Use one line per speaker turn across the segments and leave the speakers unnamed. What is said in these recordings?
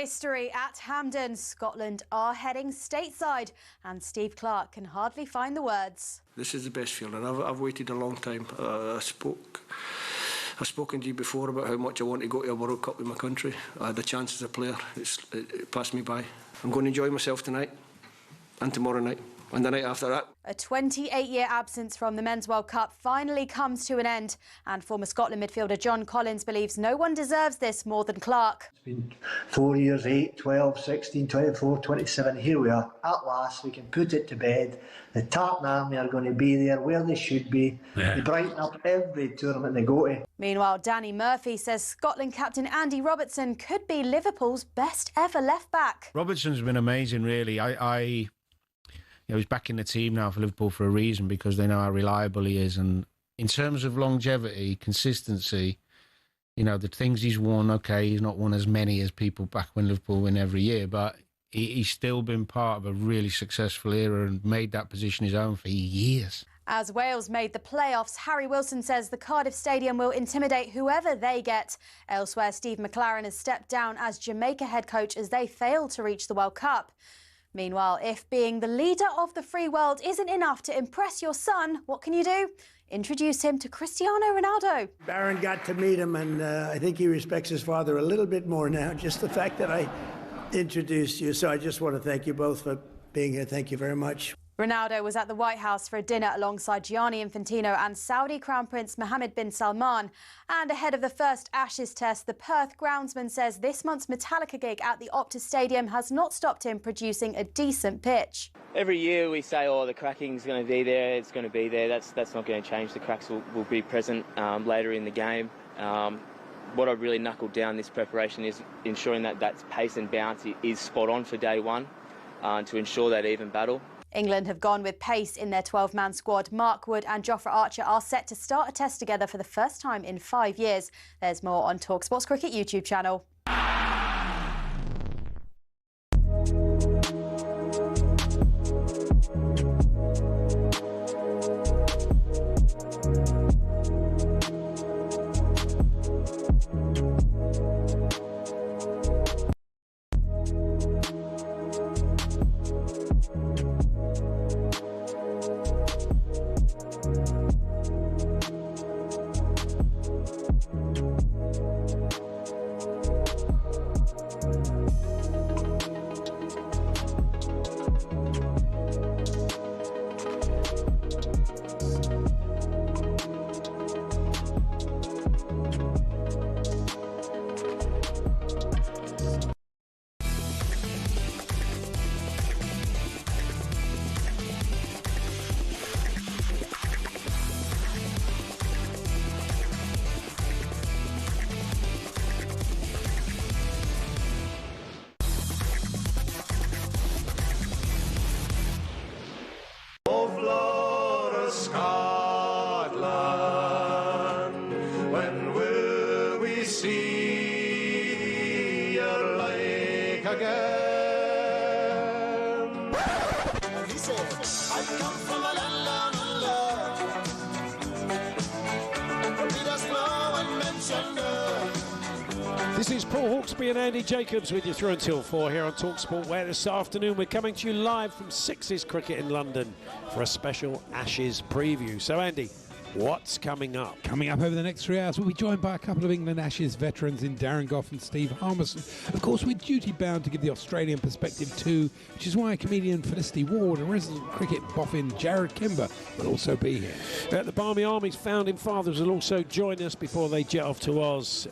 History at Hampden. Scotland are heading stateside, and Steve Clarke can hardly find the words.
This is the best feeling. I've waited a long time. I've spoken to you before about how much I want to go to a World Cup with my country. I had the chance as a player. It passed me by. I'm going to enjoy myself tonight and tomorrow night and the night after that.
A 28-year absence from the Men's World Cup finally comes to an end, and former Scotland midfielder John Collins believes no one deserves this more than Clarke.
It's been 4 years, 8, 12, 16, 24, 27. Here we are. At last, we can put it to bed. The Tartan Army are going to be there where they should be. They brighten up every tournament they go to.
Meanwhile, Danny Murphy says Scotland captain Andy Robertson could be Liverpool's best ever left-back.
Robertson's been amazing, really. He's back in the team now for Liverpool for a reason, because they know how reliable he is. And in terms of longevity, consistency, the things he's won, okay, he's not won as many as people back when Liverpool win every year, but he's still been part of a really successful era and made that position his own for years.
As Wales made the playoffs, Harry Wilson says the Cardiff Stadium will intimidate whoever they get. Elsewhere, Steve McLaren has stepped down as Jamaica head coach as they failed to reach the World Cup. Meanwhile, if being the leader of the free world isn't enough to impress your son, what can you do? Introduce him to Cristiano Ronaldo.
Darren got to meet him, and I think he respects his father a little bit more now, just the fact that I introduced you. So I just want to thank you both for being here. Thank you very much.
Ronaldo was at the White House for a dinner alongside Gianni Infantino and Saudi Crown Prince Mohammed bin Salman. And ahead of the first Ashes test, the Perth groundsman says this month's Metallica gig at the Optus Stadium has not stopped him producing a decent pitch.
Every year we say, the cracking's going to be there, it's going to be there. That's not going to change. The cracks will be present later in the game. What I've really knuckled down this preparation is ensuring that pace and bounce is spot on for day one to ensure that even battle.
England have gone with pace in their 12-man squad. Mark Wood and Jofra Archer are set to start a test together for the first time in 5 years. There's more on talkSPORT's Cricket YouTube channel.
This is Paul Hawksbee and Andy Jacobs with you through until 4 here on talkSPORT, where this afternoon we're coming to you live from Sixes Cricket in London for a special Ashes preview. So, Andy, what's coming up?
Coming up over the next 3 hours, we'll be joined by a couple of England Ashes veterans in Darren, Gough and Steve Harmison. Of course, we're duty-bound to give the Australian perspective too, which is why comedian Felicity and resident cricket boffin Jarrod Kimber will also be here.
The Barmy Army's founding fathers will also join us before they jet off to Oz.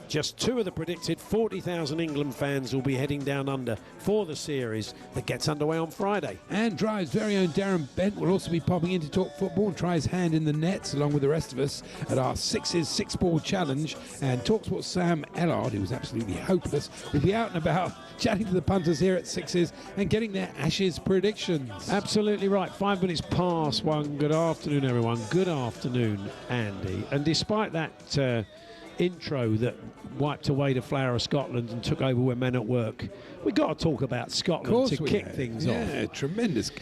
Just two of the predicted 40,000 England fans will be heading down under for the series that gets underway on Friday.
And Drive's very own Darren Bent will also be popping in to talk football and try his hand in the nets along with the rest of us at our Sixes Six-Ball Challenge. And talkSPORT's Sam Ellard, who was absolutely hopeless, will be out and about chatting to the punters here at Sixes and getting their Ashes predictions.
Absolutely right. 5 minutes past 1. Good afternoon, everyone. Good afternoon, Andy. And despite that intro that wiped away the flower of Scotland and took over when men at work, we got to talk about Scotland to kick things off.
Yeah, tremendous.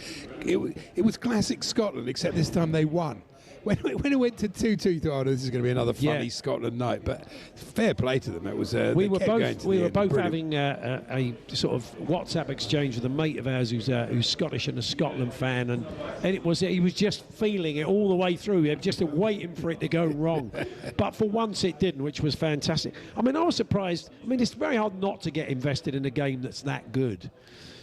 It was classic Scotland, except this time they won. when it went to 2-2, thought, this is going to be another funny Scotland night. But fair play to them. It was.
We were both having a sort of WhatsApp exchange with a mate of ours who's Scottish and a Scotland fan, and he was just feeling it all the way through, just waiting for it to go wrong. But for once it didn't, which was fantastic. I mean, I was surprised. I mean, it's very hard not to get invested in a game that's that good.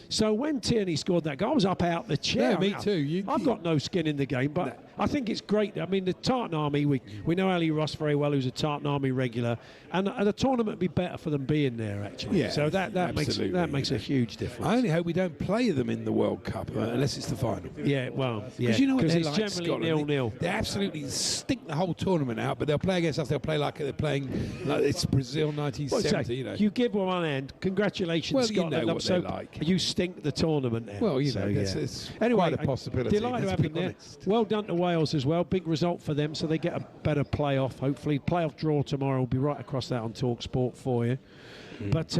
So when Tierney scored that goal, I was up out the chair.
Yeah, me too.
I've got no skin in the game, but I think it's great. I mean, the Tartan Army, we know Ali Ross very well, who's a Tartan Army regular, and the tournament would be better for them being there, actually.
Yeah,
so that makes a huge difference.
I only hope we don't play them in the World Cup unless it's the final.
Yeah, well, yeah.
Because you know what they're
it's
like,
generally
Scotland.
0-0.
They absolutely stink the whole tournament out, but they'll play against us. They'll play like they're playing like it's Brazil 1970.
You give one hand, congratulations,
well,
Scotland.
you know what they're like.
You stink the tournament. Now.
Well, it's
anyway,
quite a possibility.
Delighted to have them there. Well done to Wales as well. Big result for them, so they get a better playoff. Hopefully, playoff draw tomorrow. We'll be right across that on talkSPORT for you. But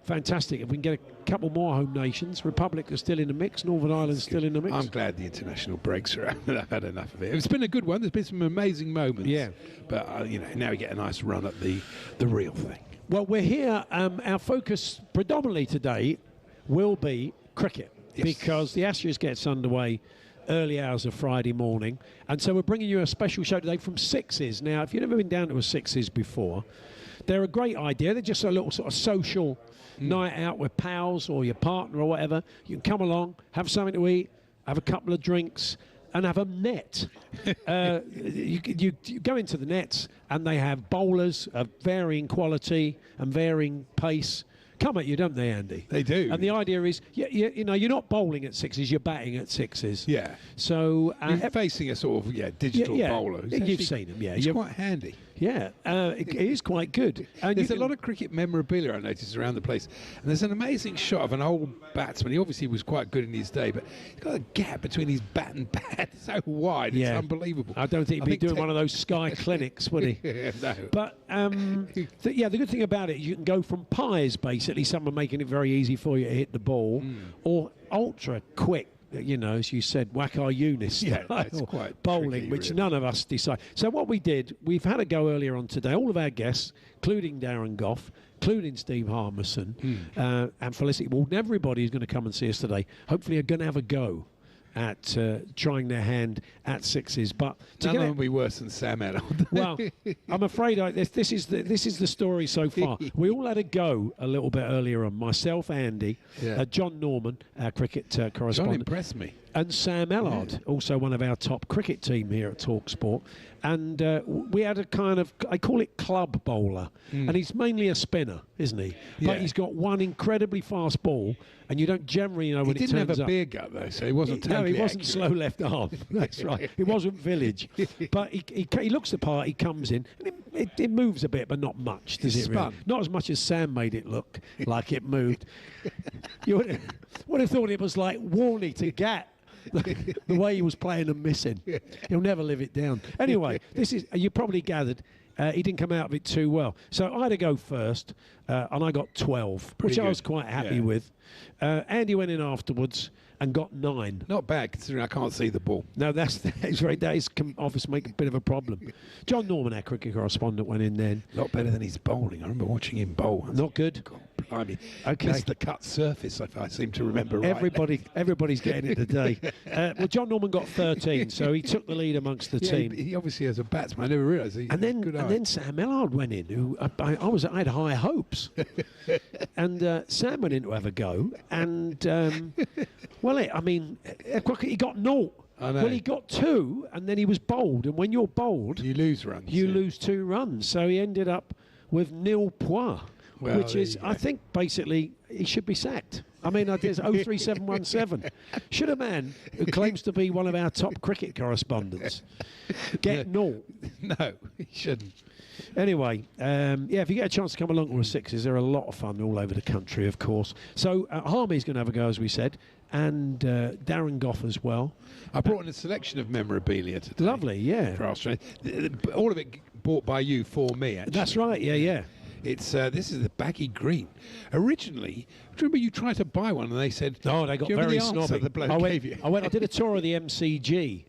fantastic. If we can get a couple more home nations, Republic are still in the mix. Northern Ireland's still in the mix.
I'm glad the international breaks are out. I've had enough of it. It's been a good one. There's been some amazing moments.
Yeah,
but now we get a nice run at the real thing.
Well, we're here. Our focus predominantly today will be cricket. Yes. Because the Ashes gets underway early hours of Friday morning, and so we're bringing you a special show today from Sixes. Now, if you've never been down to a Sixes before, they're a great idea. They're just a little sort of social night out with pals or your partner or whatever. You can come along, have something to eat, have a couple of drinks, and have a net. You go into the nets, and they have bowlers of varying quality and varying pace. Come at you, don't they, Andy?
They do.
And the idea is, you're not bowling at sixes, you're batting at sixes.
Yeah.
So
you're facing a sort of digital bowler.
You've seen him, yeah.
It's quite handy.
Yeah, it is quite good. And
there's a lot of cricket memorabilia I noticed around the place, and there's an amazing shot of an old batsman. He obviously was quite good in his day, but he's got a gap between his bat and pad so wide, it's unbelievable.
I don't think he'd be doing one of those Sky clinics, would he?
No.
But the good thing about it is you can go from pies, basically, someone making it very easy for you to hit the ball, or ultra quick. As you said, Wakar Yunis
that's quite
bowling,
tricky,
which
really.
none of us decide. So what we did, we've had a go earlier on today. All of our guests, including Darren Gough, including Steve Harmison, and Felicity Walden, everybody who's going to come and see us today, hopefully are going to have a go at trying their hand at sixes, but
none of them will be worse than Sam Ellard.
Well, I'm afraid this is the story so far. We all had a go a little bit earlier on. Myself, Andy, Jon Norman, our cricket correspondent.
John impressed me.
And Sam Ellard, also one of our top cricket team here at talkSPORT. And we had a kind of, I call it club bowler. And he's mainly a spinner, isn't he? But he's got one incredibly fast ball, and you don't generally know when it turns up.
He didn't have a beer gut, though, so he wasn't totally
he wasn't
accurate.
slow left arm. That's right. It wasn't village. But he looks the part, he comes in, and it moves a bit, but not much, does it really? Not as much as Sam made it look like it moved. You would have thought it was like Warney to Gat. The way he was playing and missing. He'll never live it down. Anyway, this is, you probably gathered, he didn't come out of it too well. So I had to go first, and I got 12, which I was quite happy with. Andy went in afterwards and got 9.
Not bad, considering I can't see the ball.
No, that is obviously make a bit of a problem. Jon Norman, our cricket correspondent, went in then.
A lot better than his bowling. I remember watching him bowl.
Not good.
God, blimey.
Okay.
Missed the cut surface, if I seem to remember right.
Everybody's getting it today. Well, Jon Norman got 13, so he took the lead amongst the team.
He obviously has a batsman. I never realised.
And then Sam Ellard went in, who I had high hopes. And Sam went in to have a go, and he got 0. Well, he got 2, and then he was bowled. And when you're bowled,
you lose runs.
You lose 2 runs. So he ended up with 0 points, which is, I think, basically, he should be sacked. I mean, there's 03717. Should a man who claims to be one of our top cricket correspondents get 0?
No, he shouldn't.
Anyway, if you get a chance to come along to a Sixes, they're a lot of fun all over the country, of course. So Harmy's going to have a go, as we said, and Darren Gough as well.
I brought in a selection of memorabilia today.
Lovely, yeah.
For Australia. All of it bought by you for me, actually.
That's right, yeah.
It's this is the baggy green. Originally, do you remember you tried to buy one and they said,
"No, they got very snobby."
I
did a tour of the MCG.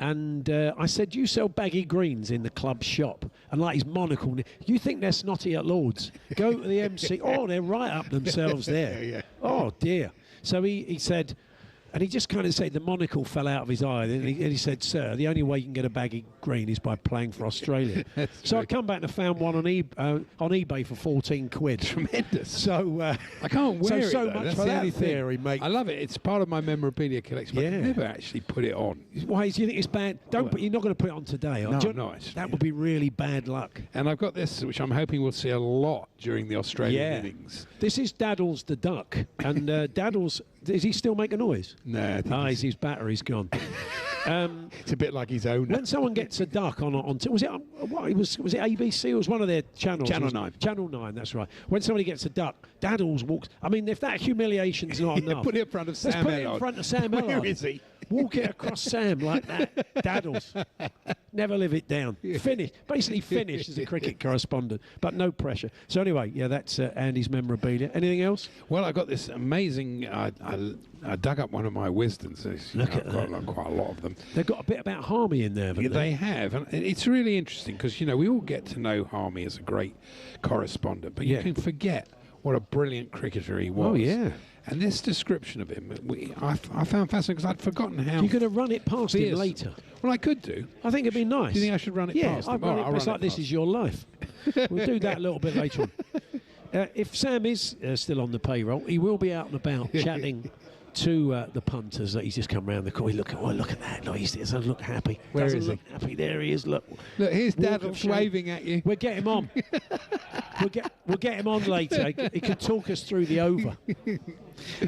And I said, "You sell baggy greens in the club shop?" And like his monocle, "You think they're snotty at Lord's? Go to the MC." Oh, they're right up themselves there.
Yeah.
Oh dear. So he said, and he just kind of said the monocle fell out of his eye. And he said, "Sir, the only way you can get a baggy green is by playing for Australia." So I come back and I found one on eBay for 14 quid.
Tremendous.
So
I can't wear it.
So
though.
much
That's
for
the
that
only thing.
theory, mate.
I love it. It's part of my memorabilia collection. But
Yeah.
I've never actually put it on.
Why do you think it's bad? You're not going to put it on today.
No,
do you-
no, it's-
that would be really bad luck.
And I've got this, which I'm hoping we'll see a lot during the Australian innings.
This is Daddles the duck, and Daddles, is he still making noise?
No, I think
his battery's gone.
it's a bit like his own.
When someone gets a duck on was it was it ABC? It was one of their channels.
Channel 9.
Channel 9, that's right. When somebody gets a duck, Daddles walks. I mean, if that humiliation's not enough,
put it in front of
let's
Sam
put it in
Ellard.
front of Sam
Where
Ellard.
is he?
Walk it across Sam like that. Daddles. Never live it down. Finish. Basically finished as a cricket correspondent, but no pressure. So anyway, yeah, that's Andy's memorabilia. Anything else?
Well, I got this amazing. I dug up one of my Wisdons.
Look at
I've got quite a lot of them.
They've got a bit about Harmy in there, haven't
Yeah,
they?
they have, and it's really interesting because we all get to know Harmy as a great correspondent, but you can forget what a brilliant cricketer he was.
Oh, yeah.
And this description of him, I found fascinating because I'd forgotten how.
You're going to run it past him
fierce-
later.
Well, I could do.
I think it'd be nice.
Do you think I should run it past him?
I'd run
All
it.
right, I'll
It's
run
like
it
this
past.
is your life. We'll do that a little bit later on. If Sam is still on the payroll, he will be out and about chatting to the punters that he's just come round the corner. Look at that. Look, he doesn't look happy.
Where
doesn't
is
look happy. There he is. Look,
here's
Walk
Dad
of shame.
waving at you.
We'll get him on. We'll get him on later. He can talk us through the over.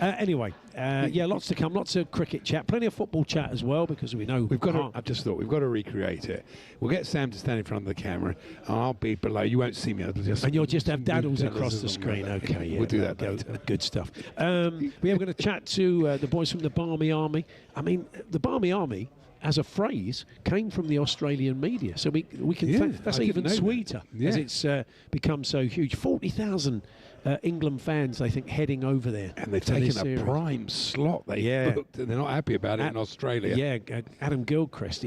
Anyway, lots to come. Lots of cricket chat. Plenty of football chat as well because we know
We've got to, I just thought we've got to recreate it. We'll get Sam to stand in front of the camera. I'll be below. You won't see me.
And you'll just have Daddles across the screen. Okay, yeah.
We'll do that later.
Good stuff. We are going to chat to the boys from the Barmy Army. I mean, the Barmy Army, as a phrase, came from the Australian media. So we can that's
I didn't
even
know that.
sweeter as it's become so huge. 40,000 England fans, I think, heading over there.
And they've
for this
taken a
series.
prime slot they booked, and they're not happy about it in Australia.
Yeah, Adam Gilchrist,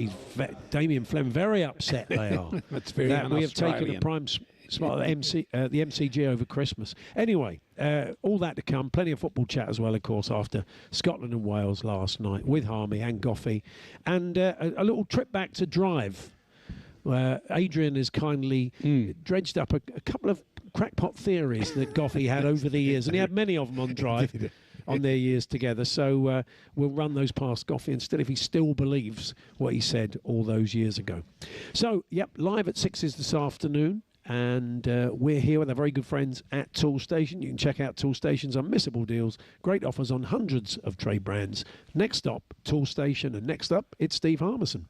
Damien Fleming, very upset they are.
That's very
that we have taken a
un-Australian.
prime spot at the MCG over Christmas. Anyway, all that to come. Plenty of football chat as well, of course, after Scotland and Wales last night with Harmy and Gough. And a little trip back to Drive. Adrian has kindly dredged up a couple of crackpot theories that Gough had over the years, and he had many of them on Drive on their years together. So we'll run those past Gough and if he still believes what he said all those years ago. So, live at 6's this afternoon. And we're here with our very good friends at Toolstation. You can check out Toolstation's unmissable deals, great offers on hundreds of trade brands. Next stop, Toolstation, and next up, it's Steve Harmison.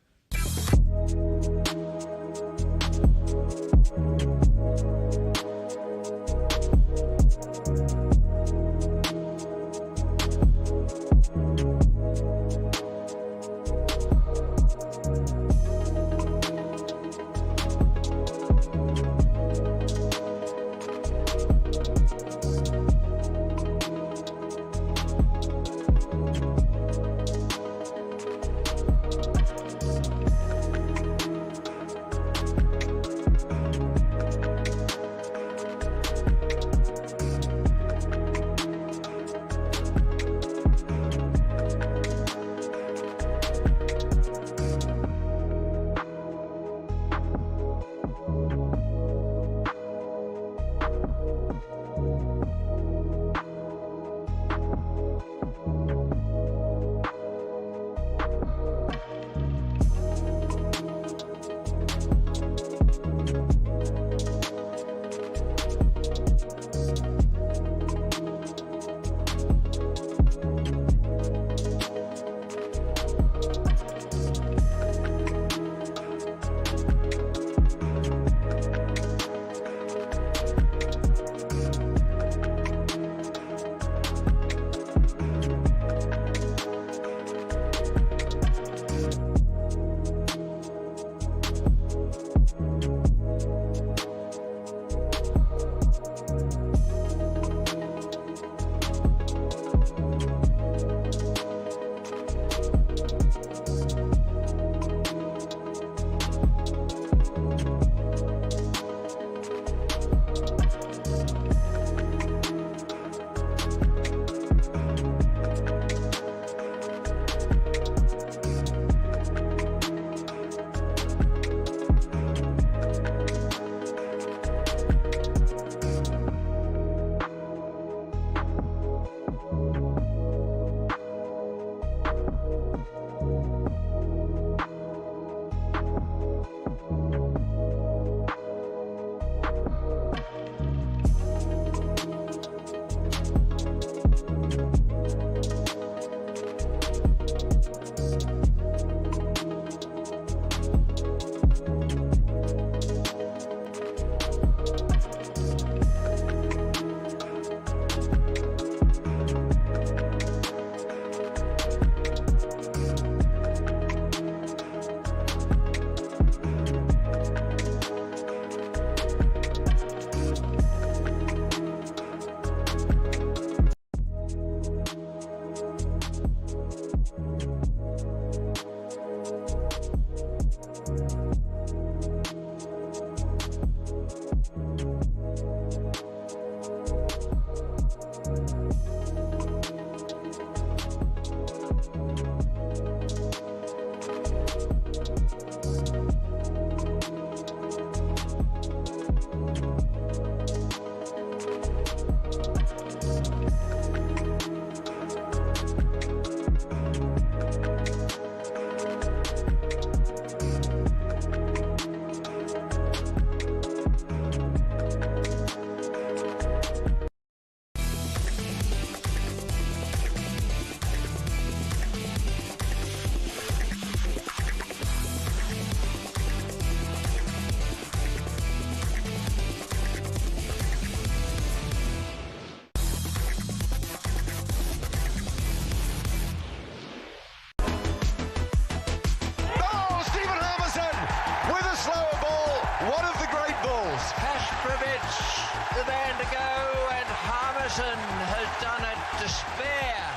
Harmison has done it to spare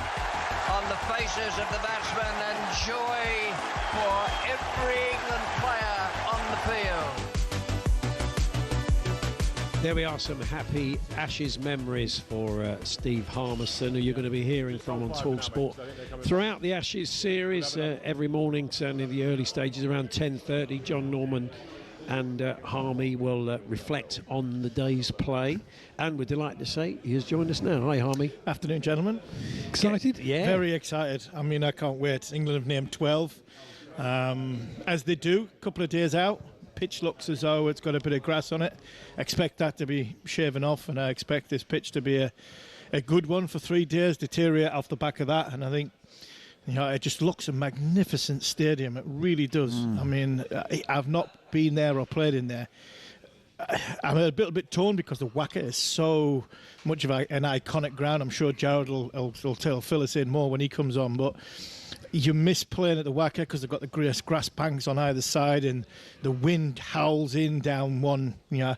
on the faces of the batsmen, and joy for every England player on the field.
There we are, some happy Ashes memories for Steve Harmison, who you're going to be hearing from on talkSPORT throughout the Ashes series every morning, certainly in the early stages around 10:30. Jon Norman and Harmy will reflect on the day's play, and we're delighted to say he has joined us now. Hi, Harmy.
Afternoon, gentlemen.
Excited? Yeah.
Very excited. I mean, I can't wait. England have named 12, as they do, a couple of days out. Pitch looks as though it's got a bit of grass on it. I expect that to be shaven off, and I expect this pitch to be a good one for 3 days, deteriorate off the back of that, and I think, you know, it just looks a magnificent stadium. It really does. I mean, I've not been there or played in there. I'm a little bit torn because the Wacker is so much of an iconic ground. I'm sure Jarrod will tell Felicity more when he comes on, but you miss playing at the Wacker because they've got the grass banks on either side, and the wind howls in down one. You know,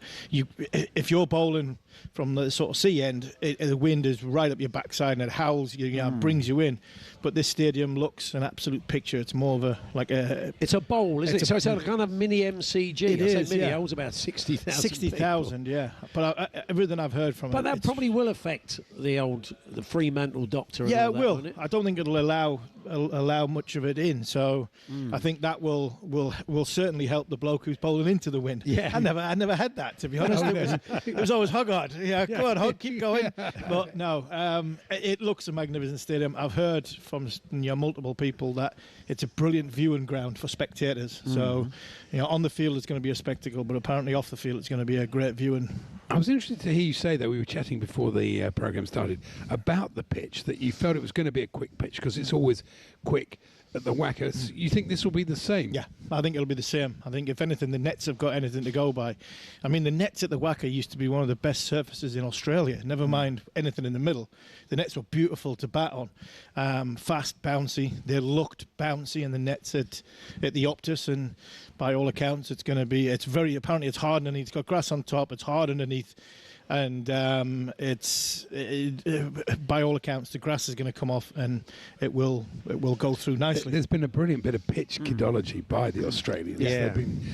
if you're bowling from the sort of sea end, the wind is right up your backside and it howls, brings you in. But this stadium looks an absolute picture. It's more of
it's a bowl, isn't it? So it's a kind of mini MCG.
It is,
mini,
yeah.
holds about 60,000.
60,000, yeah. But everything I've heard from
but that probably will affect the Fremantle doctor. And
yeah,
all
it will.
Won't it?
I don't think it'll allow much of it in. So I think that will certainly help the bloke who's bowling into the wind.
Yeah.
I never had that, to be honest. It was always Hoggard. Yeah, go on, Hog, keep going. But no, it looks a magnificent stadium. I've heard from multiple people that it's a brilliant viewing ground for spectators. So, on the field it's going to be a spectacle, but apparently off the field it's going to be a great viewing.
I was interested to hear you say that we were chatting before the programme started about the pitch, that you felt it was going to be a quick pitch because it's always quick at the Wacker. You think this will be the same?
Yeah, I think it'll be the same. I think if anything, the nets have got anything to go by. I mean, the nets at the Wacker used to be one of the best surfaces in Australia, never mind anything in the middle. The nets were beautiful to bat on, fast, bouncy. They looked bouncy in the nets at the Optus, and by all accounts it's going to be, apparently it's hard underneath, it's got grass on top, it's hard underneath, and by all accounts the grass is going to come off and it will go through nicely.
There's been a brilliant bit of pitch kidology by the Australians.
Yeah.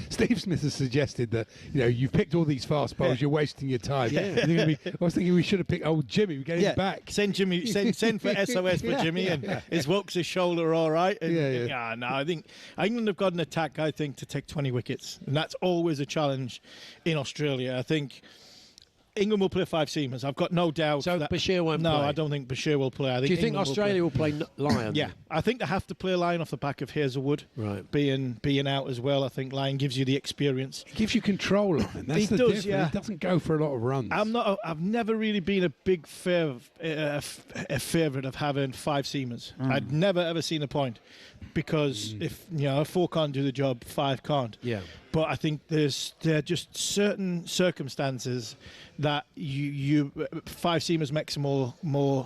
Steve Smith has suggested that you've picked all these fast bowls, you're wasting your time.
Yeah.
I was thinking we should have picked old Jimmy. We get him back.
Send Jimmy. Send for SOS for Jimmy, and his Wokes his shoulder all right. And, no, I think England have got an attack. I think to take 20 wickets, and that's always a challenge in Australia. I think England will play 5 seamers. I've got no doubt.
So Bashir won't play?
No, I don't think Bashir will play. I think
Do you think
England
Australia will play Lyon?
Yeah, I think they have to play Lyon off the back of Hazelwood,
right?
Being out as well. I think Lyon gives you the experience.
It gives you control on it. That's the difference. Yeah. It doesn't go for a lot of runs.
I've never really been a big favourite of having 5 seamers. I'd never ever seen a point, because if 4 can't do the job, 5 can't.
Yeah.
But I think there are just certain circumstances that you 5 seamers makes a more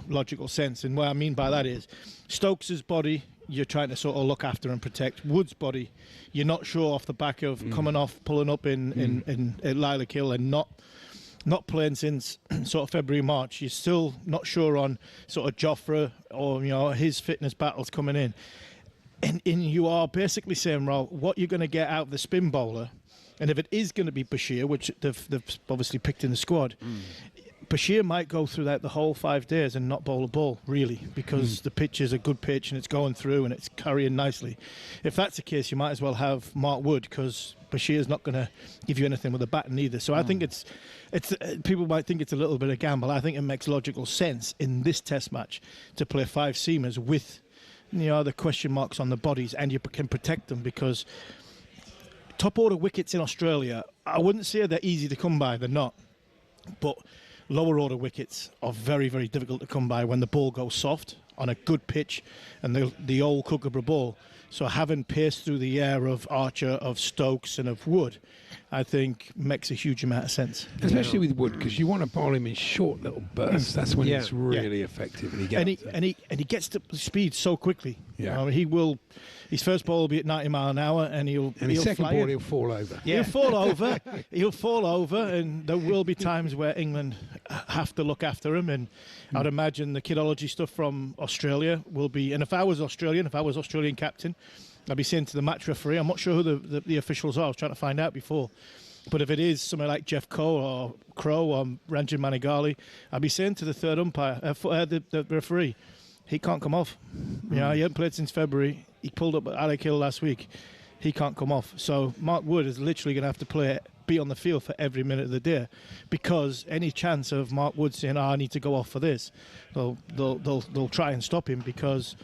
logical sense. And what I mean by that is Stokes's body, you're trying to sort of look after and protect. Wood's body, you're not sure off the back of coming off, pulling up in Lilac Hill and not playing since sort of February, March. You're still not sure on sort of Jofra or his fitness battles coming in. And you are basically saying, well, what you're going to get out of the spin bowler, and if it is going to be Bashir, which they've obviously picked in the squad, Bashir might go through that the whole 5 days and not bowl a ball, really, because the pitch is a good pitch and it's going through and it's carrying nicely. If that's the case, you might as well have Mark Wood, because Bashir's not going to give you anything with a bat neither. So I think it's people might think it's a little bit of gamble. I think it makes logical sense in this Test match to play 5 seamers with the question marks on the bodies, and you can protect them, because top order wickets in Australia, I wouldn't say they're easy to come by, they're not, but lower order wickets are very, very difficult to come by when the ball goes soft on a good pitch and the old Kookaburra ball. So having pace through the air of Archer, of Stokes and of Wood, I think makes a huge amount of sense.
Especially with Wood, because you want to bowl him in short little bursts. That's when it's really effective.
And he gets to speed so quickly. Yeah. He will. His first ball will be at 90 mile an hour, and he'll
his second
fly
ball,
in.
he'll fall over.
Yeah. He'll fall over. He'll fall over, and there will be times where England have to look after him. And I'd imagine the kidology stuff from Australia will be. And if I was Australian captain, I'd be saying to the match referee, I'm not sure who the officials are. I was trying to find out before. But if it is somebody like Jeff Coe or Crow or Ranjan Manigali, I'd be saying to the third umpire, the referee, he can't come off. He hasn't played since February. He pulled up at Alec Hill last week. He can't come off. So Mark Wood is literally going to have to be on the field for every minute of the day, because any chance of Mark Wood saying, I need to go off for this, they'll try and stop him, because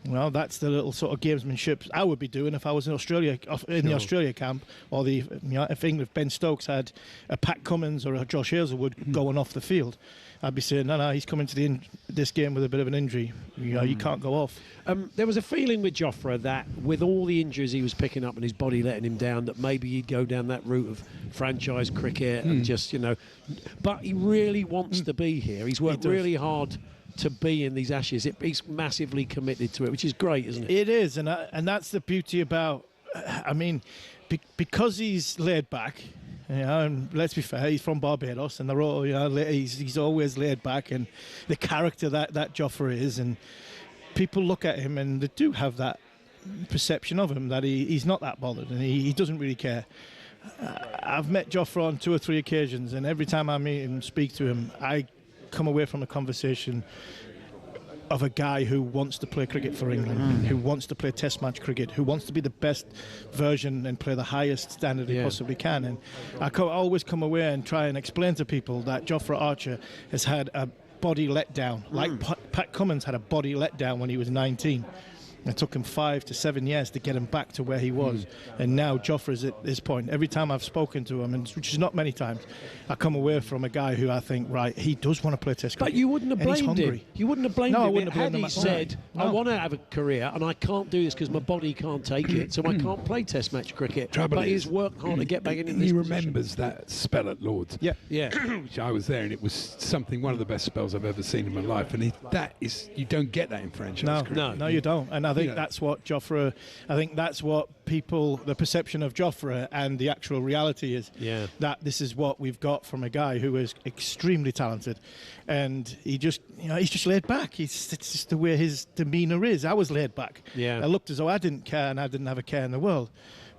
that's the little sort of gamesmanship I would be doing if I was in Australia, the Australia camp, or if Ben Stokes had a Pat Cummins or a Josh Hazelwood going off the field, I'd be saying, no, he's coming to this game with a bit of an injury. You can't go off.
There was a feeling with Jofra that with all the injuries he was picking up and his body letting him down, that maybe he'd go down that route of franchise cricket and just, But he really wants to be here. He's worked really hard to be in these Ashes. He's massively committed to it, which is great, isn't it?
It is, and that's the beauty about. Because he's laid back. And let's be fair, he's from Barbados, and they're all, he's always laid back, and the character that Jofra is, and people look at him and they do have that perception of him that he's not that bothered, and he doesn't really care. I've met Jofra on 2 or 3 occasions, and every time I meet him, speak to him, I come away from a conversation of a guy who wants to play cricket for England, who wants to play test match cricket, who wants to be the best version and play the highest standard he possibly can. And I always come away and try and explain to people that Jofra Archer has had a body letdown, like Pat Cummins had a body letdown when he was 19. It took him 5 to 7 years to get him back to where he was. And now Jofra's at this point. Every time I've spoken to him, which is not many times, I come away from a guy who I think, right, he does want to play test cricket.
But you wouldn't have blamed him. You wouldn't have blamed him.
I wouldn't have blamed him.
Had he said, I want to have a career and I can't do this because my body can't take it, so I can't play test match cricket. But he's worked hard to get back into this
He
position.
remembers that spell at Lord's.
Yeah.
Which I was there, and it was one of the best spells I've ever seen in my life. And you don't get that in franchise cricket.
No, you don't. And I think that's what Jofra, the perception of Jofra and the actual reality is that this is what we've got from a guy who is extremely talented, and he's just laid back. It's just the way his demeanour is. I was laid back. I looked as though I didn't care, and I didn't have a care in the world,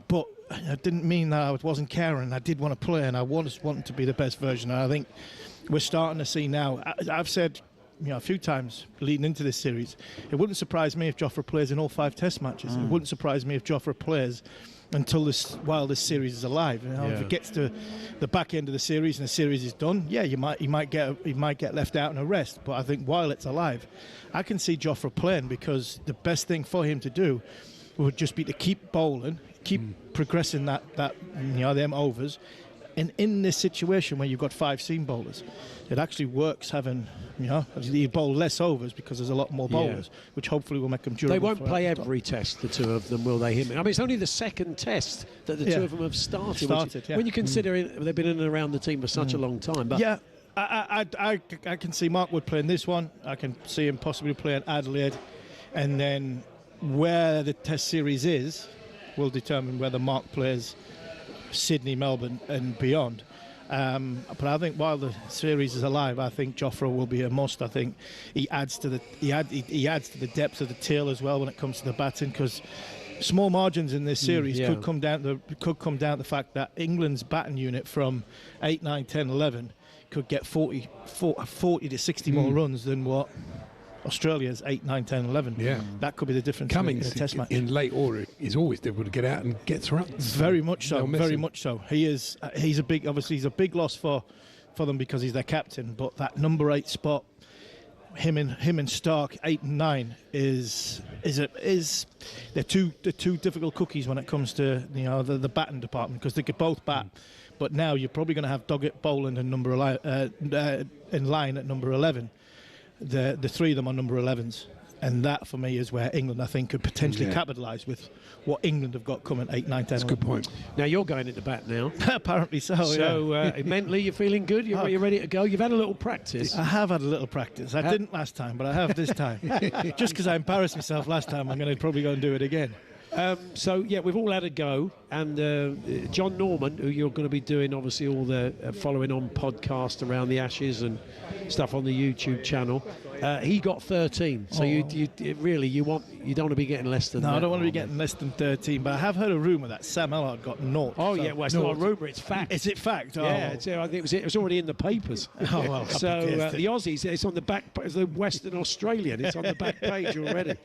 but it didn't mean that I wasn't caring. I did want to play, and I wanted to be the best version. And I think we're starting to see now. I've said a few times leading into this series, it wouldn't surprise me if Jofra plays in all 5 test matches. It wouldn't surprise me if Jofra plays while this series is alive. If it gets to the back end of the series and the series is done, he might get left out in a rest. But I think while it's alive, I can see Jofra playing, because the best thing for him to do would just be to keep bowling, keep progressing them overs. And in this situation where you've got 5 seam bowlers, it actually works having, you bowl less overs because there's a lot more bowlers, which hopefully will make them durable.
They won't play every test, the 2 of them, will they? I mean, it's only the second test that the 2 of them have started. When you consider they've been in and around the team for such a long time. But
I can see Mark Wood playing this one. I can see him possibly playing Adelaide. And then where the test series is will determine whether Mark plays Sydney, Melbourne and beyond. But I think while the series is alive, I think Jofra will be a must. I think he adds to the depth of the tail as well when it comes to the batting, because small margins in this series could come down to the fact that England's batting unit from 8, 9, 10, 11 could get 40 to 60 more runs than what Australia's 8, 9, 10, 11.
Yeah.
That could be the difference
Cummings
in a test match.
In late order is always difficult to get out and get runs.
Very much so. Very much so. He's a big loss for them because he's their captain. But that number 8 spot, him and Stark 8 and 9 is they're two difficult cookies when it comes to the batting department, because they could both bat. But now you're probably going to have Doggett, Boland and in line at number 11. The 3 of them are number 11s. And that, for me, is where England, I think, could potentially capitalise with what England have got coming 8, 9, 10.
That's a good point. Now, you're going into bat now.
Apparently so,
Mentally, you're feeling good? You're ready to go? You've had a little practice.
I have had a little practice. I didn't last time, but I have this time. Just because I embarrassed myself last time, I'm going to probably go and do it again.
We've all had a go, and Jon Norman, who you're going to be doing obviously all the following on podcast around the Ashes and stuff on the YouTube channel, he got 13. So you don't want to be getting less than that.
No, I don't want to be getting less than 13, but I have heard a rumour that Sam Ellard got 0.
Oh, so, yeah, well, it's not a rumour, it's fact.
Is it fact? Oh.
Yeah, I think it was already in the papers.
Oh, well.
So the Aussies, it's on the back, it's the Western Australian, it's on the back page already.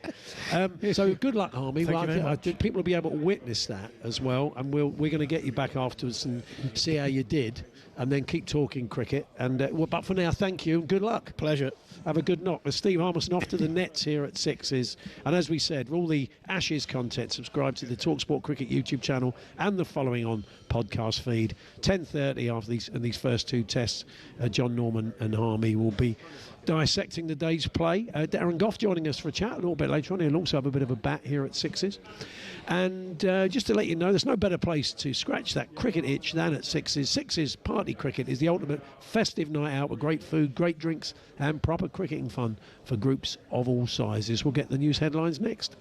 So good luck, Harmy.
Thank you very much.
People will be able to witness that as well, and we're going to get you back afterwards and see how you did, and then keep talking cricket. And but for now, thank you and good luck.
Pleasure.
Have a good knock. With Steve Harmison off to the nets here at Sixes. And as we said, for all the Ashes content, subscribe to the talkSPORT Cricket YouTube channel and the following on podcast feed. 10:30 after these first 2 tests, Jon Norman and Harmy will be dissecting the day's play. Darren Gough joining us for a chat a little bit later on. He'll also have a bit of a bat here at Sixes. And just to let you know, there's no better place to scratch that cricket itch than at Sixes. Sixes Party Cricket is the ultimate festive night out with great food, great drinks and proper cricketing fun for groups of all sizes. We'll get the news headlines next.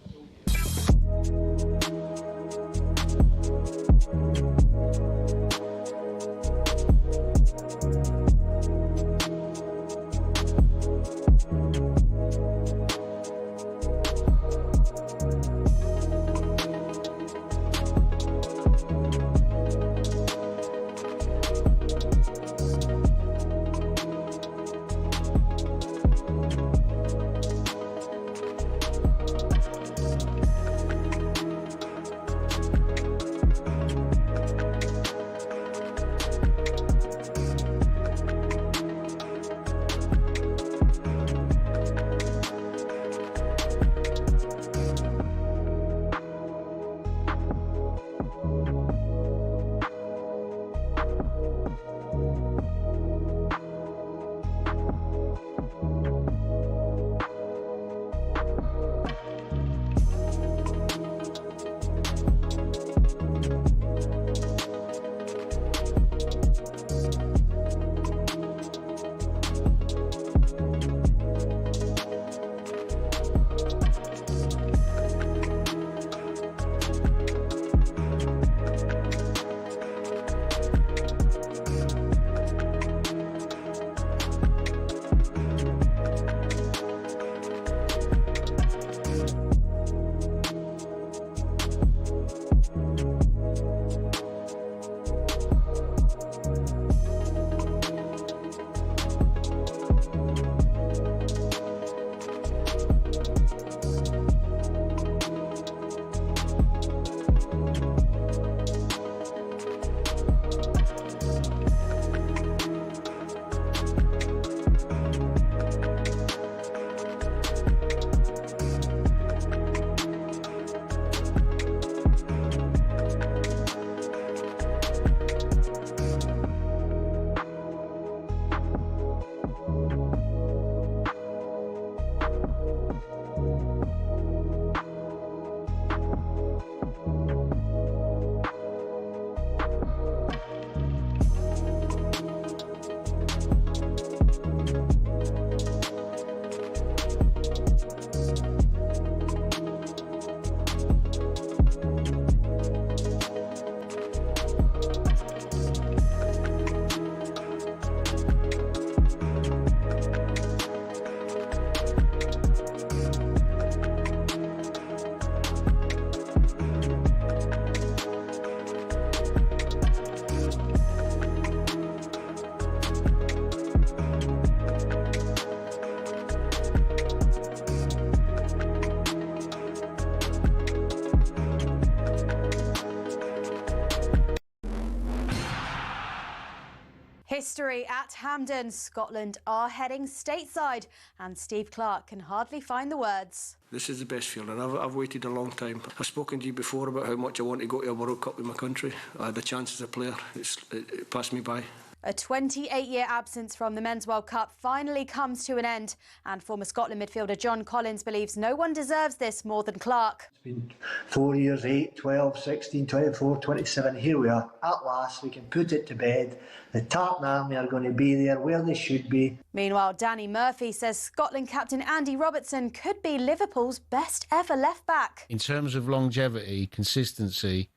History at Hampden. Scotland are heading stateside, and Steve Clarke can hardly find the words.
This is the best feeling. I've waited a long time. I've spoken to you before about how much I want to go to a World Cup with my country. I had a chance as a player. It passed me by.
A 28-year absence from the Men's World Cup finally comes to an end, and former Scotland midfielder John Collins believes no one deserves this more than Clark.
It's been 4 years, 8, 12, 16, 24, 27. Here we are. At last, we can put it to bed. The Tartan Army are going to be there where they should be.
Meanwhile, Danny Murphy says Scotland captain Andy Robertson could be Liverpool's best ever left back.
In terms of longevity, consistency,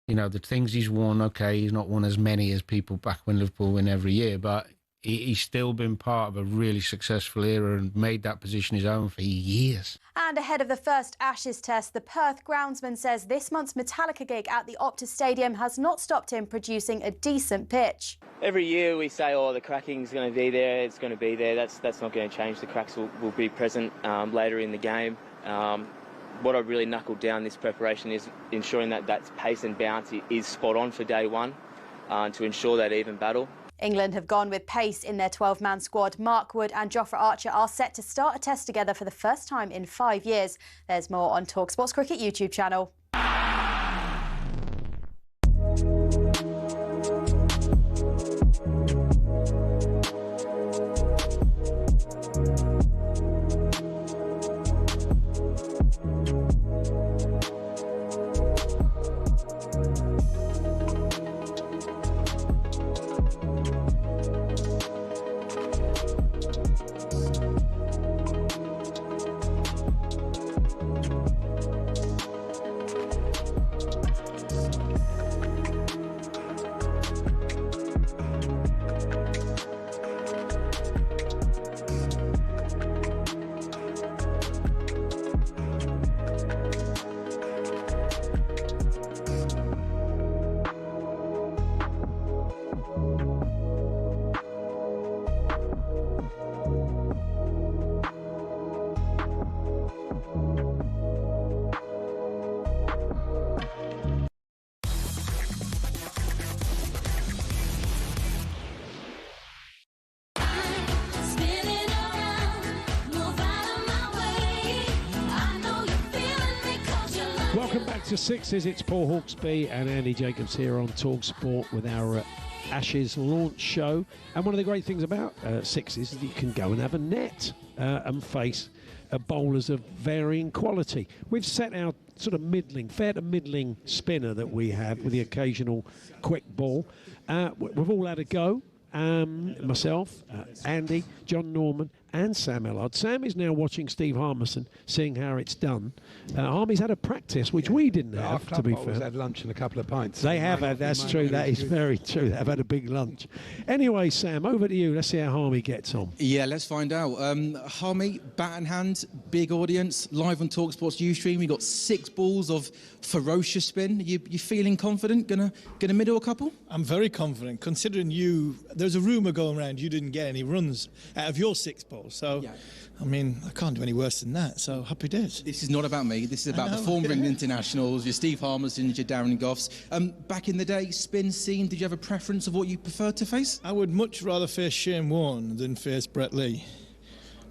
you know, the things he's won, okay, he's not won as many as people back when Liverpool win every year, but he's still been part of a really successful era and made that position his own for years.
And ahead of the first Ashes test, the Perth groundsman says this month's Metallica gig at the Optus Stadium has not stopped him producing a decent pitch.
Every year we say, oh, the cracking's going to be there, it's going to be there. That's not going to change. The cracks will be present later in the game. What I really knuckled down this preparation is ensuring that pace and bounce is spot on for day one to ensure that even battle.
England have gone with pace in their 12-man squad. Mark Wood and Jofra Archer are set to start a test together for the first time in 5 years. There's more on talkSPORT's Cricket YouTube channel.
Welcome back to Sixes. It's Paul Hawksbee and Andy Jacobs here on talkSPORT with our Ashes launch show. And one of the great things about Sixes is that you can go and have a net and face bowlers of varying quality. We've set our sort of middling, fair to middling spinner that we have with the occasional quick ball. We've all had a go. Myself, Andy, Jon Norman and Sam Ellard. Sam is now watching Steve Harmison, seeing how it's done. Harmy's had a practice, which we didn't have, to be fair.
Had lunch and a couple of pints.
They have had, that's true, that is very true. They've had a big lunch. Anyway, Sam, over to you. Let's see how Harmy gets on.
Yeah, let's find out. Harmy, bat in hand, big audience, live on talkSPORT's Ustream. We got 6 balls of ferocious spin. You feeling confident? Gonna middle a couple?
I'm very confident, considering there's a rumour going around you didn't get any runs out of your 6 balls. So, yeah. I mean, I can't do any worse than that, so happy days.
This is not about me. This is about the former England internationals, your Steve Harmisons, your Darren Goughs. Back in the day, spin scene, did you have a preference of what you preferred to face?
I would much rather face Shane Warne than face Brett Lee,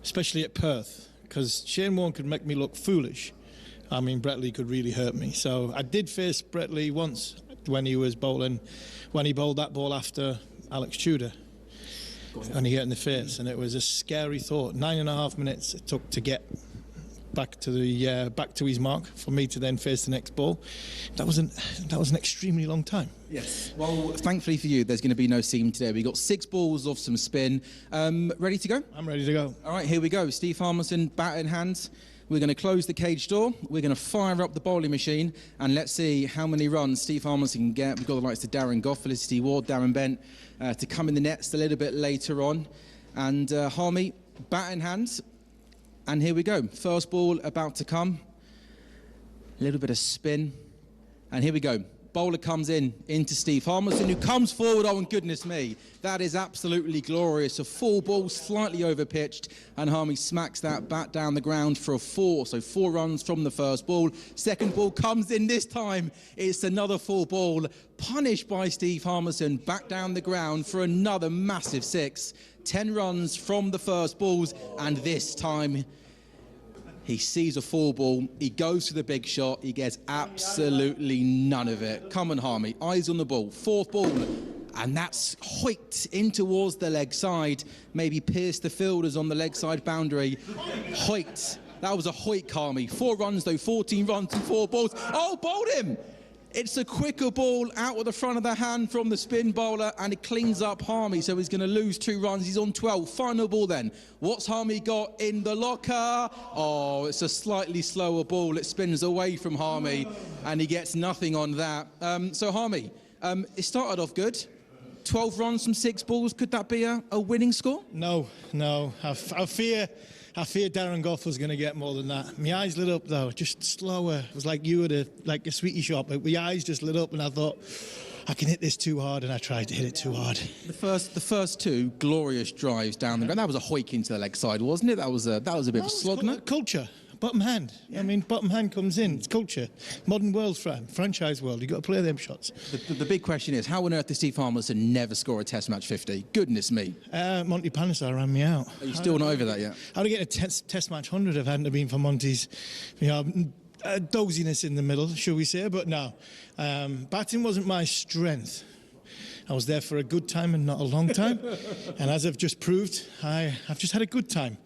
especially at Perth, because Shane Warne could make me look foolish. I mean, Brett Lee could really hurt me. So I did face Brett Lee once when he was bowling, when he bowled that ball after Alex Tudor. And he hit in the face, and it was a scary thought. 9.5 minutes it took to get back to his mark for me to then face the next ball. That was an extremely long time.
Yes. Well, thankfully for you, there's going to be no seam today. We got 6 balls of some spin. Ready to go?
I'm ready to go.
All right, here we go. Steve Harmison, bat in hand. We're going to close the cage door. We're going to fire up the bowling machine, and let's see how many runs Steve Harmison can get. We've got the likes of Darren Gough, Felicity Ward, Darren Bent to come in the nets a little bit later on. And Harmy, bat in hand. And here we go. First ball about to come. A little bit of spin. And here we go. Bowler comes into Steve Harmison, who comes forward. Oh, and goodness me, that is absolutely glorious. A full ball, slightly over-pitched, and Harmy smacks that bat down the ground for a 4. So 4 runs from the first ball. Second ball comes in this time. It's another full ball, punished by Steve Harmison, back down the ground for another massive 6. 10 runs from the first balls, and this time he sees a full ball, he goes to the big shot, he gets absolutely none of it. Come on, Harmy, eyes on the ball. 4th ball, and that's hoiked in towards the leg side, maybe pierced the fielders on the leg side boundary. Hoiked. That was a hoik, Harmy. 4 runs though, 14 runs and 4 balls. Oh, bowled him! It's a quicker ball out of the front of the hand from the spin bowler, and it cleans up Harmy, so he's going to lose 2 runs. He's on 12. Final ball then. What's Harmy got in the locker? Oh, it's a slightly slower ball. It spins away from Harmy, and he gets nothing on that. So Harmy, it started off good. 12 runs from 6 balls. Could that be a winning score?
No. I fear Darren Gough was going to get more than that. My eyes lit up though, just slower. It was like you were like a sweetie shop. My eyes just lit up, and I thought, I can hit this too hard, and I tried to hit it too hard.
The first 2 glorious drives down the ground. That was a hoik into the leg side, wasn't it? That was a bit of a slog, no?
Culture. Bottom hand. Yeah. I mean, bottom hand comes in. It's culture. Modern world, franchise world. You've got to play them shots.
The big question is, how on earth did Steve Harmison never score a Test match 50? Goodness me.
Monty Panesar ran me out.
Are you still not over that yet?
I would get a Test match 100 if it hadn't been for Monty's, doziness in the middle, shall we say. But no, batting wasn't my strength. I was there for a good time and not a long time. And as I've just proved, I've just had a good time.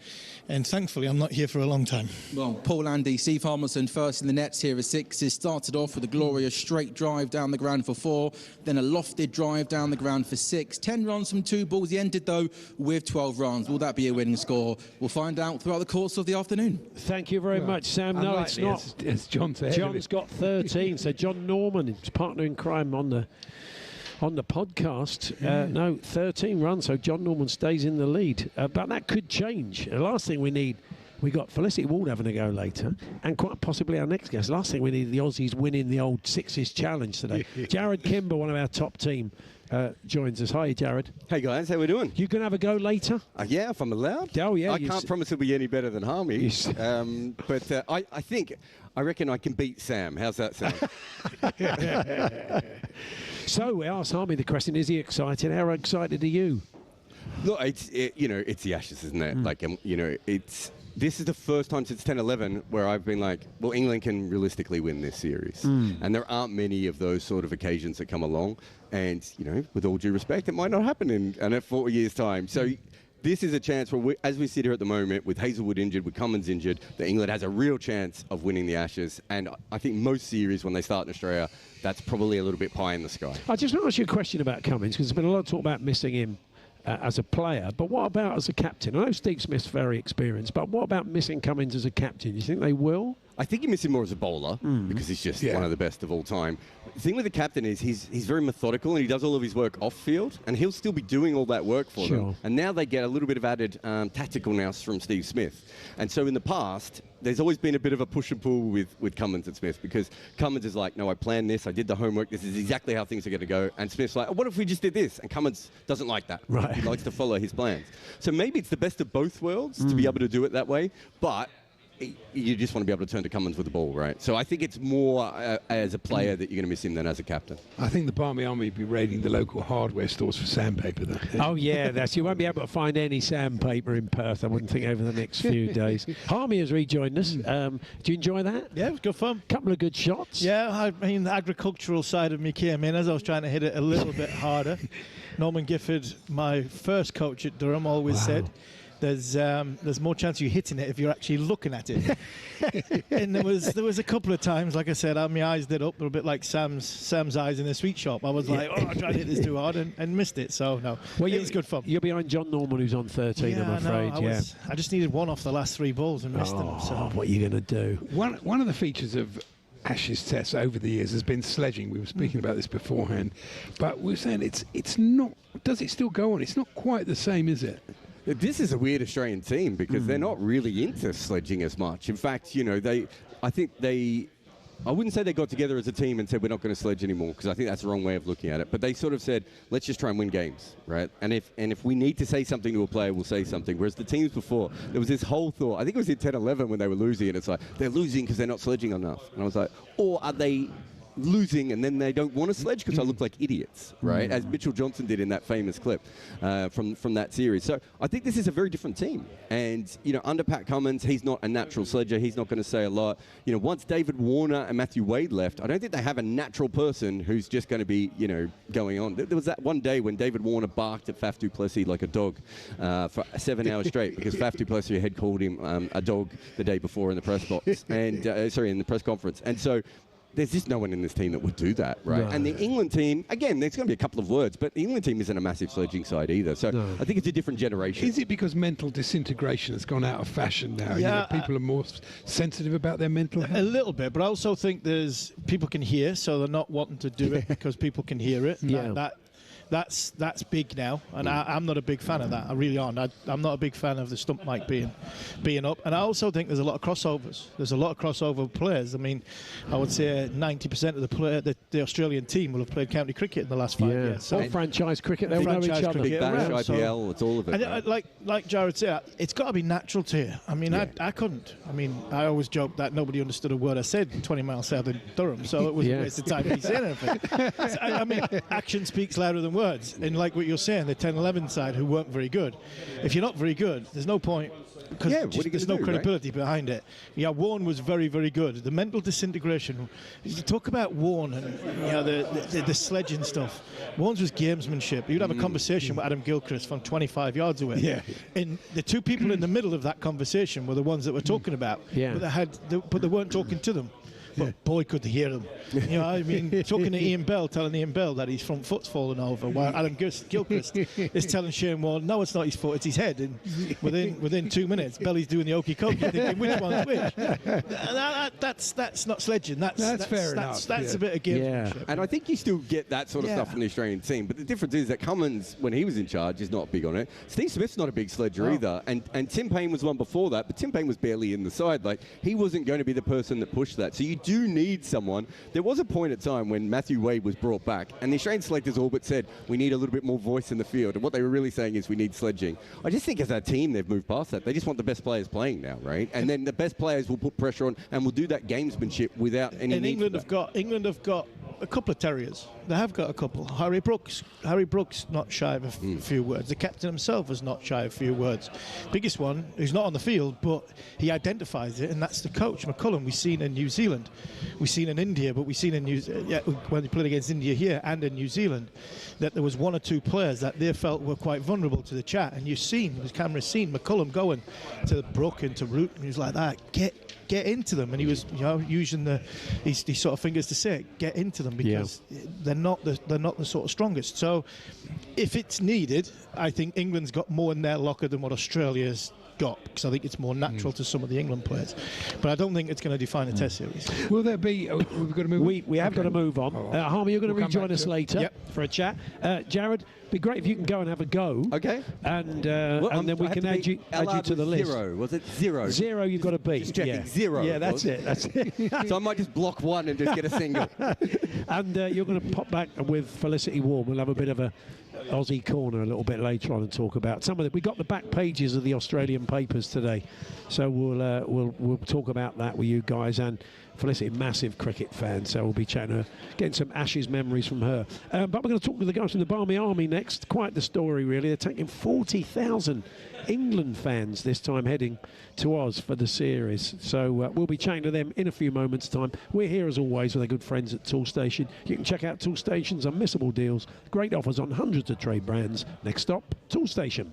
And thankfully, I'm not here for a long time.
Well, Paul Andy, Steve Harmison first in the nets here at 6. He started off with a glorious straight drive down the ground for 4, then a lofted drive down the ground for 6. 10 runs from 2 balls. He ended, though, with 12 runs. Will that be a winning score? We'll find out throughout the course of the afternoon.
Thank you very much, Sam. No, it's not.
It's John.
John's got 13, so Jon Norman, his partner in crime on the podcast, 13 runs, so Jon Norman stays in the lead. But that could change. The last thing we need, we got Felicity Ward having a go later, and quite possibly our next guest. Last thing we need, the Aussies winning the old Sixes Challenge today. Jarrod Kimber, one of our top team, joins us. Hi, Jarrod.
Hey guys, how we doing?
You going to have a go later?
Yeah, if I'm allowed.
Oh yeah.
I can't promise it'll be any better than Harmy, but I reckon I can beat Sam. How's that sound?
So we asked Harmy the question: is he excited? How excited are you?
Look, it's the Ashes, isn't it? This is the first time since 10-11 where I've been like, well, England can realistically win this series. And there aren't many of those sort of occasions that come along. And, with all due respect, it might not happen in 40 years' time. So this is a chance where, as we sit here at the moment, with Hazelwood injured, with Cummins injured, that England has a real chance of winning the Ashes. And I think most series, when they start in Australia, that's probably a little bit pie in the sky.
I just want to ask you a question about Cummins, because there's been a lot of talk about missing him as a player, but what about as a captain? I know Steve Smith's very experienced, but what about missing Cummins as a captain? Do you think they will?
I think you miss him more as a bowler because he's just one of the best of all time. The thing with the captain is he's very methodical, and he does all of his work off field, and he'll still be doing all that work for them. And now they get a little bit of added tactical nous from Steve Smith. And so in the past, there's always been a bit of a push and pull with Cummins and Smith, because Cummins is like, no, I planned this, I did the homework, this is exactly how things are going to go. And Smith's like, oh, what if we just did this? And Cummins doesn't like that.
Right.
He likes to follow his plans. So maybe it's the best of both worlds to be able to do it that way, but you just want to be able to turn to Cummins with the ball, right? So I think it's more as a player that you're going to miss him than as a captain.
I think the Barmy Army will be raiding the local hardware stores for sandpaper, though.
Oh, yeah, you won't be able to find any sandpaper in Perth, I wouldn't think, over the next few days. Harmy has rejoined us. Do you enjoy that?
Yeah, it was good fun.
Couple of good shots.
Yeah, I mean, the agricultural side of me came in as I was trying to hit it a little bit harder. Norman Gifford, my first coach at Durham, always said, there's more chance of you hitting it if you're actually looking at it. And there was a couple of times, like I said, my eyes lit up a bit like Sam's eyes in the sweet shop. I was like, I tried to hit this too hard and missed it. So no, it was good fun.
You're behind Jon Norman, who's on 13, I'm afraid.
I just needed one off the last 3 balls and missed them. So
what are you going to do?
One of the features of Ashes tests over the years has been sledging. We were speaking about this beforehand, but we were saying it's not. Does it still go on? It's not quite the same, is it?
This is a weird Australian team because they're not really into sledging as much. In fact, I wouldn't say they got together as a team and said, we're not going to sledge anymore, because I think that's the wrong way of looking at it. But they sort of said, let's just try and win games, right? And if we need to say something to a player, we'll say something. Whereas the teams before, there was this whole thought, I think it was in 10-11 when they were losing, and it's like, they're losing because they're not sledging enough. And I was like, or are they losing and then they don't want to sledge because I look like idiots, right? As Mitchell Johnson did in that famous clip from that series. So I think this is a very different team. And, you know, under Pat Cummins, he's not a natural sledger. He's not going to say a lot. You know, once David Warner and Matthew Wade left, I don't think they have a natural person who's just going to be, you know, going on. There was that one day when David Warner barked at Faf du Plessis like a dog for 7 hours straight because Faf du Plessis had called him a dog the day before in the press box and in the press conference. And so there's just no one in this team that would do that, right? No. And the England team, again, there's going to be a couple of words, but the England team isn't a massive sledging side either. So I think it's a different generation.
Is it because mental disintegration has gone out of fashion now?
Yeah,
you know, people are more sensitive about their mental health?
A little bit, but I also think there's people can hear, so they're not wanting to do it because people can hear it. That's big now, and I'm not a big fan of that. I really aren't. I'm not a big fan of the stump mic being up, and I also think there's a lot of crossovers. There's a lot of crossover players. I mean, I would say 90% of the Australian team will have played county cricket in the last 5 years.
So franchise cricket, they'll know each other.
Big Bash, IPL, it's all of it.
And like Jarrod said, it's got to be natural to you. I mean, I couldn't. I mean, I always joke that nobody understood a word I said 20 miles south of Durham, so it was a waste of time me saying anything. So, I mean, action speaks louder than words. And like what you're saying, the 10-11 side who weren't very good. If you're not very good, there's no point. Because there's no credibility behind it. Yeah, Warne was very, very good. The mental disintegration. You talk about Warne and the sledging stuff. Warne's was gamesmanship. You'd have a conversation with Adam Gilchrist from 25 yards away. Yeah. And the two people in the middle of that conversation were the ones that were talking about. Yeah. But they weren't talking to them. But boy, could they hear them. You know, I mean, talking to Ian Bell, telling Ian Bell that his front foot's fallen over, while Adam Gilchrist is telling Shane Warne, no, it's not his foot, it's his head. And within 2 minutes, Belly's doing the okey coke, thinking which one's which. That's not sledging. That's fair enough. That's a bit of gamesmanship.
Yeah. And I think you still get that sort of stuff from the Australian team. But the difference is that Cummins, when he was in charge, is not big on it. Steve Smith's not a big sledger either. And Tim Payne was one before that, but Tim Payne was barely in the side. Like, he wasn't going to be the person that pushed that. So you do need someone. There was a point at time when Matthew Wade was brought back and the Australian selectors all but said we need a little bit more voice in the field, and what they were really saying is we need sledging. I just think as a team they've moved past that. They just want the best players playing now, right? And then the best players will put pressure on and will do that gamesmanship without any
and
need
England have got a couple of terriers. They have got a couple. Harry Brooks not shy of a few words. The captain himself is not shy of a few words. Biggest one, who's not on the field, but he identifies it, and that's the coach, McCullum. We've seen in New Zealand. We've seen in India, but we've seen in when they played against India here and in New Zealand, that there was one or two players that they felt were quite vulnerable to the chat. And the camera's seen McCullum going to Brook and to Root, and he was like that, get into them, and he was using his sort of fingers to say get into them because they're not the sort of strongest. So if it's needed, I think England's got more in their locker than what Australia's got, because I think it's more natural to some of the England players, but I don't think it's going to define a Test series.
Will there be? We've got to move.
We have got to move on. Harmy, you're going to rejoin us later for a chat. Jarrod, be great if you can go and have a go.
Okay.
And then we can add you to the list.
Zero. Was it zero?
Zero. You've got to be.
Just checking. Zero.
Yeah, that's it. That's it.
So I might just block one and just get a single.
And you're going to pop back with Felicity Warne. We'll have a bit of a Aussie corner a little bit later on and talk about some of it. We got the back pages of the Australian papers today, so we'll talk about that with you guys. And Felicity, massive cricket fan, so we'll be chatting her, getting some Ashes memories from her. But we're going to talk to the guys from the Barmy Army next. Quite the story, really. They're taking 40,000 England fans this time heading to Oz for the series. So we'll be chatting to them in a few moments' time. We're here as always with our good friends at Toolstation. You can check out Toolstation's unmissable deals, great offers on hundreds of trade brands. Next stop, Toolstation.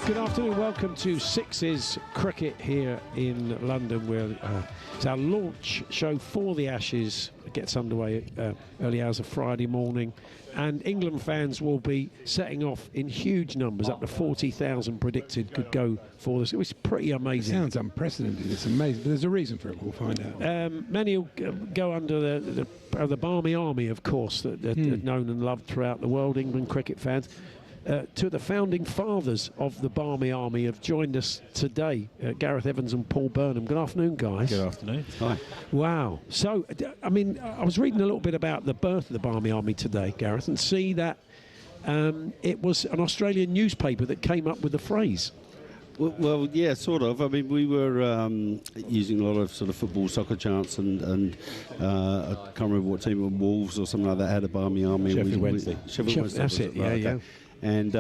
Good afternoon, welcome to Six's Cricket here in London, where it's our launch show for the Ashes. It gets underway early hours of Friday morning, and England fans will be setting off in huge numbers. Up to 40,000 predicted could go for this. It was pretty amazing.
It sounds unprecedented. It's amazing, but there's a reason for it. We'll find out.
Many will go under the Barmy Army, of course, that known and loved throughout the world. England cricket fans. Two of the founding fathers of the Barmy Army have joined us today, Gareth Evans and Paul Burnham. Good afternoon, guys.
Good afternoon. Hi.
Wow. So, I mean, I was reading a little bit about the birth of the Barmy Army today, Gareth, and see that it was an Australian newspaper that came up with the phrase.
Well, yeah, sort of. I mean, we were using a lot of sort of football, soccer chants, and I can't remember what team, Wolves or something like that, had a Barmy Army.
Sheffield Wednesday.
That's
it, yeah.
And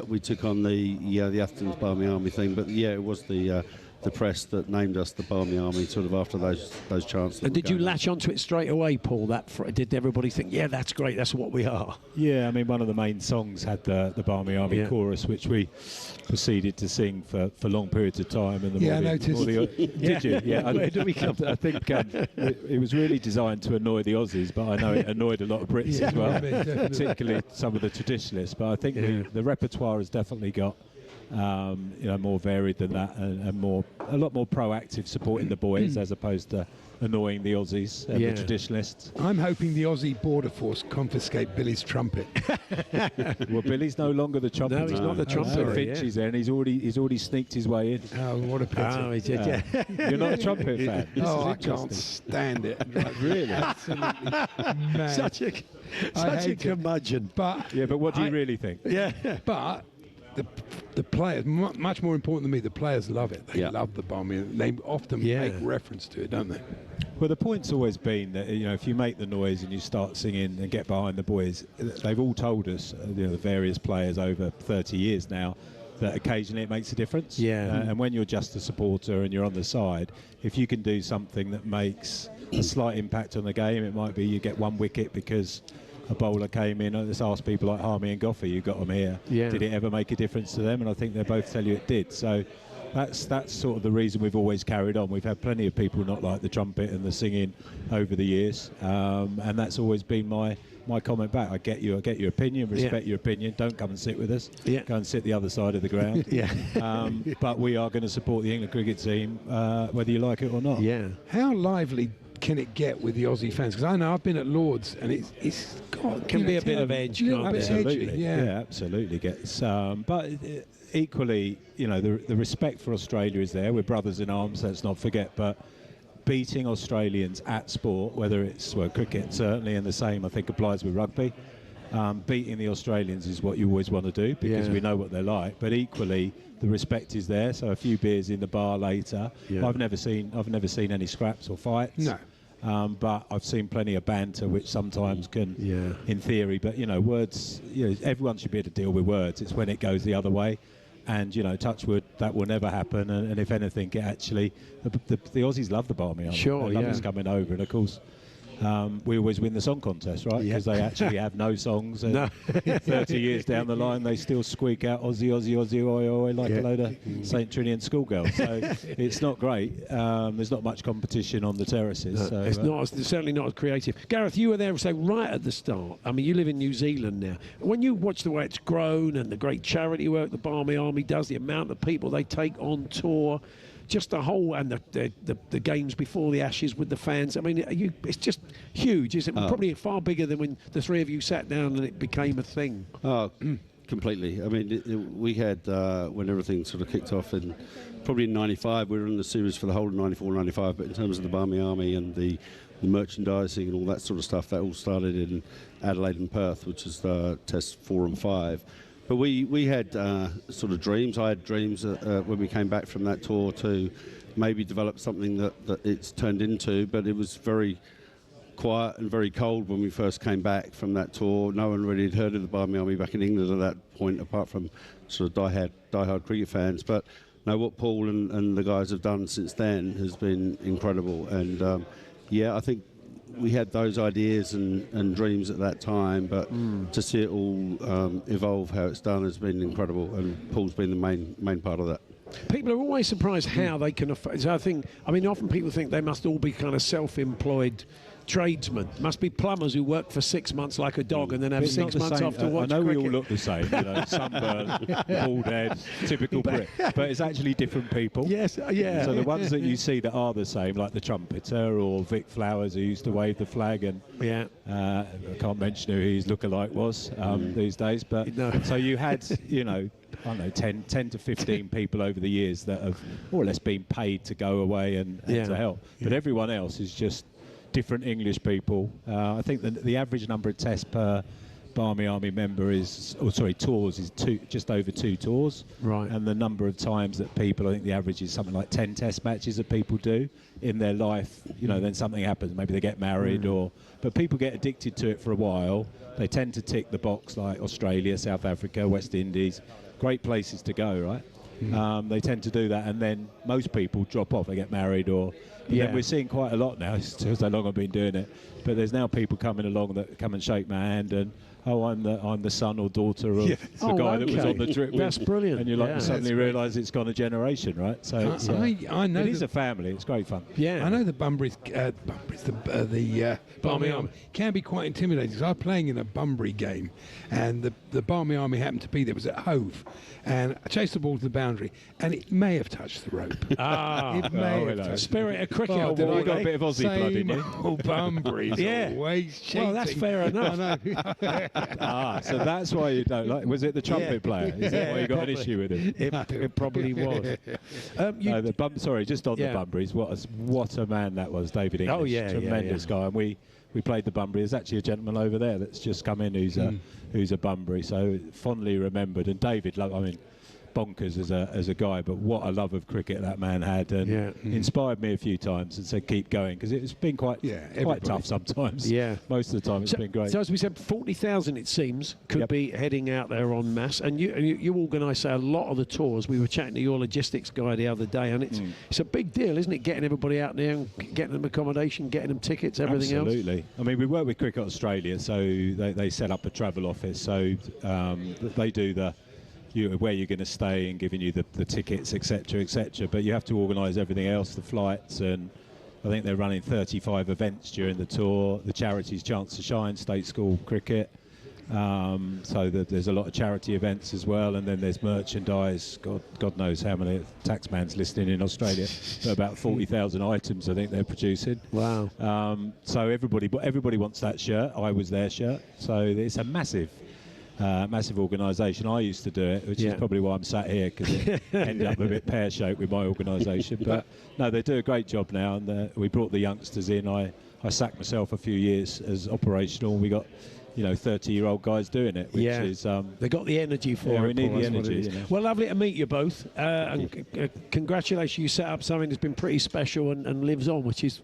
we took on the Atherton's Barmy Army thing, but yeah, it was the press that named us the Barmy Army sort of after those chants.
And did you latch onto it straight away, Paul? Did everybody think, yeah, that's great, that's what we are?
Yeah, I mean, one of the main songs had the Barmy Army chorus, which we proceeded to sing for long periods of time. And
I noticed.
Did you? Yeah, I think it was really designed to annoy the Aussies, but I know it annoyed a lot of Brits as well, particularly some of the traditionalists. But I think the repertoire has definitely got more varied than that, and a lot more proactive, supporting the boys as opposed to annoying the Aussies and the traditionalists.
I'm hoping the Aussie Border Force confiscate Billy's trumpet.
Well, Billy's no longer the trumpet.
No, he's not the trumpeter.
Finch is there, and he's already sneaked his way in.
Oh, what a pity!
Oh, he did, yeah.
You're not a trumpet fan.
I can't stand it.
Really?
Absolutely mad.
Such a curmudgeon.
But
what do you really think?
Yeah,
but. The players, much more important than me, the players love it. They love the Barmy. They often make reference to it, don't they?
Well, the point's always been that if you make the noise and you start singing and get behind the boys, they've all told us, the various players over 30 years now, that occasionally it makes a difference.
Yeah.
And when you're just a supporter and you're on the side, if you can do something that makes a slight impact on the game, it might be you get one wicket because a bowler came in. Let's ask people like Harmy and Gough, you got them here.
Yeah.
Did it ever make a difference to them? And I think they both tell you it did. So that's sort of the reason we've always carried on. We've had plenty of people not like the trumpet and the singing over the years, and that's always been my comment back. I get your opinion, respect your opinion. Don't come and sit with us.
Yeah.
Go and sit the other side of the ground. But we are going to support the England cricket team, whether you like it or not.
Yeah.
How lively can it get with the Aussie fans? Because I know I've been at Lord's, and it
can be a bit of edge.
Absolutely,
yeah,
absolutely gets. But equally, the respect for Australia is there. We're brothers in arms. Let's not forget. But beating Australians at sport, whether it's cricket certainly, and the same I think applies with rugby. Beating the Australians is what you always want to do because we know what they're like. But equally, the respect is there. So a few beers in the bar later. Yeah. I've never seen any scraps or fights.
No.
But I've seen plenty of banter, which sometimes can, in theory. But words. Everyone should be able to deal with words. It's when it goes the other way. And touch wood, that will never happen. And if anything, it actually the Aussies love the Barmy Army.
Sure,
they love us coming over, and of course. We always win the song contest, right? Because they actually have no songs. And 30 years down the line, they still squeak out Aussie, Aussie, Aussie, oi, oi, like a load of St. Trinian schoolgirls. So it's not great. There's not much competition on the terraces. So,
it's certainly not as creative. Gareth, you were there, right at the start. I mean, you live in New Zealand now. When you watch the way it's grown and the great charity work the Barmy Army does, the amount of people they take on tour, just the whole, and the games before the Ashes with the fans. I mean, it's just huge. It's probably far bigger than when the three of you sat down and it became a thing.
Oh, completely. I mean, we had, when everything sort of kicked off probably in 95, we were in the series for the whole of 94, 95, but in terms of the Barmy Army and the merchandising and all that sort of stuff, that all started in Adelaide and Perth, which is Test 4 and 5. But we had sort of dreams. I had dreams when we came back from that tour to maybe develop something that it's turned into, but it was very quiet and very cold when we first came back from that tour. No one really had heard of the Barmy Army back in England at that point, apart from sort of diehard cricket fans. But no, what Paul and the guys have done since then has been incredible. And I think we had those ideas and dreams at that time, but to see it all evolve how it's done has been incredible, and Paul's been the main part of that.
People are always surprised how they can afford. So often people think they must all be kind of self-employed tradesmen. Must be plumbers who work for 6 months like a dog and then have 6 months off to watch
I know
cricket.
we all look the same, sunburned, bald head, typical Brit, but it's actually different people.
Yes, yeah.
So the ones that you see that are the same, like the trumpeter or Vic Flowers, who used to wave the flag, and I can't mention who his lookalike was these days, but so you had, I don't know, 10 to 15 people over the years that have more or less been paid to go away and to help. But everyone else is just different English people. I think the average number of tests per Barmy Army member tours is just over 2 tours.
Right.
And the number of times that people, I think the average is something like 10 test matches that people do in their life. Then something happens, maybe they get married but people get addicted to it for a while. They tend to tick the box, like Australia, South Africa, West Indies. Great places to go, right? They tend to do that, and then most people drop off. They get married, then we're seeing quite a lot now. It's just how long I've been doing it, but there's now people coming along that come and shake my hand and, I'm the son or daughter of the guy that was on the trip.
That's brilliant.
And you suddenly realise it's gone a generation, right? So it's,
I know
it is a family. It's great fun.
Yeah,
I know the the Barmy Army can be quite intimidating. So I was playing in a Bunbury game, and the Barmy Army happened to be there. It was at Hove, and I chased the ball to the boundary, and it may have touched the rope.
It may have touched. Spirit of cricket.
Oh,
did I got a bit of Aussie blood in you?
Oh, Bunbury's always cheating.
Well, that's fair enough.
So that's why you don't like. Was it the trumpet player? Is that why you got an issue with him?
It probably was.
Just on the Bunburys, what a man that was, David English.
Oh yeah,
tremendous guy. And we played the Bunbury. There's actually a gentleman over there that's just come in who's a Bunbury, so fondly remembered. And David, bonkers as a guy, but what a love of cricket that man had, and inspired me a few times and said keep going, because it's been quite tough sometimes. Most of the time it's been great.
So as we said, 40,000 it seems could be heading out there en masse, and you organise a lot of the tours. We were chatting to your logistics guy the other day, and it's a big deal, isn't it, getting everybody out there and getting them accommodation, getting them tickets, everything else.
Absolutely. I mean, we work with Cricket Australia, so they set up a travel office, so they do where you're going to stay and giving you the tickets, etc., but you have to organise everything else, the flights, and I think they're running 35 events during the tour. The charity's Chance to Shine, State School Cricket, so there's a lot of charity events as well, and then there's merchandise. God knows how many. Taxman's listening in Australia, but about 40,000 items I think they're producing.
Wow.
So everybody wants that shirt. I was their shirt, so it's a massive organisation. I used to do it, which is probably why I'm sat here, because it ended up a bit pear-shaped with my organisation. But no, they do a great job now, and we brought the youngsters in. I sacked myself a few years as operational. We got 30-year-old guys doing it, which is...
they got the energy for it.
We need the energy.
Well, lovely to meet you both. And congratulations, you set up something that's been pretty special and lives on, which is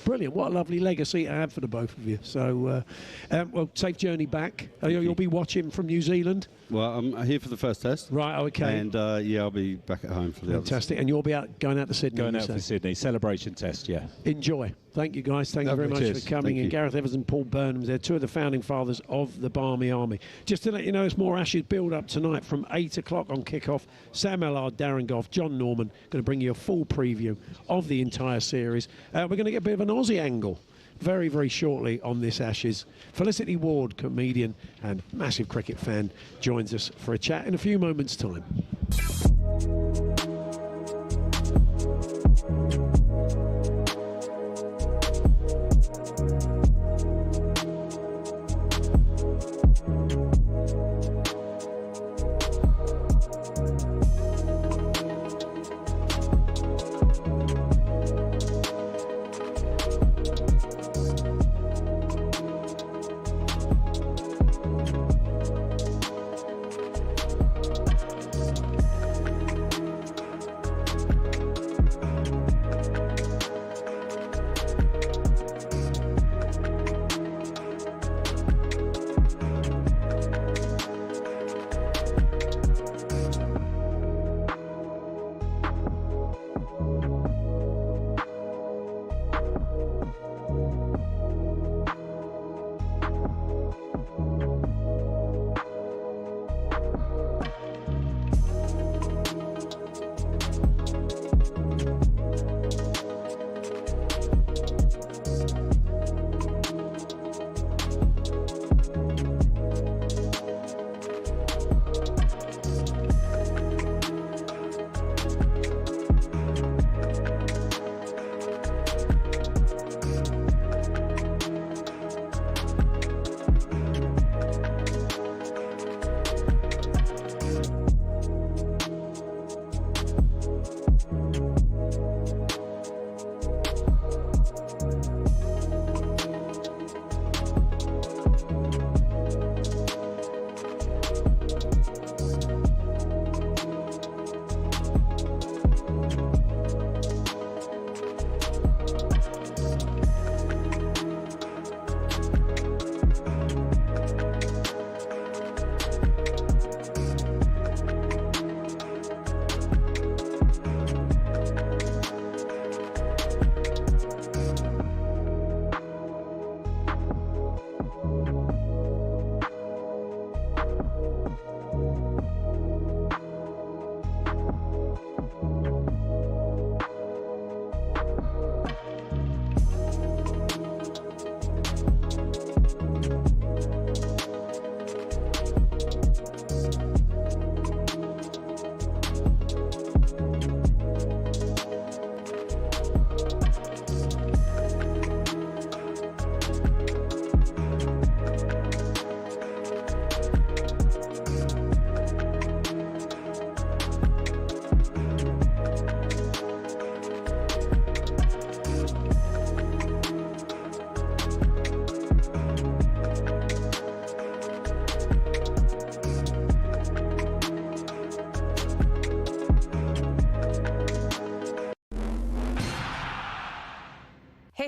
brilliant. What a lovely legacy to have for the both of you. So, well, safe journey back. You'll be watching from New Zealand?
Well, I'm here for the first test.
Right, okay.
And, I'll be back at home for the others.
Fantastic. And you'll be going out to Sydney?
Going out to Sydney. Celebration test,
Enjoy. Thank you, guys. Thank you very much for coming. And Gareth Evans and Paul Burnham, they're two of the founding fathers of the Barmy Army. Just to let you know, it's more Ashes build-up tonight from 8 o'clock on kick-off. Sam Ellard, Darren Gough, Jon Norman, going to bring you a full preview of the entire series. We're going to get a bit of an Aussie angle very, very shortly on this Ashes. Felicity Ward, comedian and massive cricket fan, joins us for a chat in a few moments' time.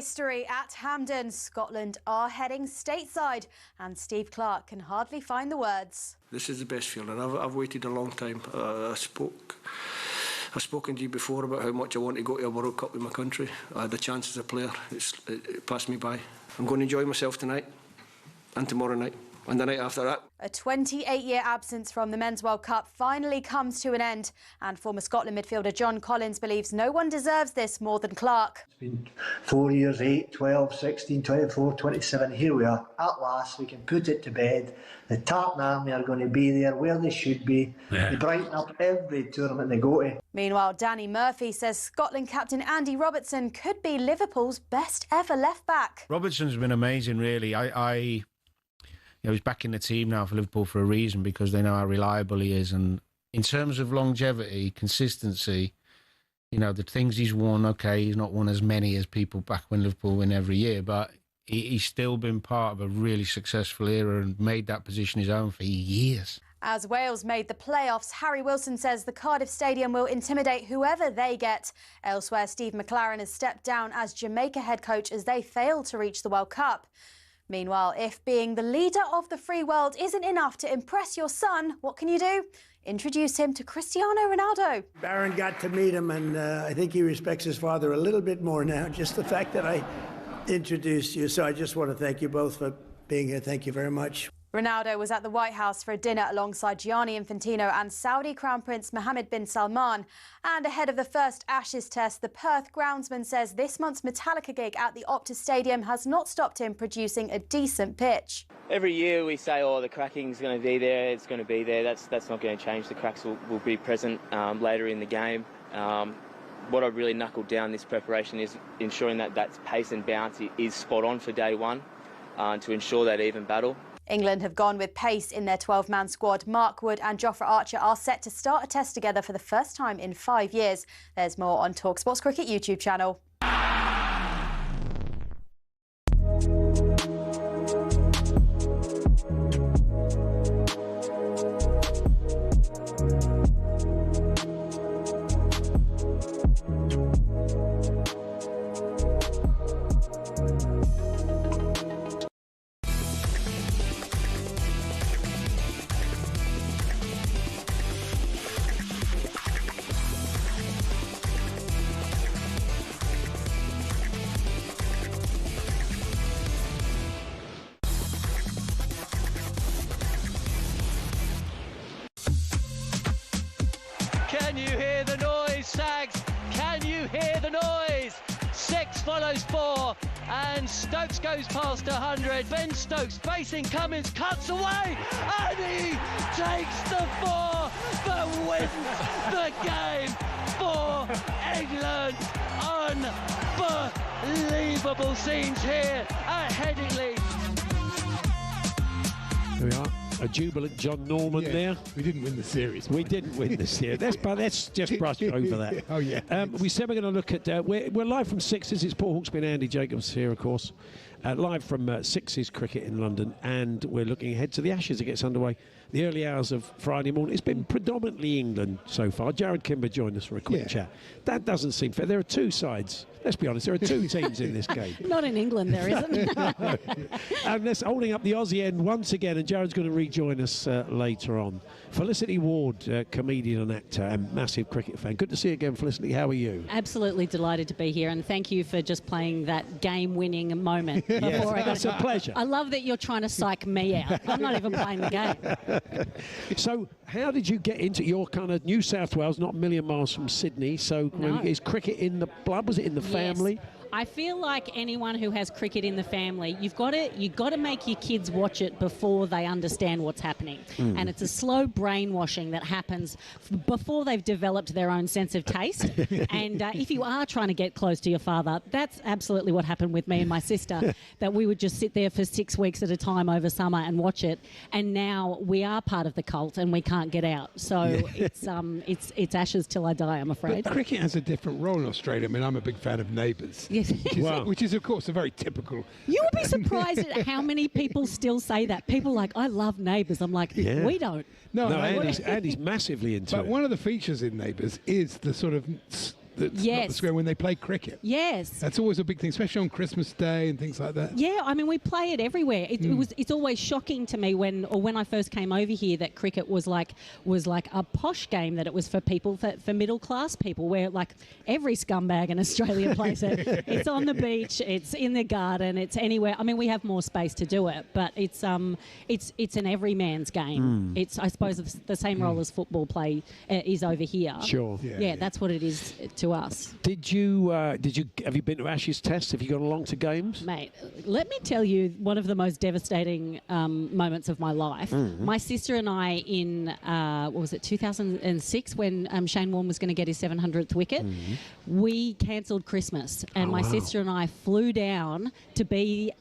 History at Hampden. Scotland are heading stateside, and Steve Clarke can hardly find the words.
This is the best feeling. I've waited a long time. I've spoken to you before about how much I want to go to a World Cup with my country. I had the chance as a player. It passed me by. I'm going to enjoy myself tonight and tomorrow night and the night after that.
A 28-year absence from the Men's World Cup finally comes to an end, and former Scotland midfielder John Collins believes no one deserves this more than Clarke.
It's been 4 years, 8, 12, 16, 24, 27. Here we are. At last, we can put it to bed. The Tartan Army are going to be there where they should be. They brighten up every tournament they go to.
Meanwhile, Danny Murphy says Scotland captain Andy Robertson could be Liverpool's best ever left-back.
Robertson's been amazing, really. He's back in the team now for Liverpool for a reason, because they know how reliable he is. And in terms of longevity, consistency, the things he's won, okay, he's not won as many as people back when Liverpool win every year, but he's still been part of a really successful era and made that position his own for years.
As Wales made the playoffs, Harry Wilson says the Cardiff Stadium will intimidate whoever they get. Elsewhere, Steve McLaren has stepped down as Jamaica head coach as they fail to reach the World Cup. Meanwhile, if being the leader of the free world isn't enough to impress your son, what can you do? Introduce him to Cristiano Ronaldo.
Darren got to meet him, and I think he respects his father a little bit more now. Just the fact that I introduced you. So I just want to thank you both for being here. Thank you very much.
Ronaldo was at the White House for a dinner alongside Gianni Infantino and Saudi Crown Prince Mohammed bin Salman. And ahead of the first Ashes test, the Perth groundsman says this month's Metallica gig at the Optus Stadium has not stopped him producing a decent pitch.
Every year we say, the cracking's going to be there, it's going to be there. That's not going to change. The cracks will be present later in the game. What I really knuckled down this preparation is ensuring that pace and bounce is spot on for day one to ensure that even battle.
England have gone with pace in their 12-man squad. Mark Wood and Jofra Archer are set to start a test together for the first time in 5 years. There's more on talkSPORT's Cricket YouTube channel.
Can you hear the noise, Sags? Can you hear the noise? 6 follows 4, and Stokes goes past 100. Ben Stokes facing Cummins, cuts away, and he takes the 4, but wins the game for England. Unbelievable scenes here at Headingley.
Here we are. A jubilant Jon Norman there.
We didn't win the series.
We didn't win the series. Let's just brush over that.
Oh, yeah.
We said we're going to look at... we're live from Sixes. It's Paul Hawksbee and Andy Jacobs here, of course. Live from Sixes Cricket in London. And we're looking ahead to the Ashes. It gets underway the early hours of Friday morning. It's been predominantly England so far. Jarrod Kimber joined us for a quick chat. That doesn't seem fair. There are two sides. Let's be honest, there are two teams in this game.
Not in England, there isn't.
No. And let's holding up the Aussie end once again, and Jarrod's going to rejoin us later on. Felicity Ward, comedian and actor and massive cricket fan. Good to see you again, Felicity. How are you?
Absolutely delighted to be here, and thank you for just playing that game-winning moment.
Yes, that's a pleasure.
I love that you're trying to psych me out. I'm not even playing the game.
So, how did you get into your kind of New South Wales, not a million miles from Sydney? So,
No.
is cricket in the blood? Was it in the family?
I feel like anyone who has cricket in the family, you've got to make your kids watch it before they understand what's happening. And it's a slow brainwashing that happens before they've developed their own sense of taste. And if you are trying to get close to your father, that's absolutely what happened with me and my sister, that we would just sit there for 6 weeks at a time over summer and watch it. And now we are part of the cult and we can't get out. So it's ashes till I die, I'm afraid.
But cricket has a different role in Australia. I mean, I'm a big fan of Neighbours.
Yes.
Which is, of course, a very typical...
You would be surprised at how many people still say that. People are like, I love Neighbours. I'm like, we don't.
No,
Andy's massively into it.
But one of the features in Neighbours is the sort of the square when they play cricket.
Yes.
That's always a big thing, especially on Christmas Day and things like that.
Yeah, I mean, we play it everywhere. It's always shocking to me when I first came over here that cricket was like a posh game, that it was for people, for middle class people, where like every scumbag in Australia plays it. It's on the beach, it's in the garden, it's anywhere. I mean, we have more space to do it, but it's an everyman's game. It's, I suppose, the same role as football play is over here.
Sure.
Yeah, that's what it is to us.
Have you been to Ashes Test? Have you gone along to games?
Mate, let me tell you one of the most devastating moments of my life. My sister and I in, 2006, when Shane Warne was going to get his 700th wicket, we cancelled Christmas. And my sister and I flew down to be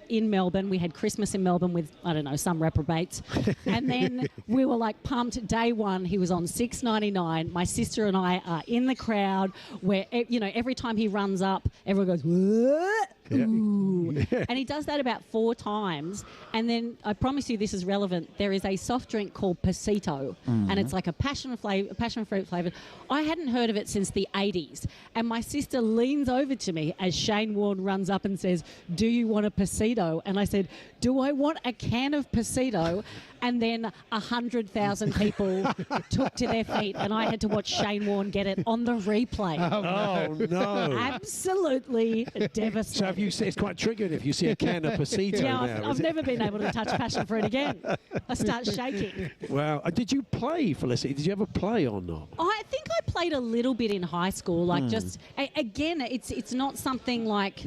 in Melbourne. We had Christmas in Melbourne with, I don't know, some reprobates. And then we were like pumped. Day one, he was on 6.99. My sister and I are in the crowd where, every time he runs up, everyone goes, "What?" Ooh. And he does that about 4 times. And then, I promise you this is relevant, there is a soft drink called Pasito, and it's like a passion fruit flavour. I hadn't heard of it since the 80s. And my sister leans over to me as Shane Warne runs up and says, "Do you want a Pasito?" And I said, "Do I want a can of Pasito?" And then 100,000 people took to their feet, and I had to watch Shane Warne get it on the replay.
Oh, no.
Absolutely devastating.
So have you seen, it's quite triggering if you see a can of Pasito now.
I've never been able to touch passion fruit again. I start shaking.
Wow. Did you play, Felicity? Did you ever play or not?
I think I played a little bit in high school. Like again, it's not something like,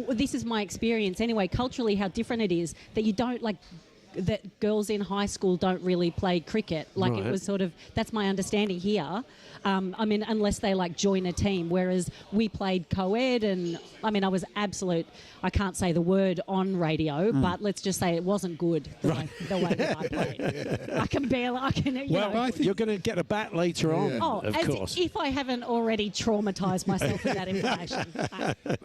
this is my experience anyway, culturally how different it is, that you don't like, that girls in high school don't really play cricket. Like it was sort of, that's my understanding here. I mean, unless they like join a team, whereas we played co-ed, and I mean, I was absolute, I can't say the word on radio, but let's just say it wasn't good the way that I played. I can,
I think you're going to get a bat later on, of course.
If I haven't already traumatised myself with that information.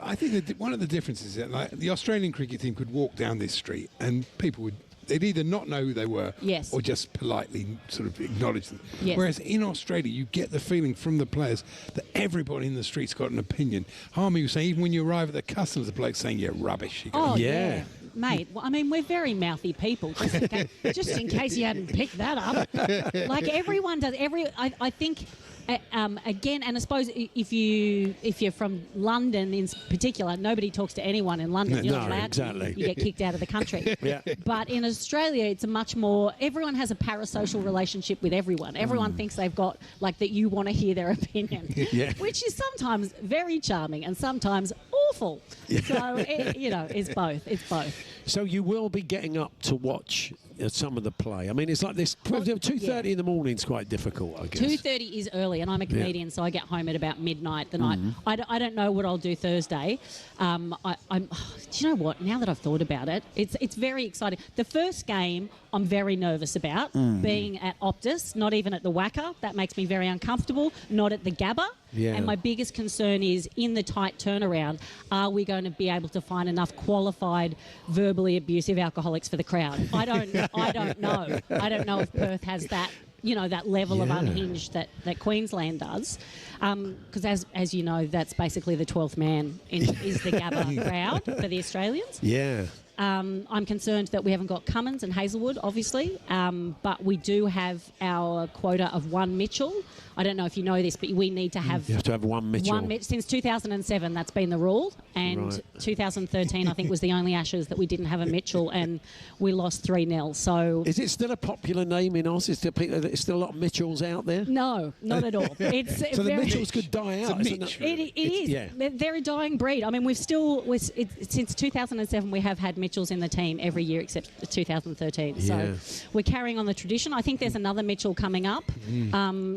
I think that one of the differences is that like, the Australian cricket team could walk down this street and people would, they'd either not know who they were or just politely sort of acknowledge them.
Yes.
Whereas in Australia, you get the feeling from the players that everybody in the street's got an opinion. Harmy was saying, even when you arrive at the customs, the bloke's saying, "You're rubbish." You go,
yeah. Mate, well, I mean, we're very mouthy people, just in case you hadn't picked that up. Like everyone does. I think... again, and I suppose if you're from London in particular, nobody talks to anyone in London. You're not allowed
exactly.
You get kicked out of the country. But in Australia, it's a much more, everyone has a parasocial relationship with everyone. Everyone thinks they've got, like, that you want to hear their opinion, which is sometimes very charming and sometimes awful. So, it's both. It's both.
So you will be getting up to watch some of the play. I mean, it's like this, 2:30 in the morning is quite difficult, I guess.
2:30 is early, and I'm a comedian, so I get home at about midnight the night. I don't know what I'll do Thursday. Do you know what? Now that I've thought about it, it's very exciting. The first game I'm very nervous about, being at Optus, not even at the Wacker. That makes me very uncomfortable. Not at the Gabba. And my biggest concern is, in the tight turnaround, are we going to be able to find enough qualified, verbally abusive alcoholics for the crowd? I don't know. I don't know if Perth has that, that level of unhinged that Queensland does. Because as you know, that's basically the 12th man is the Gabba crowd for the Australians. I'm concerned that we haven't got Cummins and Hazelwood, obviously, but we do have our quota of 1 Mitchell. I don't know if you know this, but we need to have...
You have to have 1 Mitchell.
Since 2007, that's been the rule. And 2013, I think, was the only Ashes that we didn't have a Mitchell, and we lost 3-0. So...
Is it still a popular name in Oz? Is there still a lot of Mitchells out there?
No, not at all.
So the Mitchells could die out, isn't it?
It is.
Yeah.
They're a dying breed. I mean, since 2007, we have had Mitchells in the team every year except 2013. So we're carrying on the tradition. I think there's another Mitchell coming up.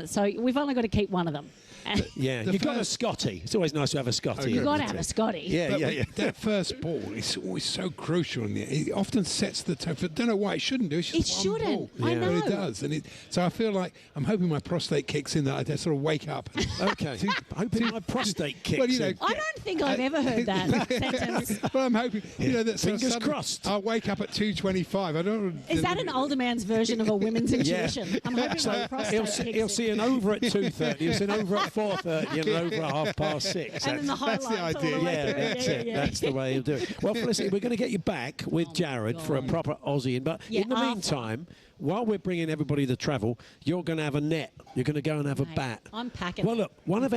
So we've only got to keep one of them.
You've got a Scotty. It's always nice to have a Scotty.
You've got to have a Scotty.
Yeah.
That first ball is always so crucial. It often sets the tone. I don't know why it shouldn't do. It's just one ball.
I know.
But it does. So I feel like I'm hoping my prostate kicks in, that I sort of wake up.
Okay. Hoping my prostate kicks in.
I don't think I've ever heard that sentence.
Well, I'm hoping, that
fingers crossed.
I'll wake up at 2:25. I don't.
Is that an older man's version of a women's intuition? I'm hoping my prostate kicks in.
He'll see an over at 2:30. He'll see an over at 4:30 and over at 6:30.
And then the highlights
That's the
all the way
Yeah,
through.
that's it.
Yeah.
That's the way of doing it. Well, Felicity, we're going to get you back with Jarrod for a proper Aussie. But
Yeah,
in the
after.
meantime, while we're bringing everybody to travel, you're going to have a net. You're going to go and have a bat.
I'm packing.
Well, look, one of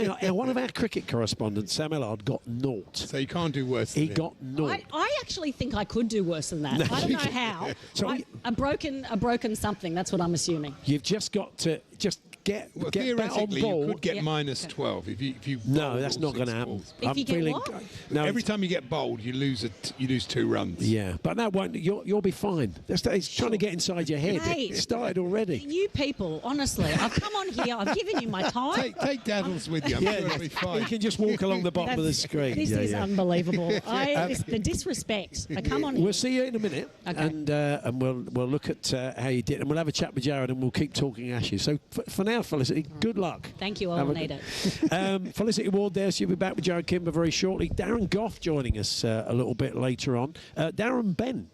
our cricket correspondents, Sam Ellard, got 0.
So you can't do worse than
He got 0.
I actually think I could do worse than that.
No,
I don't
you
know
can't.
how.
So
a broken something. That's what I'm assuming.
You've just got to get bat on
theoretically,
ball.
you could get minus 12 if you
No,
bowl
that's
all
not
6
going to happen.
balls.
If you get what?
No,
Every time you get bowled, you lose 2 runs.
Yeah, but that won't. You'll be fine. It's trying to get inside your head.
Mate.
It started already.
You people, honestly, I've come on here. I've given you my time.
Take Daddles with you. I'm sure it'll be
You
fine.
can just walk along the bottom of the screen.
This is unbelievable. The disrespect. I come on here.
We'll see you in a minute, and we'll look at how you did, and we'll have a chat with Jarrod, and we'll keep talking Ashes. So for now, Felicity, good luck.
Thank you. I'll need it.
Felicity Ward there. She'll be back with Jarrod Kimber very shortly. Darren Gough joining us a little bit later on. Darren Bent.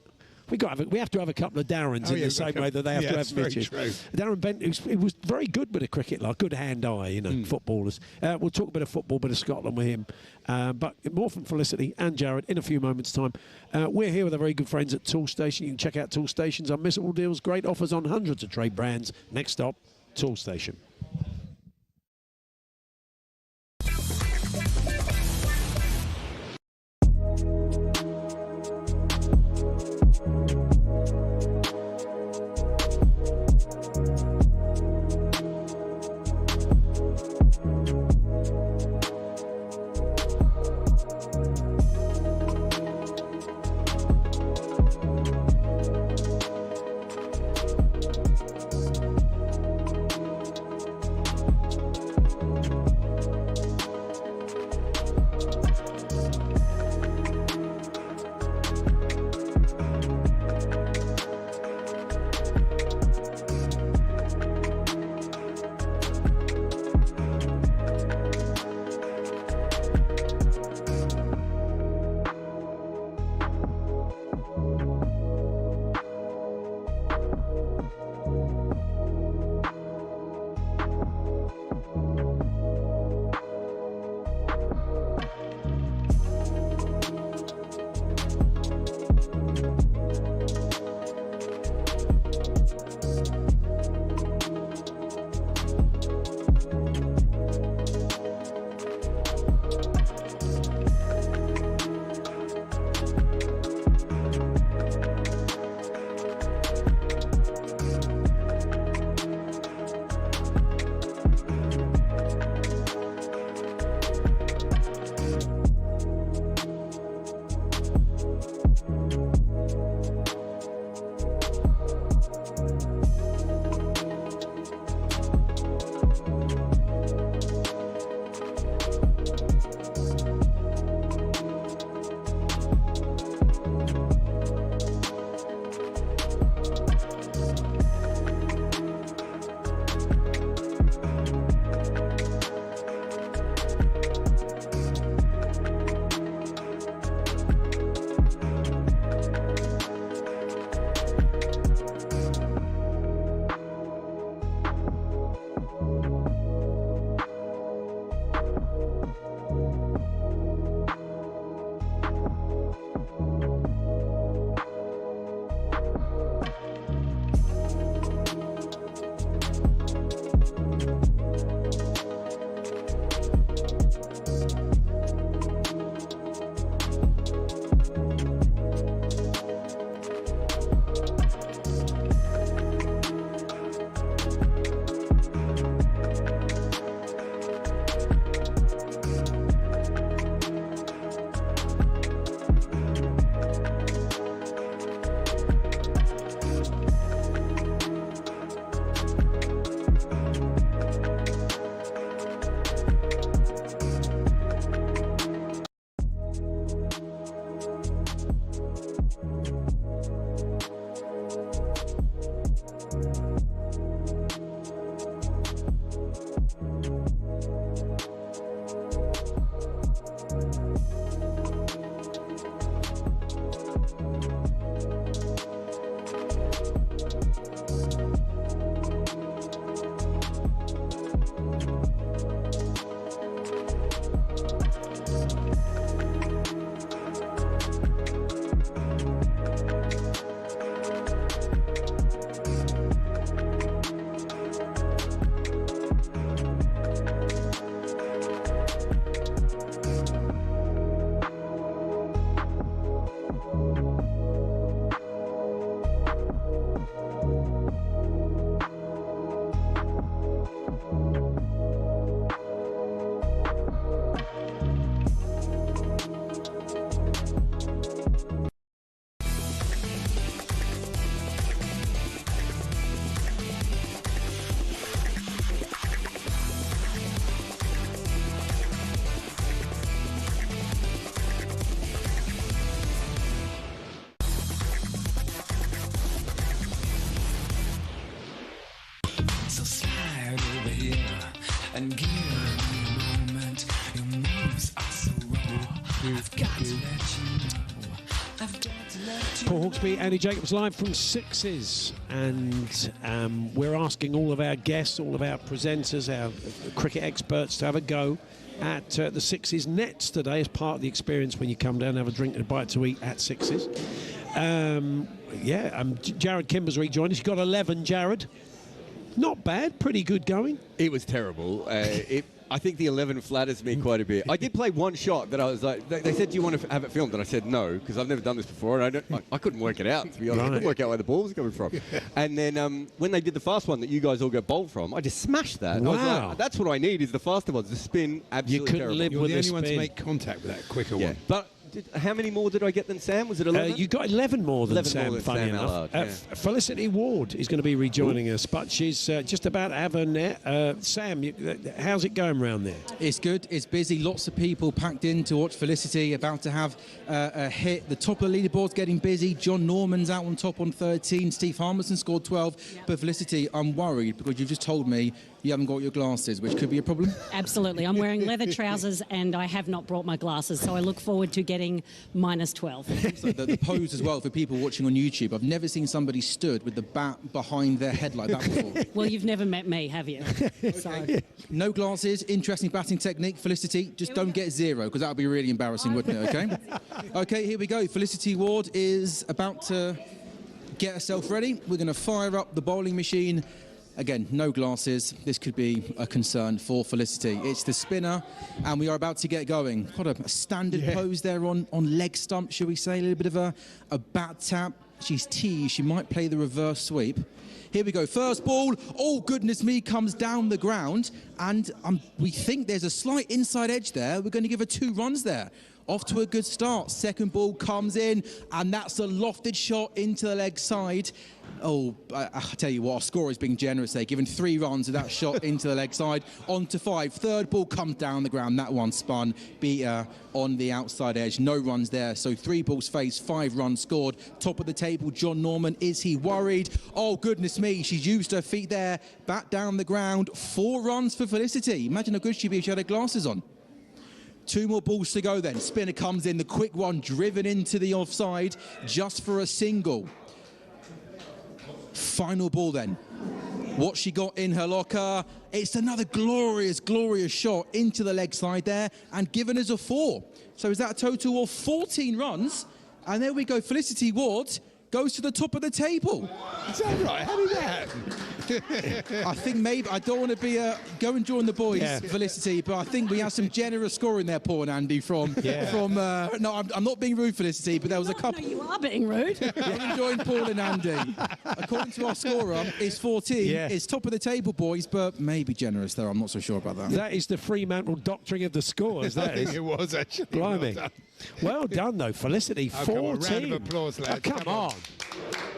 We have to have a couple of Darrens in the same way that they have to have Mitches. Darren Bent, he was very good with a cricket, like good hand-eye, footballers. We'll talk a bit of football, bit of Scotland with him. But more from Felicity and Jarrod in a few moments' time. We're here with our very good friends at Toolstation. You can check out Toolstation's unmissable deals, great offers on hundreds of trade brands. Next stop, Toolstation.
So slide over here and give me a moment. Your moves are so raw. I've got to let you know. I've got to let you
Paul Hawksbee, Andy Jacobs live from Sixes, and we're asking all of our guests, all of our presenters, our cricket experts to have a go at the Sixes nets today as part of the experience when you come down and have a drink and a bite to eat at Sixes. Jarrod Kimber's rejoined us. You got 11, Jarrod. Not bad, pretty good going.
It was terrible. I think the 11 flatters me quite a bit. I did play one shot that I was like, they said, do you want to have it filmed? And I said no, because I've never done this before, and I couldn't work it out, to be honest. I couldn't work out where the ball was coming from. And then when they did the fast one that you guys all got bowled from, I just smashed that.
Wow.
I was like, that's what I need, is the faster ones. The spin, absolutely
you couldn't
terrible.
live
You're
with
the
the
only one to
spin.
make contact with that quicker one.
But how many more did I get than Sam? Was it 11?
You got 11 more than
11
Sam,
more than
funny
Sam
enough.
Ellard,
Felicity Ward is going to be rejoining us, but she's just about to have her net. Sam, how's it going round there?
It's good, it's busy, lots of people packed in to watch Felicity, about to have a hit. The top of the leaderboard's getting busy. Jon Norman's out on top on 13. Steve Harmison scored 12. But Felicity, I'm worried because you've just told me you haven't got your glasses, which could be a problem.
Absolutely. I'm wearing leather trousers and I have not brought my glasses, so I look forward to getting -12.
So the pose as well for people watching on YouTube. I've never seen somebody stood with the bat behind their head like that before.
Well, you've never met me, have you? So.
No glasses, interesting batting technique. Felicity, just don't get 0, because that would be really embarrassing, wouldn't it, okay? Okay, here we go. Felicity Ward is about to get herself ready. We're going to fire up the bowling machine. Again, no glasses. This could be a concern for Felicity. It's the spinner, and we are about to get going. Quite a standard pose there on leg stump, shall we say? A little bit of a bat tap. She's teased. She might play the reverse sweep. Here we go. First ball. Oh, goodness me, comes down the ground. And we think there's a slight inside edge there. We're going to give her 2 runs there. Off to a good start. Second ball comes in, and that's a lofted shot into the leg side. Oh, I tell you what, our scorer is being generous there, giving 3 runs with that shot into the leg side. On to 5. Third ball comes down the ground. That one spun. Beat her on the outside edge. No runs there. So 3 balls faced, 5 runs scored. Top of the table, Jon Norman. Is he worried? Oh, goodness me. She's used her feet there. Bat down the ground. 4 runs for Felicity. Imagine how good she'd be if she had her glasses on. 2 more balls to go then. Spinner comes in. The quick one driven into the offside just for a single. Final ball then. What she got in her locker. It's another glorious, glorious shot into the leg side there and given us a 4. So is that a total of 14 runs? And there we go. Felicity Ward goes to the top of the table.
Is that right? How did that happen?
I think maybe, I don't want to be go and join the boys, Felicity, but I think we have some generous scoring there, Paul and Andy, from no, I'm not being rude, Felicity, but there was a couple.
No, you are being rude.
I'm enjoying Paul and Andy. According to our scorer, it's 14.
Yeah.
It's top of the table, boys, but maybe generous there. I'm not so sure about that.
That is the Fremantle doctoring of the scores. That
I think
is.
it was, actually.
Blimey. Well done, though, Felicity. 14.
Come on, round of applause, lads.
Come on.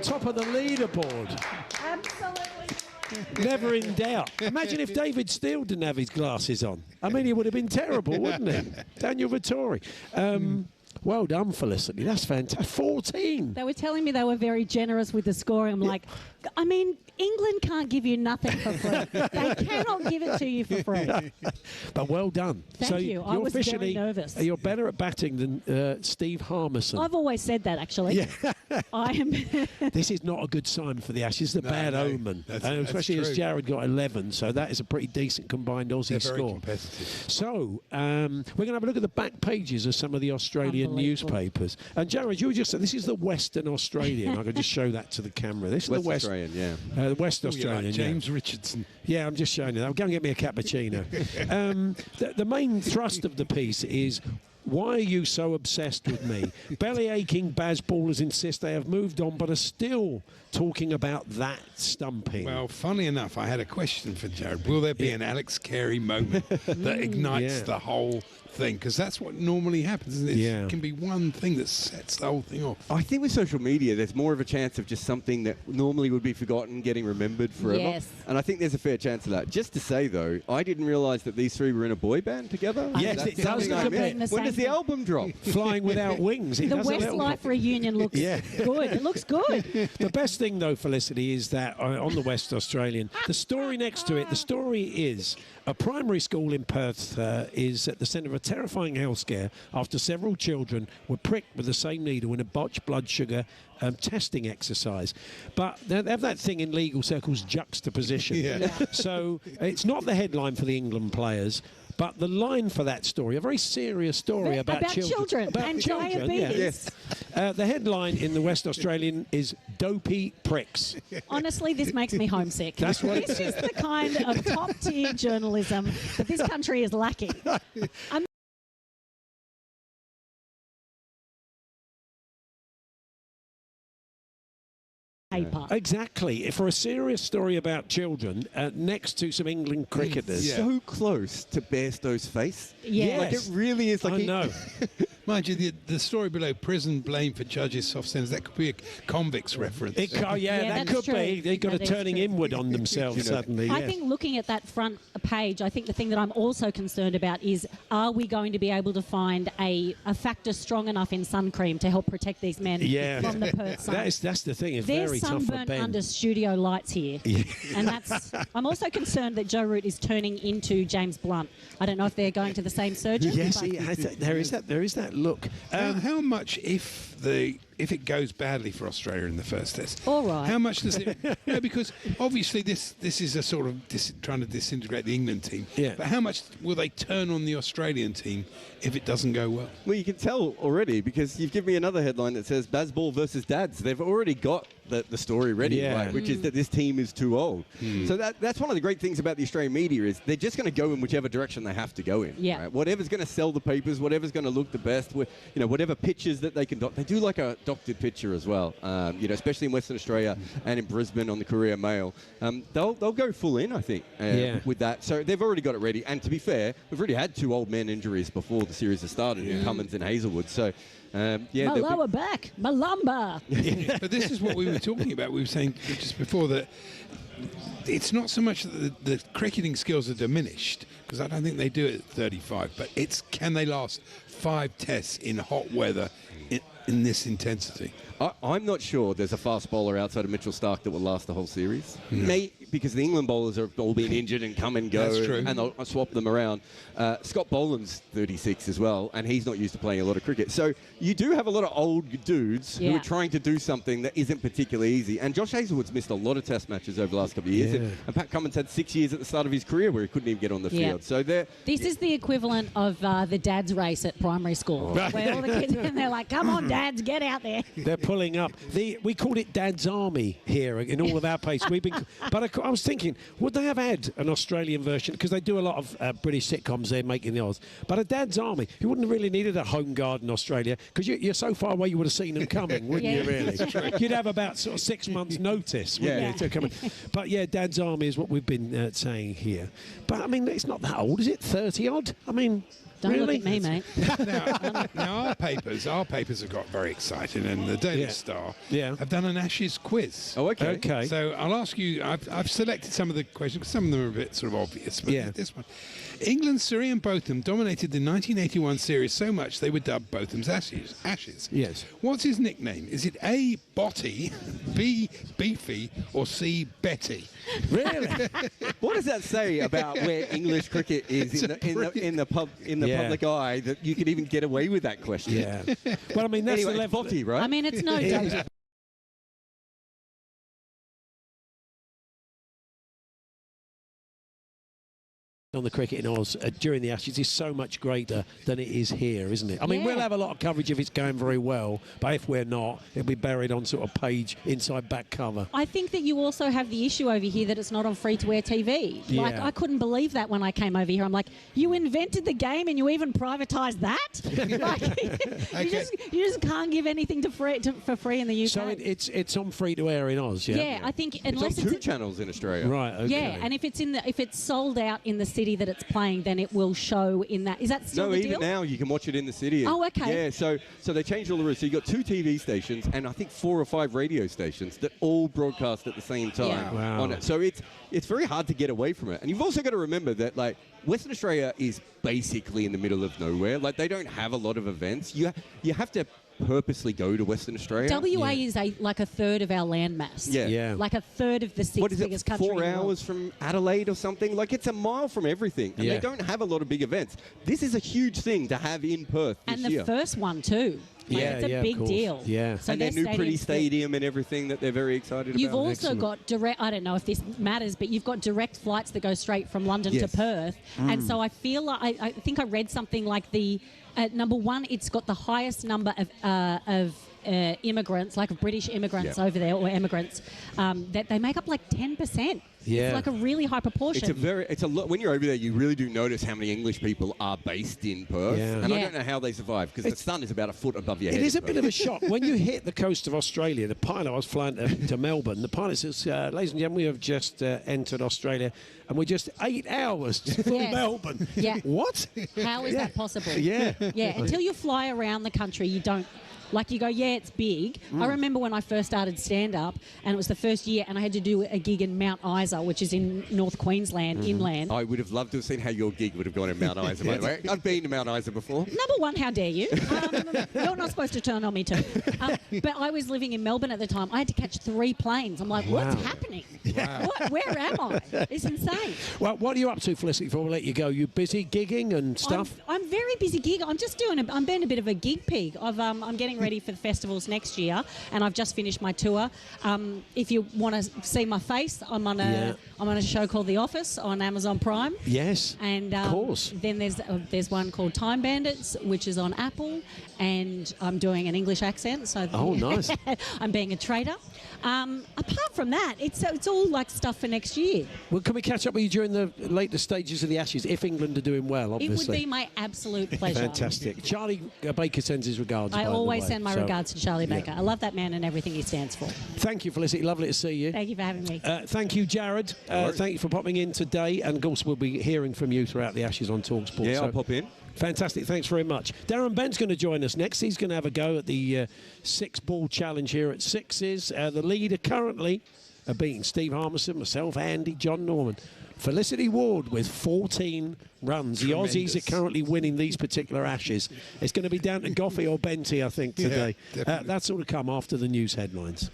Top of the leaderboard.
Absolutely.
Never in doubt. Imagine if David Steele didn't have his glasses on. I mean, he would have been terrible, wouldn't he? Daniel Vittori. Well done, Felicity. That's fantastic. 14.
They were telling me they were very generous with the scoring. I'm like, I mean, England can't give you nothing for free. They cannot give it to you for free.
But well done.
Thank you. I was very nervous.
You're better at batting than Steve Harmison.
I've always said that, actually.
Yeah.
I am.
This is not a good sign for the Ashes. It's a bad omen. Especially as Jarrod got 11. So that is a pretty decent combined Aussie
They're very
score.
competitive.
So we're going to have a look at the back pages of some of the Australian newspapers. And Jarrod, you were just saying this is the Western Australian. I could just show that to the camera. This is the West
Australian, yeah.
The West Australian,
like James Richardson.
Yeah, I'm just showing you that. Go and get me a cappuccino. The main thrust of the piece is, why are you so obsessed with me? Belly-aching Bazballers insist they have moved on, but are still talking about that stumping.
Well, funnily enough, I had a question for Jarrod. Will there be an Alex Carey moment that ignites the whole thing? Because that's what normally happens, isn't it? It can be one thing that sets the whole thing off.
I think with social media, there's more of a chance of just something that normally would be forgotten getting remembered forever.
Yes.
And I think there's a fair chance of that. Just to say, though, I didn't realise that these 3 were in a boy band together.
Yes, it does.
When does the album drop?
Flying without wings.
The Westlife reunion looks good. It looks good.
The best thing, though, Felicity, is that on the West Australian, the story next to it, the story is a primary school in Perth is at the centre of a terrifying health scare after several children were pricked with the same needle in a botched blood sugar testing exercise. But they have that thing in legal circles, juxtaposition. So it's not the headline for the England players, but the line for that story, a very serious story about children.
And diabetes.
The headline in the West Australian is "Dopey Pricks."
Honestly, this makes me homesick.
That's what
this is the kind of top-tier journalism that this country is lacking. Paper.
Exactly. For a serious story about children, next to some England cricketers.
So close to Bairstow's face.
Yes.
Like it really is. Like
I know.
Mind you, the story below, prison blame for judges' soft sentence, that could be a convicts reference.
That could be. They've got a turning inward on themselves suddenly.
I think looking at that front page, I think the thing that I'm also concerned about is, are we going to be able to find a factor strong enough in sun cream to help protect these men from the Perth sun?
That's the thing. It's
They're
very tough for
sunburnt
Ben.
under studio lights here. And that's... I'm also concerned that Joe Root is turning into James Blunt. I don't know if they're going to the same surgeon.
Yes, there is that look.
How much if it goes badly for Australia in the first test?
All right.
How much does it? No, because obviously this is a sort of trying to disintegrate the England team.
Yeah.
But how much will they turn on the Australian team if it doesn't go well?
Well, you can tell already because you've given me another headline that says Bazball versus Dads. They've already got the story ready, right, which is that this team is too old. So that's one of the great things about the Australian media is they're just going to go in whichever direction they have to go in.
Yeah.
Right? Whatever's going to sell the papers, whatever's going to look the best, whatever pictures that they can they do like a doctored picture as well. Especially in Western Australia and in Brisbane on the Courier Mail. They'll go full in, I think, with that. So they've already got it ready. And to be fair, we've already had 2 old men injuries before the series has started, Cummins and Hazelwood. So.
My lower back, my lumbar.
But this is what we were talking about. We were saying just before that it's not so much that the cricketing skills are diminished, because I don't think they do it at 35, but it's can they last 5 tests in hot weather in this intensity?
I'm not sure there's a fast bowler outside of Mitchell Starc that will last the whole series. Maybe because the England bowlers have all been injured and come and go.
That's true.
And they'll swap them around. Scott Boland's 36 as well, and he's not used to playing a lot of cricket. So you do have a lot of old dudes who are trying to do something that isn't particularly easy. And Josh Hazelwood's missed a lot of test matches over the last couple of years. And Pat Cummins had 6 years at the start of his career where he couldn't even get on the field. So this
is the equivalent of the dad's race at primary school, where all the kids and they're like, "Come on, dads, get out there."
They're pulling up. We called it Dad's Army here in all of our places. But I was thinking, would they have had an Australian version? Because they do a lot of British sitcoms there making the odds. But a Dad's Army, you wouldn't have really needed a home guard in Australia because you're so far away you would have seen them coming, wouldn't you, really? You'd have about sort of 6 months' notice, wouldn't you, to come in. But, Dad's Army is what we've been saying here. But, I mean, it's not that old, is it? 30-odd? I mean...
Don't
really?
look at me, mate.
Now our papers have got very exciting, and the Daily Star have done an Ashes quiz.
Oh, okay.
So I'll ask you. I've selected some of the questions because some of them are a bit sort of obvious. But this one, England's Surrey and Botham dominated the 1981 series so much they were dubbed Botham's Ashes.
Yes.
What's his nickname? Is it A, Botty, B, Beefy, or C, Betty?
Really? What does that say about where English cricket is in the public eye that you could even get away with that question?
Yeah. Well, I mean, that's
anyway,
the level.
Botty, right?
I mean, it's no doubt.
On the cricket in Oz during the Ashes is so much greater than it is here, isn't it? I mean, we'll have a lot of coverage if it's going very well, but if we're not, it'll be buried on sort of page inside back cover.
I think that you also have the issue over here that it's not on free-to-air TV.
Yeah.
Like, I couldn't believe that when I came over here. I'm like, you invented the game and you even privatised that? Like, you just can't give anything for free in the UK.
So it's on free-to-air in Oz, yeah?
Yeah, I think unless
it's on 2 channels in Australia.
Right, okay.
Yeah, and if it's sold out in the city that it's playing, then it will show in that. Is that still the deal?
No, even now you can watch it in the city.
Oh, okay.
Yeah, so they changed all the rules. So you got 2 TV stations and I think 4 or 5 radio stations that all broadcast at the same time on it. So it's very hard to get away from it. And you've also got to remember that, like, Western Australia is basically in the middle of nowhere. Like, they don't have a lot of events. You have to purposely go to Western Australia.
WA is like a third of our landmass.
Yeah.
Like a third of the 6th biggest country.
4 hours from Adelaide or something? Like, it's a mile from everything. And they don't have a lot of big events. This is a huge thing to have in Perth this year.
And the first one too. Like, it's a big deal.
Yeah.
So
and their new pretty stadium and everything that they're very excited
You've
about.
also got direct, I don't know if this matters, but you've got direct flights that go straight from London to Perth. And so I feel like, I think I read something like number one, it's got the highest number of immigrants, like British immigrants over there, or immigrants, that they make up like 10%.
Yeah.
It's like a really high proportion.
It's a lot. When you're over there, you really do notice how many English people are based in Perth.
Yeah.
And I don't know how they survive, because the sun is about a foot above your head.
It is a bit of a shock. When you hit the coast of Australia, the pilot, I was flying to Melbourne, the pilot says, ladies and gentlemen, we have just entered Australia, and we're just 8 hours from Melbourne.
Yeah.
What?
How is that possible?
Yeah.
Yeah, until you fly around the country, you don't... Like, you go, yeah, it's big. I remember when I first started stand-up, and it was the first year, and I had to do a gig in Mount Isa, which is in North Queensland, inland.
I would have loved to have seen how your gig would have gone in Mount Isa, by the way. I've been to Mount Isa before.
Number one, how dare you? You're not supposed to turn on me too. But I was living in Melbourne at the time. I had to catch 3 planes. I'm like, what's happening? Where am I? It's insane.
Well, what are you up to, Felicity, before we let you go? You busy gigging and stuff?
I'm very busy gig. I'm just I'm being a bit of a gig pig. I'm getting ready for the festivals next year, and I've just finished my tour. If you want to see my face, I'm on a show called The Office on Amazon Prime.
Yes,
and
of course.
Then there's one called Time Bandits, which is on Apple, and I'm doing an English accent. So
nice.
I'm being a traitor. Apart from that, it's all like stuff for next year.
Well, can we catch up with you during the later stages of the Ashes, if England are doing well, obviously?
It would be my absolute pleasure.
Fantastic. Charlie Baker sends his regards.
I always send my regards to Charlie Baker. I love that man and everything he stands for.
Thank you, Felicity. Lovely to see you.
Thank you for having me.
Thank you, Jarrod. Thank you for popping in today. And of course, we'll be hearing from you throughout the Ashes on talkSPORT.
Yeah, I'll pop in.
Fantastic. Thanks very much. Darren Bent's going to join us next. He's going to have a go at the 6-ball challenge here at Sixes. The leader currently beating Steve Harmison, myself, Andy, Jon Norman. Felicity Ward with 14 runs.
Tremendous.
The Aussies are currently winning these particular Ashes. It's going to be down to Gough or Benty, I think, today. That's all to come after the news headlines.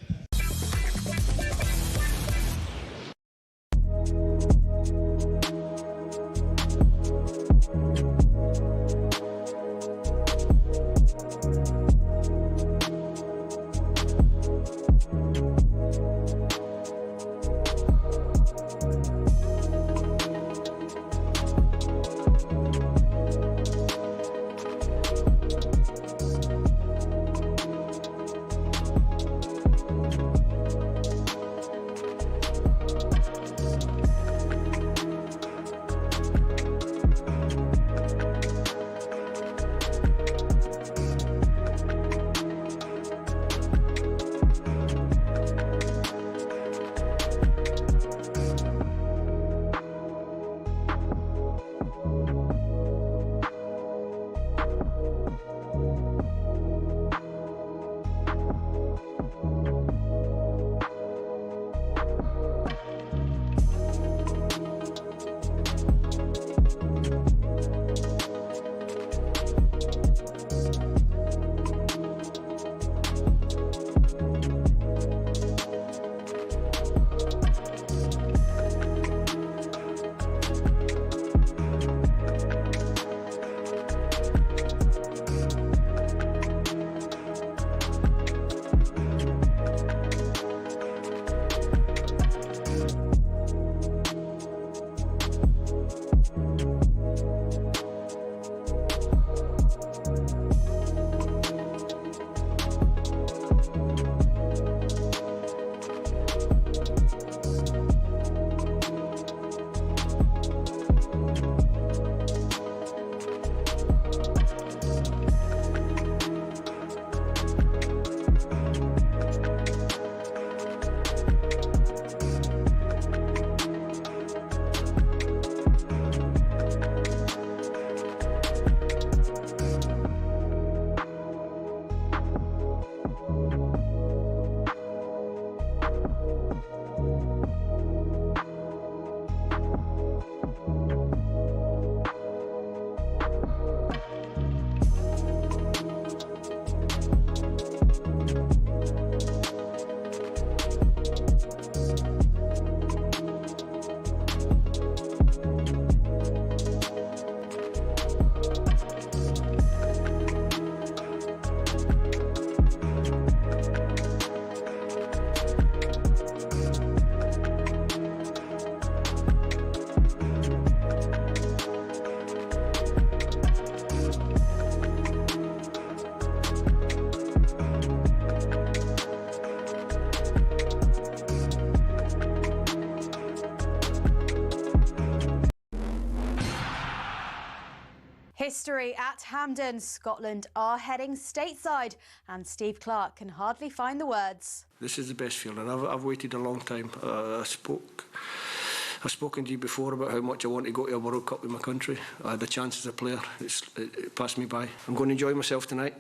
History at Hampden. Scotland are heading stateside, and Steve Clarke can hardly find the words.
This is the best feeling. I've waited a long time. I've spoken to you before about how much I want to go to a World Cup with my country. I had the chance as a player. It passed me by. I'm going to enjoy myself tonight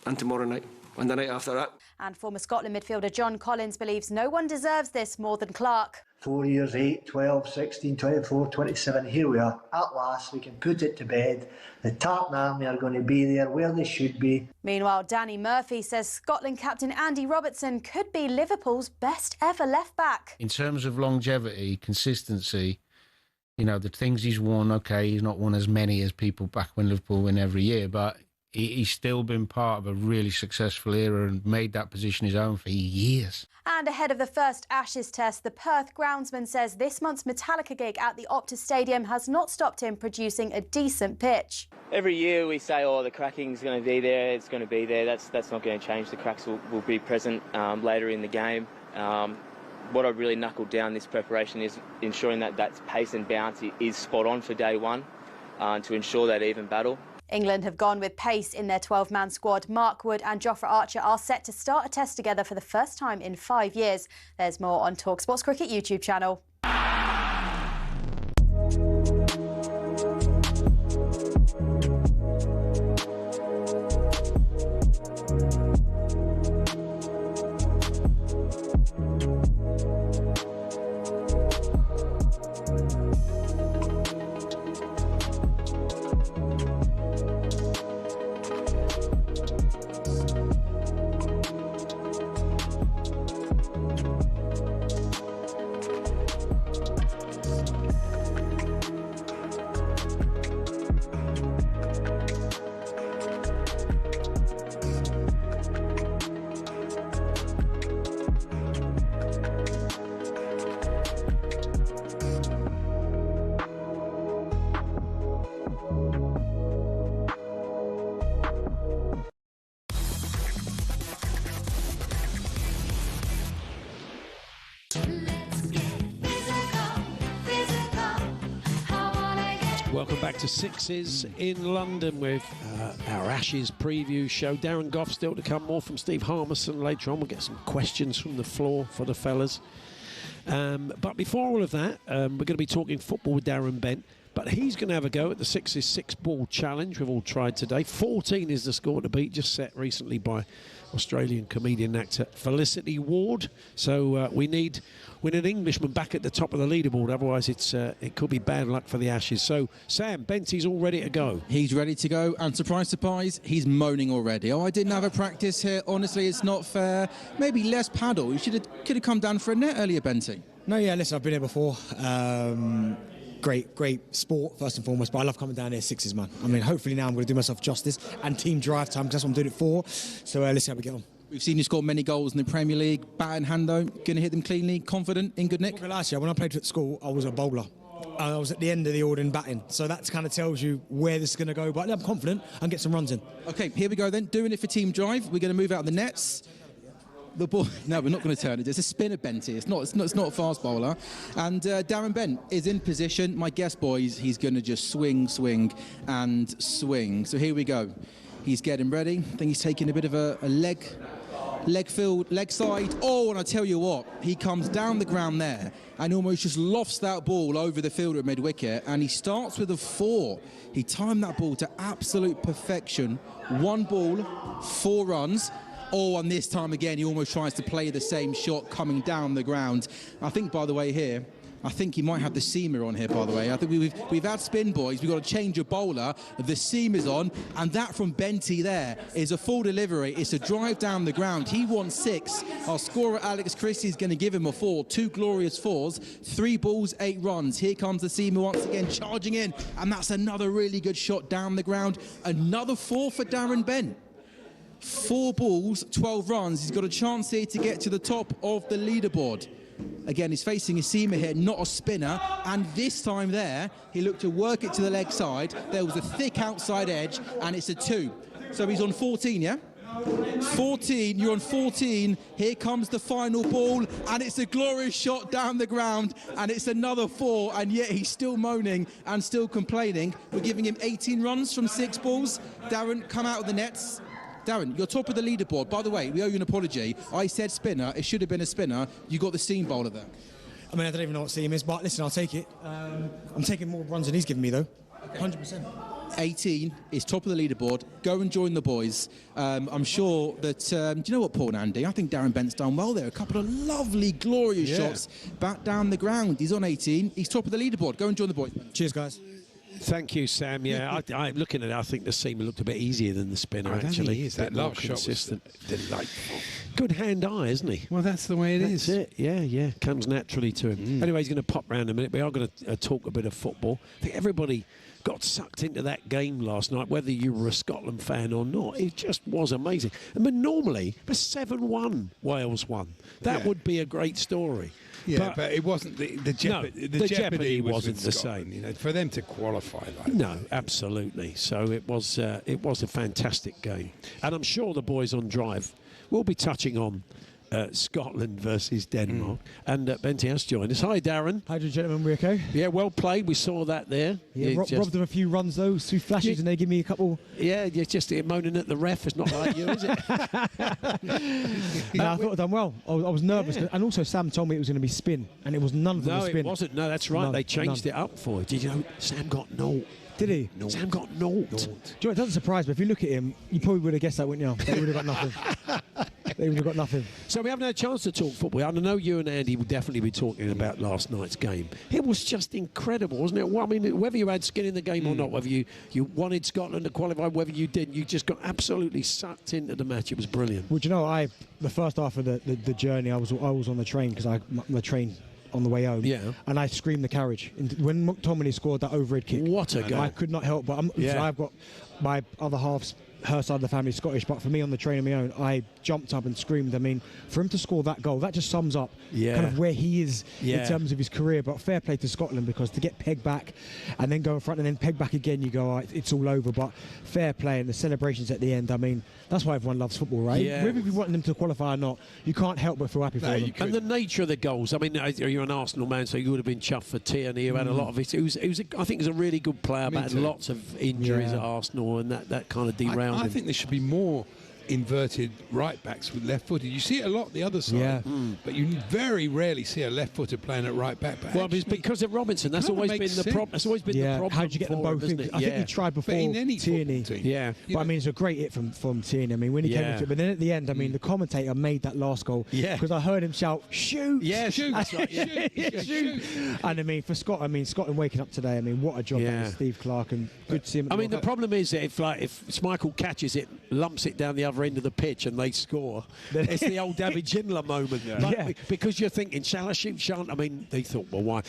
and tomorrow night and the night after that.
And former Scotland midfielder John Collins believes no one deserves this more than Clarke.
4 years, 8, 12, 16, 24, 27, here we are. At last, we can put it to bed. The Tartan Army are going to be there where they should be.
Meanwhile, Danny Murphy says Scotland captain Andy Robertson could be Liverpool's best ever left-back.
In terms of longevity, consistency, you know, the things he's won, OK, he's not won as many as people back when Liverpool win every year, but he's still been part of a really successful era and made that position his own for years.
And ahead of the first Ashes test, the Perth groundsman says this month's Metallica gig at the Optus Stadium has not stopped him producing a decent pitch.
Every year we say, oh, the cracking's going to be there, it's going to be there. That's not going to change. The cracks will be present later in the game. What I really knuckled down this preparation is ensuring that pace and bounce is spot on for day one to ensure that even battle.
England have gone with pace in their 12-man squad. Mark Wood and Jofra Archer are set to start a test together for the first time in 5 years. There's more on talkSPORT's Cricket YouTube channel.
Welcome back to Sixes in London with our Ashes preview show. Darren Gough still to come, more from Steve Harmison later on. We'll get some questions from the floor for the fellas. But before all of that, we're going to be talking football with Darren Bent. But he's going to have a go at the Sixes 6-ball challenge we've all tried today. 14 is the score to beat, just set recently by Australian comedian actor Felicity Ward. So we need an Englishman back at the top of the leaderboard. Otherwise, it could be bad luck for the Ashes. So, Sam, Benty's all ready to go.
He's ready to go, and surprise, surprise, he's moaning already. Oh, I didn't have a practice here. Honestly, it's not fair. Maybe less paddle. You could have come down for a net earlier, Benty.
No, yeah, listen, I've been here before. Great sport, first and foremost, but I love coming down here, Sixes, man. I mean, hopefully now I'm going to do myself justice and team drive time, because that's what I'm doing it for. So let's see how we get on.
We've seen you score many goals in the Premier League. Bat in hand, though. Going to hit them cleanly, confident, in good nick?
Last year, when I played at school, I was a bowler. I was at the end of the order in batting. So that kind of tells you where this is going to go. But I'm confident and get some runs in.
OK, here we go then. Doing it for team drive. We're going to move out the nets. The ball. No, we're not going to turn it. It's a spinner, Benty. It's not a fast bowler. And Darren Bent is in position. My guess, boys, he's going to just swing, and swing. So here we go. He's getting ready. I think he's taking a bit of a leg side. Oh, and I tell you what, he comes down the ground there and almost just lofts that ball over the fielder at mid-wicket, and he starts with a 4. He timed that ball to absolute perfection. 1 ball, 4 runs. Oh, and this time again, he almost tries to play the same shot coming down the ground. I think, by the way, here, I think he might have the seamer on here, by the way. I think we've had spin, boys. We've got to change a bowler. The seamer's on, and that from Benty there is a full delivery. It's a drive down the ground. He won 6. Our scorer, Alex Christie, is going to give him a 4. 2 glorious 4s. 3 balls, 8 runs. Here comes the seamer once again, charging in, and that's another really good shot down the ground. Another 4 for Darren Bent. 4 balls, 12 runs. He's got a chance here to get to the top of the leaderboard. Again, he's facing a seamer here, not a spinner. And this time there, he looked to work it to the leg side. There was a thick outside edge, and it's a 2. So he's on 14, yeah? 14, you're on 14. Here comes the final ball, and it's a glorious shot down the ground, and it's another 4, and yet he's still moaning and still complaining. We're giving him 18 runs from 6 balls. Darren, come out of the nets. Darren, you're top of the leaderboard. By the way, we owe you an apology. I said spinner. It should have been a spinner. You got the seam bowler there.
I mean, I don't even know what seam is, but listen, I'll take it. I'm taking more runs than he's giving me, though. 100%.
18 is top of the leaderboard. Go and join the boys. I'm sure that, do you know what, Paul and Andy? I think Darren Bent's done well there. A couple of lovely, glorious shots back down the ground. He's on 18. He's top of the leaderboard. Go and join the boys.
Cheers, guys.
Thank you, Sam. Yeah, I looking at it, I think the seamer looked a bit easier than the spinner, actually.
Is that last shot
consistent. Delightful. Good hand-eye, isn't he?
Well, that's the way it is.
That's it. Yeah. Comes naturally to him. Anyway, he's going to pop round in a minute. We are going to talk a bit of football. I think everybody got sucked into that game last night, whether you were a Scotland fan or not. It just was amazing. I mean, normally, it was 7-1 Wales won. That would be a great story.
Yeah, but it wasn't the jeopardy wasn't the same. You know, for them to qualify like that.
No, absolutely. So it was a fantastic game, and I'm sure the boys on Drive will be touching on Scotland versus Denmark. And Benty has joined us. Hi, Darren.
Hi, gentlemen. We okay?
Yeah, well played. We saw that there.
Yeah, robbed them a few runs though, through flashes, and they give me a couple.
Yeah, you're just moaning at the ref. It's not like you, is it?
No, I thought I'd done well. I was nervous, and also Sam told me it was going to be spin, and it was none of them.
No,
spin.
it wasn't. No, that's right. They changed it up for you. Did you know Sam got no?
Did he?
No. Sam got naught.
Do you know, it doesn't surprise me. If you look at him, you probably would have guessed that, wouldn't you? They would have got nothing. They would have got nothing.
So we haven't had a chance to talk football. I know you and Andy will definitely be talking about last night's game. It was just incredible, wasn't it? Well, I mean, whether you had skin in the game or not, whether you wanted Scotland to qualify, whether you didn't, you just got absolutely sucked into the match. It was brilliant.
Well, do you know, the first half of the journey, I was on the train because the train on the way home, and I screamed the carriage when McTominay scored that overhead kick.
What a goal!
I could not help but I've got my other half's, her side of the family is Scottish, but for me on the train on my own, I jumped up and screamed. I mean, for him to score that goal, that just sums up kind of where he is in terms of his career. But fair play to Scotland, because to get pegged back and then go in front and then peg back again, you go, it's all over. But fair play, and the celebrations at the end, I mean, that's why everyone loves football, right?
Yeah.
Whether you want them to qualify or not, you can't help but feel happy for them.
And the nature of the goals, I mean, you're an Arsenal man, so you would have been chuffed for Tierney, who had a lot of it. I think he was a really good player, but had lots of injuries at Arsenal, and that kind of derailed him.
I think there should be more inverted right backs with left footed. You see it a lot the other side, but you very rarely see a left footed playing at right back. But
well, it's because of Robinson. That's always been the problem. That's always been the problem.
How did you get them both in? I think he tried before Tierney.
Yeah,
but I mean, it's a great hit from Tierney. I mean, when he came into it, but then at the end, I mean, the commentator made that last goal because I heard him shout, "Shoot!"
Yeah, shoot! That's right. Yeah.
Shoot! And I mean, for Scott, I mean, Scotland waking up today. I mean, what a job that was Steve Clarke, and good to see him.
I mean, the problem is that if Schmeichel catches it, lumps it down the other end of the pitch, and they score, it's the old David Gindler moment. Because you're thinking, shall I shoot? Shan't I? mean, they thought, well, why?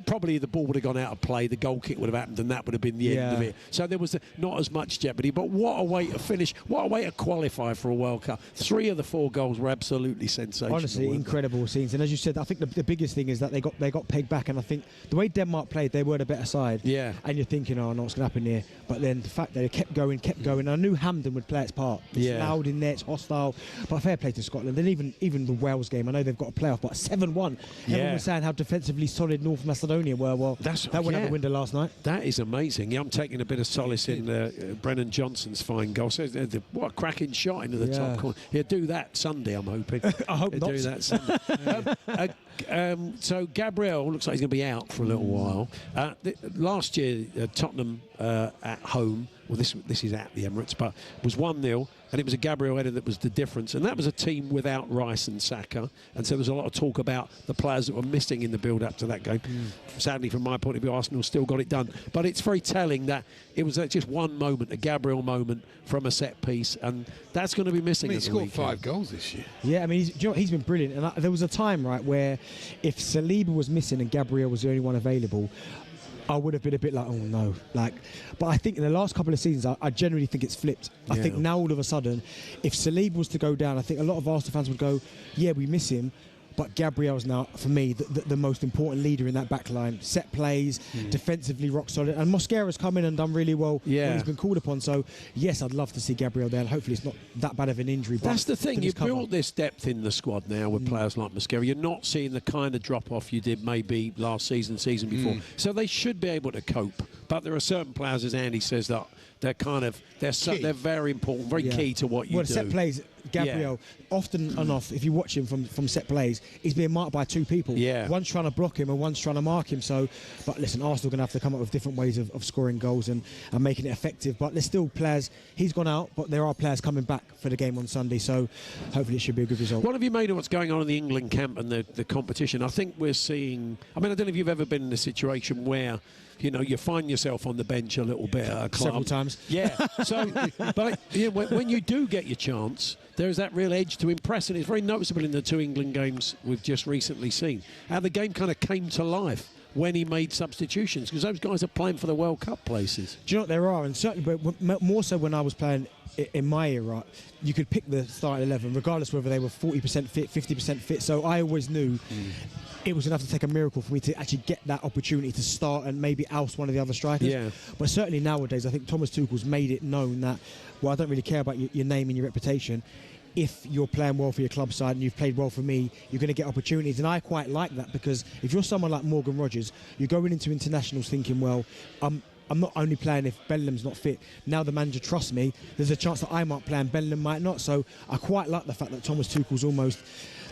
Probably the ball would have gone out of play, the goal kick would have happened, and that would have been the end of it. So there was not as much jeopardy. But what a way to finish, what a way to qualify for a World Cup. 3 of the 4 goals were absolutely sensational.
Honestly, incredible scenes. And as you said, I think the biggest thing is that they got pegged back, and I think the way Denmark played, they were the better side.
Yeah.
And you're thinking, oh, no, what's going to happen here? But then the fact that they kept going. And I knew Hampden would play its part. It's loud in there, it's hostile. But fair play to Scotland. And even the Wales game, I know they've got a playoff, but 7-1. Everyone was saying how defensively solid North Macedonia were. Well, that went out the window last night.
That is amazing. Yeah, I'm taking a bit of solace in Brennan Johnson's fine goal. So, what a cracking shot into the top corner. He'll do that Sunday, I'm hoping.
I hope not.
Do that Sunday. So Gabriel looks like he's going to be out for a little while. Last year, Tottenham at home, well, this is at the Emirates, but was 1-0, and it was a Gabriel header that was the difference. And that was a team without Rice and Saka. And so there was a lot of talk about the players that were missing in the build-up to that game. Sadly, from my point of view, Arsenal still got it done. But it's very telling that it was just one moment, a Gabriel moment from a set piece, and that's going to be missing.
I mean, he scored 5 goals this year.
Yeah, I mean, he's been brilliant. And there was a time, right, where if Saliba was missing and Gabriel was the only one available, I would have been a bit like, oh no. But I think in the last couple of seasons, I generally think it's flipped. I think now all of a sudden, if Saliba was to go down, I think a lot of Arsenal fans would go, yeah, we miss him, But Gabriel's now, for me, the most important leader in that back line. Set plays, defensively rock solid. And Mosquera's come in and done really well when he's been called upon. So, yes, I'd love to see Gabriel there. And hopefully it's not that bad of an injury.
That's the thing. You've built this depth in the squad now with players like Mosquera. You're not seeing the kind of drop-off you did maybe last season before. So they should be able to cope. But there are certain players, as Andy says, that they're very important, very key to what you do.
Set plays, Gabriel, often enough, if you watch him from set plays, he's being marked by two people. One's trying to block him and one's trying to mark him. So, but listen, Arsenal are going to have to come up with different ways of scoring goals and making it effective. But there's still players. He's gone out, but there are players coming back for the game on Sunday. So hopefully it should be a good result.
What have you made of what's going on in the England camp and the competition? I think we're seeing... I don't know if you've ever been in a situation where... you find yourself on the bench a little bit at a club.
Several times.
Yeah. So, but when you do get your chance, there's that real edge to impress, and it's very noticeable in the two England games we've just recently seen. How the game kind of came to life when he made substitutions, because those guys are playing for the World Cup places.
Do you know what there are? And certainly, but more so when I was playing in my era, you could pick the starting 11, regardless whether they were 40% fit, 50% fit. So I always knew it was enough to take a miracle for me to actually get that opportunity to start and maybe oust one of the other strikers.
Yeah.
But certainly nowadays, I think Thomas Tuchel's made it known that, well, I don't really care about your name and your reputation. If you're playing well for your club side and you've played well for me, you're going to get opportunities. And I quite like that, because if you're someone like Morgan Rogers, you're going into internationals thinking, well, I'm not only playing if Bellingham's not fit. Now the manager trusts me. There's a chance that I might play and Bellingham might not. So I quite like the fact that Thomas Tuchel's almost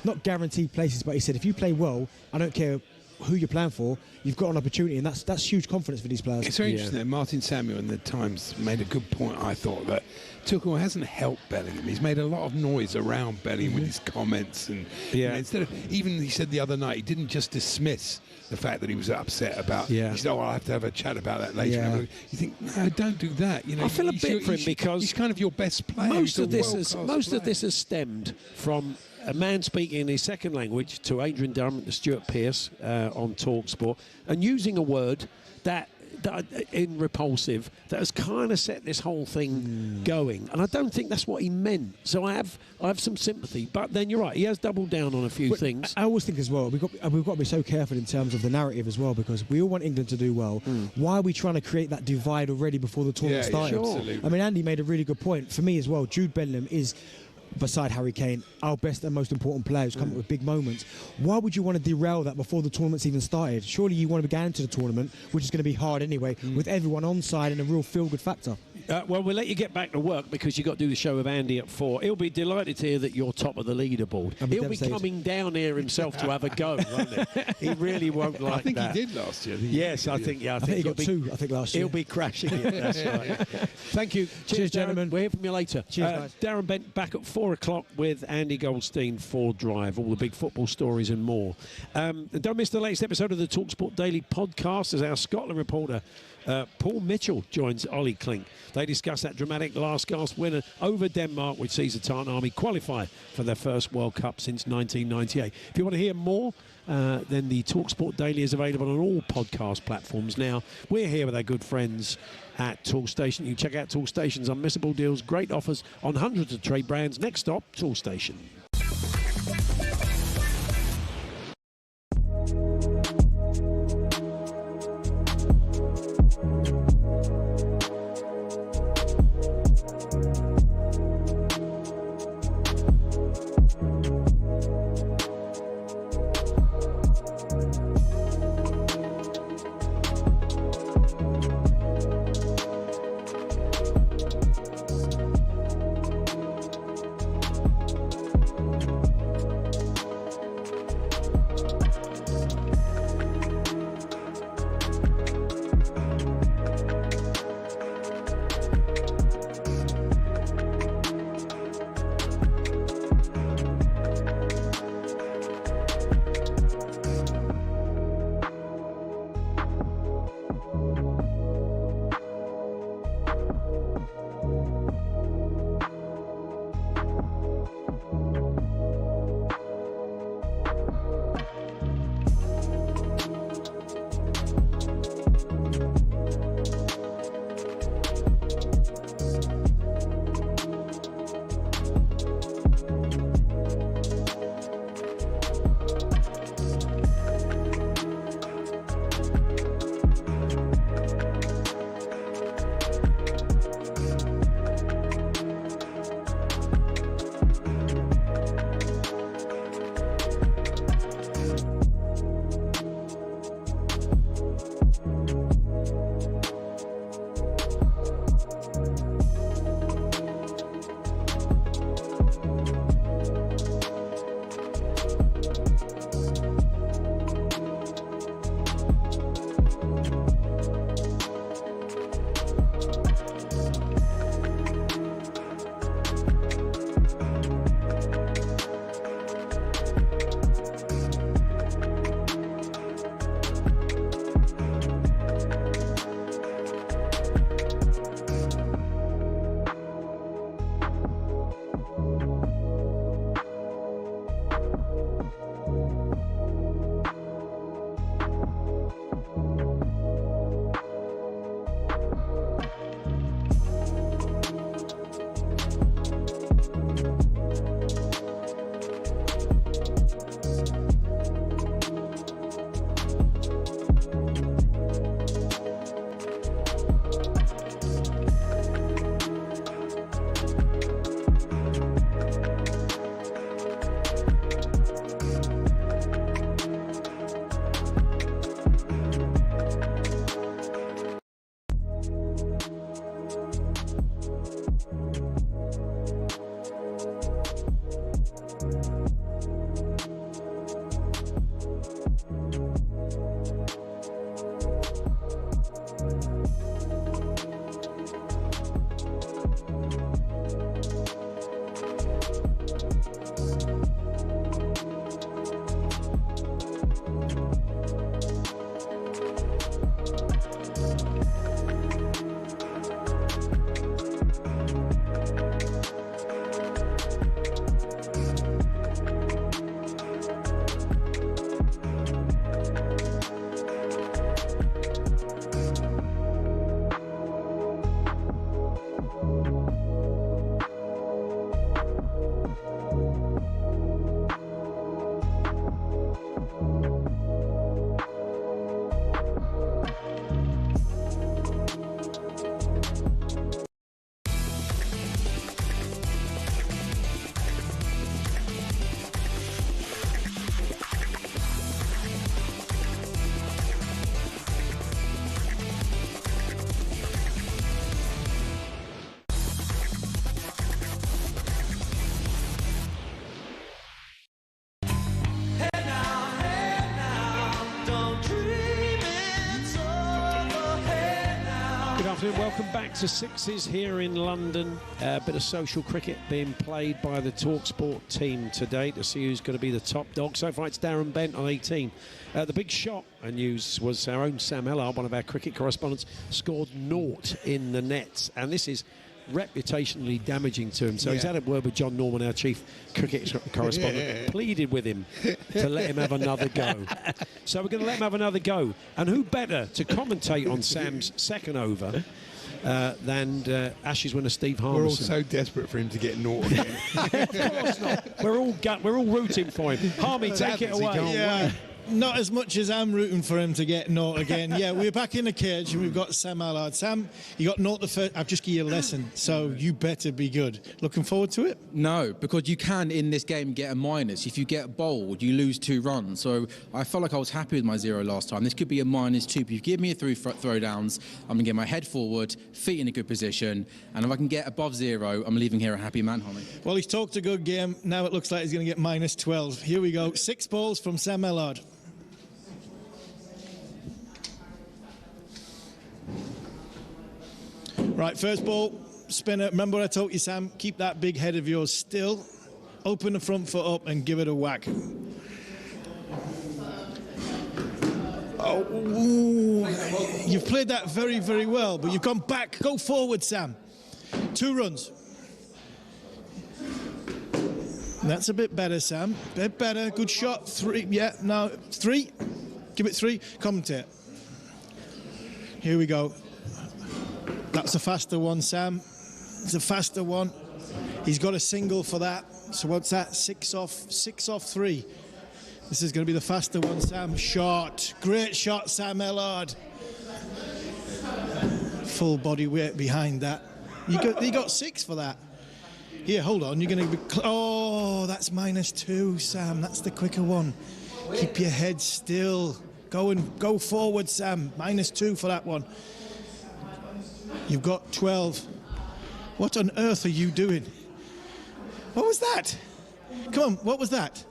not guaranteed places, but he said, if you play well, I don't care who you're playing for, you've got an opportunity, and that's huge confidence for these players.
It's very interesting that Martin Samuel in the Times made a good point, I thought, that Tuchel hasn't helped Bellingham. He's made a lot of noise around Bellingham with his comments, and instead of, even he said the other night, he didn't just dismiss the fact that he was upset about. He said, "Oh, I'll have to have a chat about that later." You think, no, don't do that.
I feel a bit for him because
he's kind of your best player.
Most of this has stemmed from a man speaking in his second language to Adrian Durham and Stuart Pearce on talkSPORT, and using a word that in repulsive that has kind of set this whole thing going, and I don't think that's what he meant. So I have some sympathy, but then you're right, he has doubled down on a few things.
I always think as well, we've got to be so careful in terms of the narrative as well, because we all want England to do well. Why are we trying to create that divide already before the tournament started?
Absolutely.
I mean, Andy made a really good point for me as well. Jude Bellingham is, beside Harry Kane, our best and most important player who's come up with big moments. Why would you want to derail that before the tournament's even started? Surely you want to get into the tournament, which is going to be hard anyway, with everyone on side and a real feel-good factor.
Well, we'll let you get back to work because you've got to do the show with Andy at 4. He'll be delighted to hear that you're top of the leaderboard. He'll be coming down here himself to have a go, won't he? He really won't like that.
I think he did last year.
I think
he got 2, last year.
He'll be crashing it, that's right. Thank you.
Cheers, gentlemen.
We'll hear from you later.
Cheers, guys.
Darren Bent back at 4 o'clock with Andy Goldstein for Drive, all the big football stories and more. Don't miss the latest episode of the talkSPORT Daily podcast as our Scotland reporter Paul Mitchell joins Ollie Klink. They discuss that dramatic last gasp winner over Denmark, which sees the Tartan Army qualify for their first World Cup since 1998. If you want to hear more, then the talkSPORT Daily is available on all podcast platforms now. We're here with our good friends at Toolstation. You check out Toolstation's unmissable deals, great offers on hundreds of trade brands. Next stop, Toolstation. Good afternoon, welcome back to Sixes here in London. A bit of social cricket being played by the talkSPORT team today to see who's going to be the top dog. So far it's Darren Bent on 18. The big shot and news was our own Sam Ellard, one of our cricket correspondents, scored 0 in the nets. And this is reputationally damaging to him. So he's had a word with Jon Norman, our chief cricket correspondent, pleaded with him to let him have another go. So we're going to let him have another go. And who better to commentate on Sam's second over than Ashes winner Steve Harmison.
We're all so desperate for him to get 0 again.
Of course not. We're all rooting for him. Harmy, take it away.
Yeah. Not as much as I'm rooting for him to get 0 again. Yeah, we're back in the cage and we've got Sam Ellard. Sam, you got 0 the first. I've just given you a lesson, so you better be good. Looking forward to it?
No, because you can in this game get a minus. If you get bowled, you lose 2 runs. So I felt like I was happy with my 0 last time. This could be a -2. If you give me a throw downs, I'm going to get my head forward, feet in a good position, and if I can get above 0, I'm leaving here a happy man, Harmy.
Well, he's talked a good game. Now it looks like he's going to get -12. Here we go. 6 balls from Sam Ellard. Right, first ball, spinner. Remember what I told you, Sam? Keep that big head of yours still. Open the front foot up and give it a whack. Oh, ooh. You've played that very, very well, but you've gone back. Go forward, Sam. 2 runs. That's a bit better, Sam. Bit better. Good shot. 3. Yeah, now 3. Give it 3. Commentate. Here we go. That's a faster one, Sam. It's a faster one. He's got a single for that. So what's that? 6 off 3. This is going to be the faster one, Sam. Shot. Great shot, Sam Ellard. Full body weight behind that. You got 6 for that. Here, hold on. You're going to be... Oh, that's -2, Sam. That's the quicker one. Keep your head still. Go forward, Sam. -2 for that one. You've got 12. What on earth are you doing? What was that? Come on, what was that?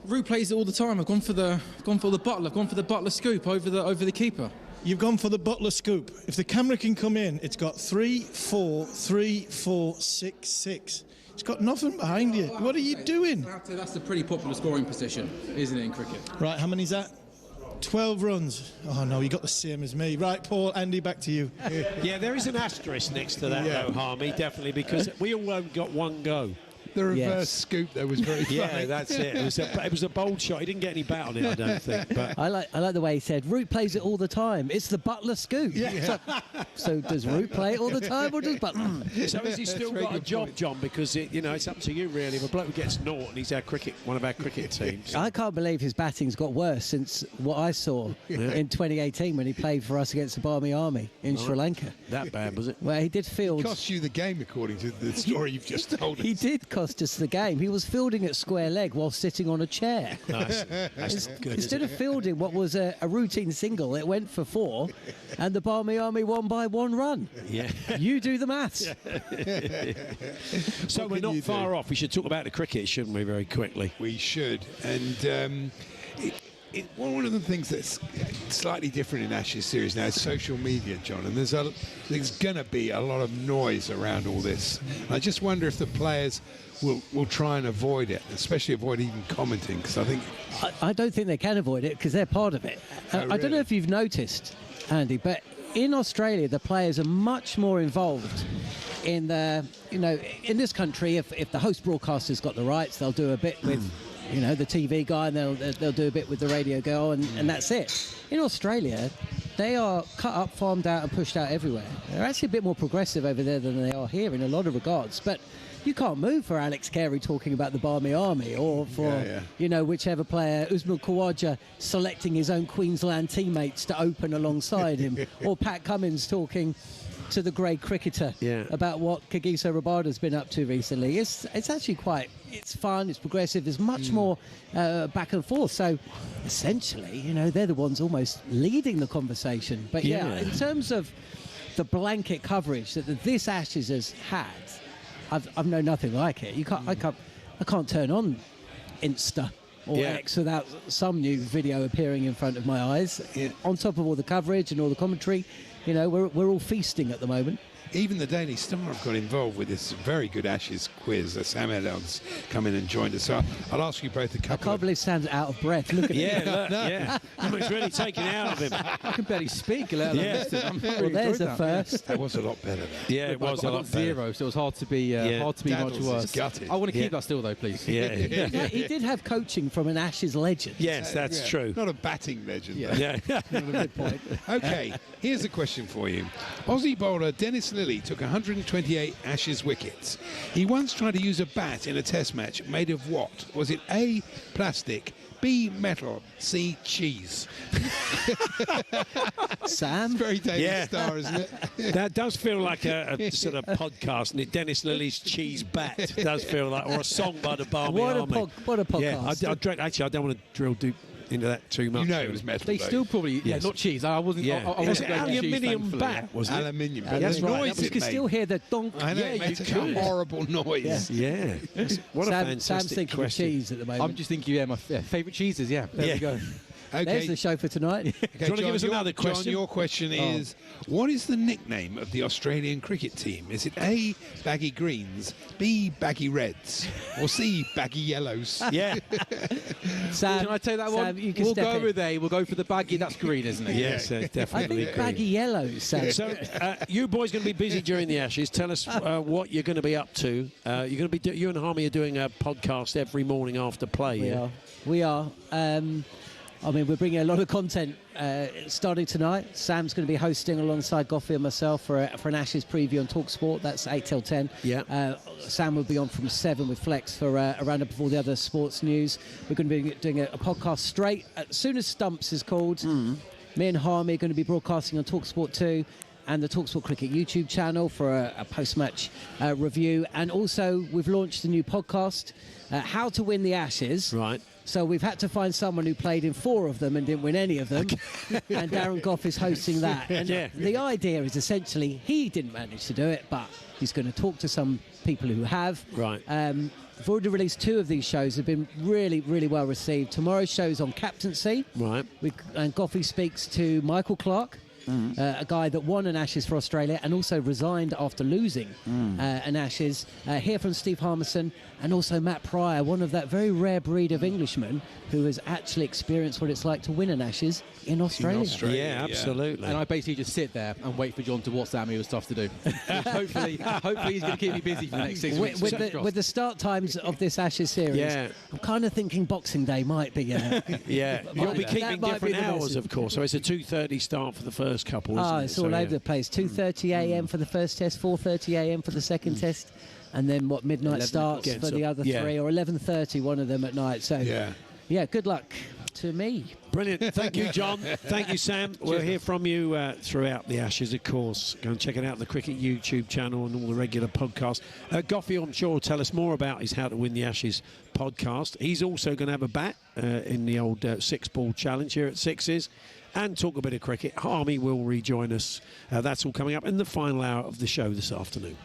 Root plays it all the time. I've gone for the butler. I've gone for the butler scoop over the keeper.
You've gone for the butler scoop. If the camera can come in, it's got 3, 4, 3, 4, 6, 6. It's got nothing behind you. What are you doing?
That's a pretty popular scoring position, isn't it, in cricket?
Right, how many's that? 12 runs. Oh, no, you got the same as me. Right, Paul, Andy, back to you.
Yeah, there is an asterisk next to that, though, Harmy, definitely, because we all only got 1 go.
The reverse scoop there was very funny.
Yeah, that's it. It was a bold shot. He didn't get any bat on it, I don't think. But
I like the way he said, Root plays it all the time. It's the butler scoop.
Yeah.
So does Root play it all the time, or does Butler?
So has he still got a job, John? Because it's up to you, really. If a bloke gets 0 and he's one of our cricket teams.
I can't believe his batting's got worse since what I saw in 2018 when he played for us against the Barmy Army in Sri Lanka.
That bad, was it?
Well, he did field...
It cost you the game, according to the story you've just told us.
He did cost us the game. He was fielding at square leg while sitting on a chair.
Nice. That's good.
Instead of fielding what was a routine single, it went for 4, and the Barmy Army won by 1 run.
Yeah.
You do the maths.
So we're not far off. We should talk about the cricket, shouldn't we, very quickly?
We should. And one of the things that's slightly different in Ashes series now is social media, John, and there's going to be a lot of noise around all this. I just wonder if the players will try and avoid it, especially avoid even commenting, because I think...
I don't think they can avoid it because they're part of it.
Really?
I don't know if you've noticed, Andy, but in Australia the players are much more involved in in this country. If the host broadcaster's got the rights, they'll do a bit with the TV guy, and they'll do a bit with the radio girl, and that's it. In Australia, they are cut up, farmed out and pushed out everywhere. They're actually a bit more progressive over there than they are here in a lot of regards, but you can't move for Alex Carey talking about the Barmy Army, or for whichever player, Usman Khawaja selecting his own Queensland teammates to open alongside him, or Pat Cummins talking to the grey cricketer about what Kagiso Rabada's been up to recently. It's actually it's fun, it's progressive, there's much more back and forth. So essentially, they're the ones almost leading the conversation. But in terms of the blanket coverage that this Ashes has had, I've known nothing like it. I can't turn on Insta or X without some new video appearing in front of my eyes. On top of all the coverage and all the commentary, you know, we're all feasting at the moment.
Even the Daily Star have got involved with this very good Ashes quiz. Sam Ellard's come in and joined us. So I'll ask you both a couple.
I can't believe Sam's out of breath. Look at
Yeah,
him.
look, yeah. It's really taken out of him.
I can barely speak. Let alone listen. I'm
Well,
really
there's
enjoyed
a
that.
first.
That was a lot better.
Yeah, it was a
I
lot
got
better.
0, so it was hard to be much
Daddles is
worse.
gutted.
I want to
Yeah.
keep that still, though, please.
Yeah.
He did have coaching from an Ashes legend.
Yes, that's
Yeah.
true.
Not a batting legend.
Yeah.
though.
Yeah.
Good point.
Okay, here's a question for you. Aussie bowler Dennis Lillee took 128 Ashes wickets. He once tried to use a bat in a test match made of what? Was it A, plastic, B, metal, C, cheese?
Sam?
It's very Daily
Yeah.
Star, isn't it?
That does feel like a sort of podcast, and Dennis Lilly's cheese bat does feel like, or a song by the Barmy
What a
Army.
podcast.
Yeah, actually, I don't want to drill into that too much.
You know it was metal.
They
though.
still probably,
Yes.
not cheese. I wasn't.
Yeah.
I
It was
wasn't
an
going cheese,
aluminium
thankfully.
bat, wasn't it?
Aluminium.
That's
the
right.
noise
You
it
can
made.
still hear the donk.
I know,
Yeah,
it
you
makes a
could.
horrible noise.
Yeah. What a fantastic
Sam's thinking
question.
of cheese at the moment.
I'm just thinking, my favourite cheeses. Yeah, there we go.
There's
Okay,
the show for tonight.
okay,
Do you want to give us
your-
another question?
John, your question is, what is the nickname of the Australian cricket team? Is it A, baggy greens, B, baggy reds, or C, baggy yellows?
Yeah.
Sam,
Can I take that
Sam,
one?
you can
We'll
step
go
in.
with A. We'll go for the baggy. That's green, isn't it?
Yes,
I
definitely.
think baggy yellows, Sam.
So, you boys going to be busy during the Ashes. Tell us what you're going to be up to. You're going to be you and Harmy are doing a podcast every morning after play.
We are. I mean, we're bringing a lot of content starting tonight. Sam's going to be hosting alongside Gough and myself for an Ashes preview on talkSPORT. That's 8 till 10.
Yeah.
Sam will be on from 7 with Flex for a roundup of all the other sports news. We're going to be doing a podcast straight as soon as Stumps is called. Me and Harmy are going to be broadcasting on talkSPORT 2 and the talkSPORT Cricket YouTube channel for a post-match review. And also, we've launched a new podcast, How to Win the Ashes.
Right.
So we've had to find someone who played in 4 of them and didn't win any of them. And Darren Gough is hosting that. And the idea is essentially he didn't manage to do it, but he's going to talk to some people who have.
Right.
We've already released 2 of these shows. Have been really, really well received. Tomorrow's show is on captaincy.
Right.
And Goughy speaks to Michael Clarke. A guy that won an Ashes for Australia and also resigned after losing an Ashes. Hear from Steve Harmison and also Matt Pryor, one of that very rare breed of Englishmen who has actually experienced what it's like to win an Ashes in Australia.
Yeah, absolutely.
And I basically just sit there and wait for John to WhatsApp me with stuff to do. hopefully he's going to keep me busy for the next 6 weeks.
With the start times of this Ashes series, I'm kind of thinking Boxing Day might be.
Yeah, you'll be keeping
might be
different
the
hours,
message.
of course. So it's a 2:30 start for the first couple. Isn't
It's
it?
all
So,
over the place. 2:30 a.m. for the first test, 4:30 a.m. for the second test, and then midnight
11
starts
o'clock.
for the other 3, or 11:30, one of them at night. So yeah, good luck to me.
Brilliant. Thank you, John. Thank you, Sam. We'll hear from you throughout the Ashes, of course. Go and check it out on the Cricket YouTube channel and all the regular podcasts. Goughy, I'm sure, will tell us more about his How to Win the Ashes podcast. He's also going to have a bat in the old 6-ball challenge here at Sixes and talk a bit of cricket. Harmy will rejoin us. That's all coming up in the final hour of the show this afternoon.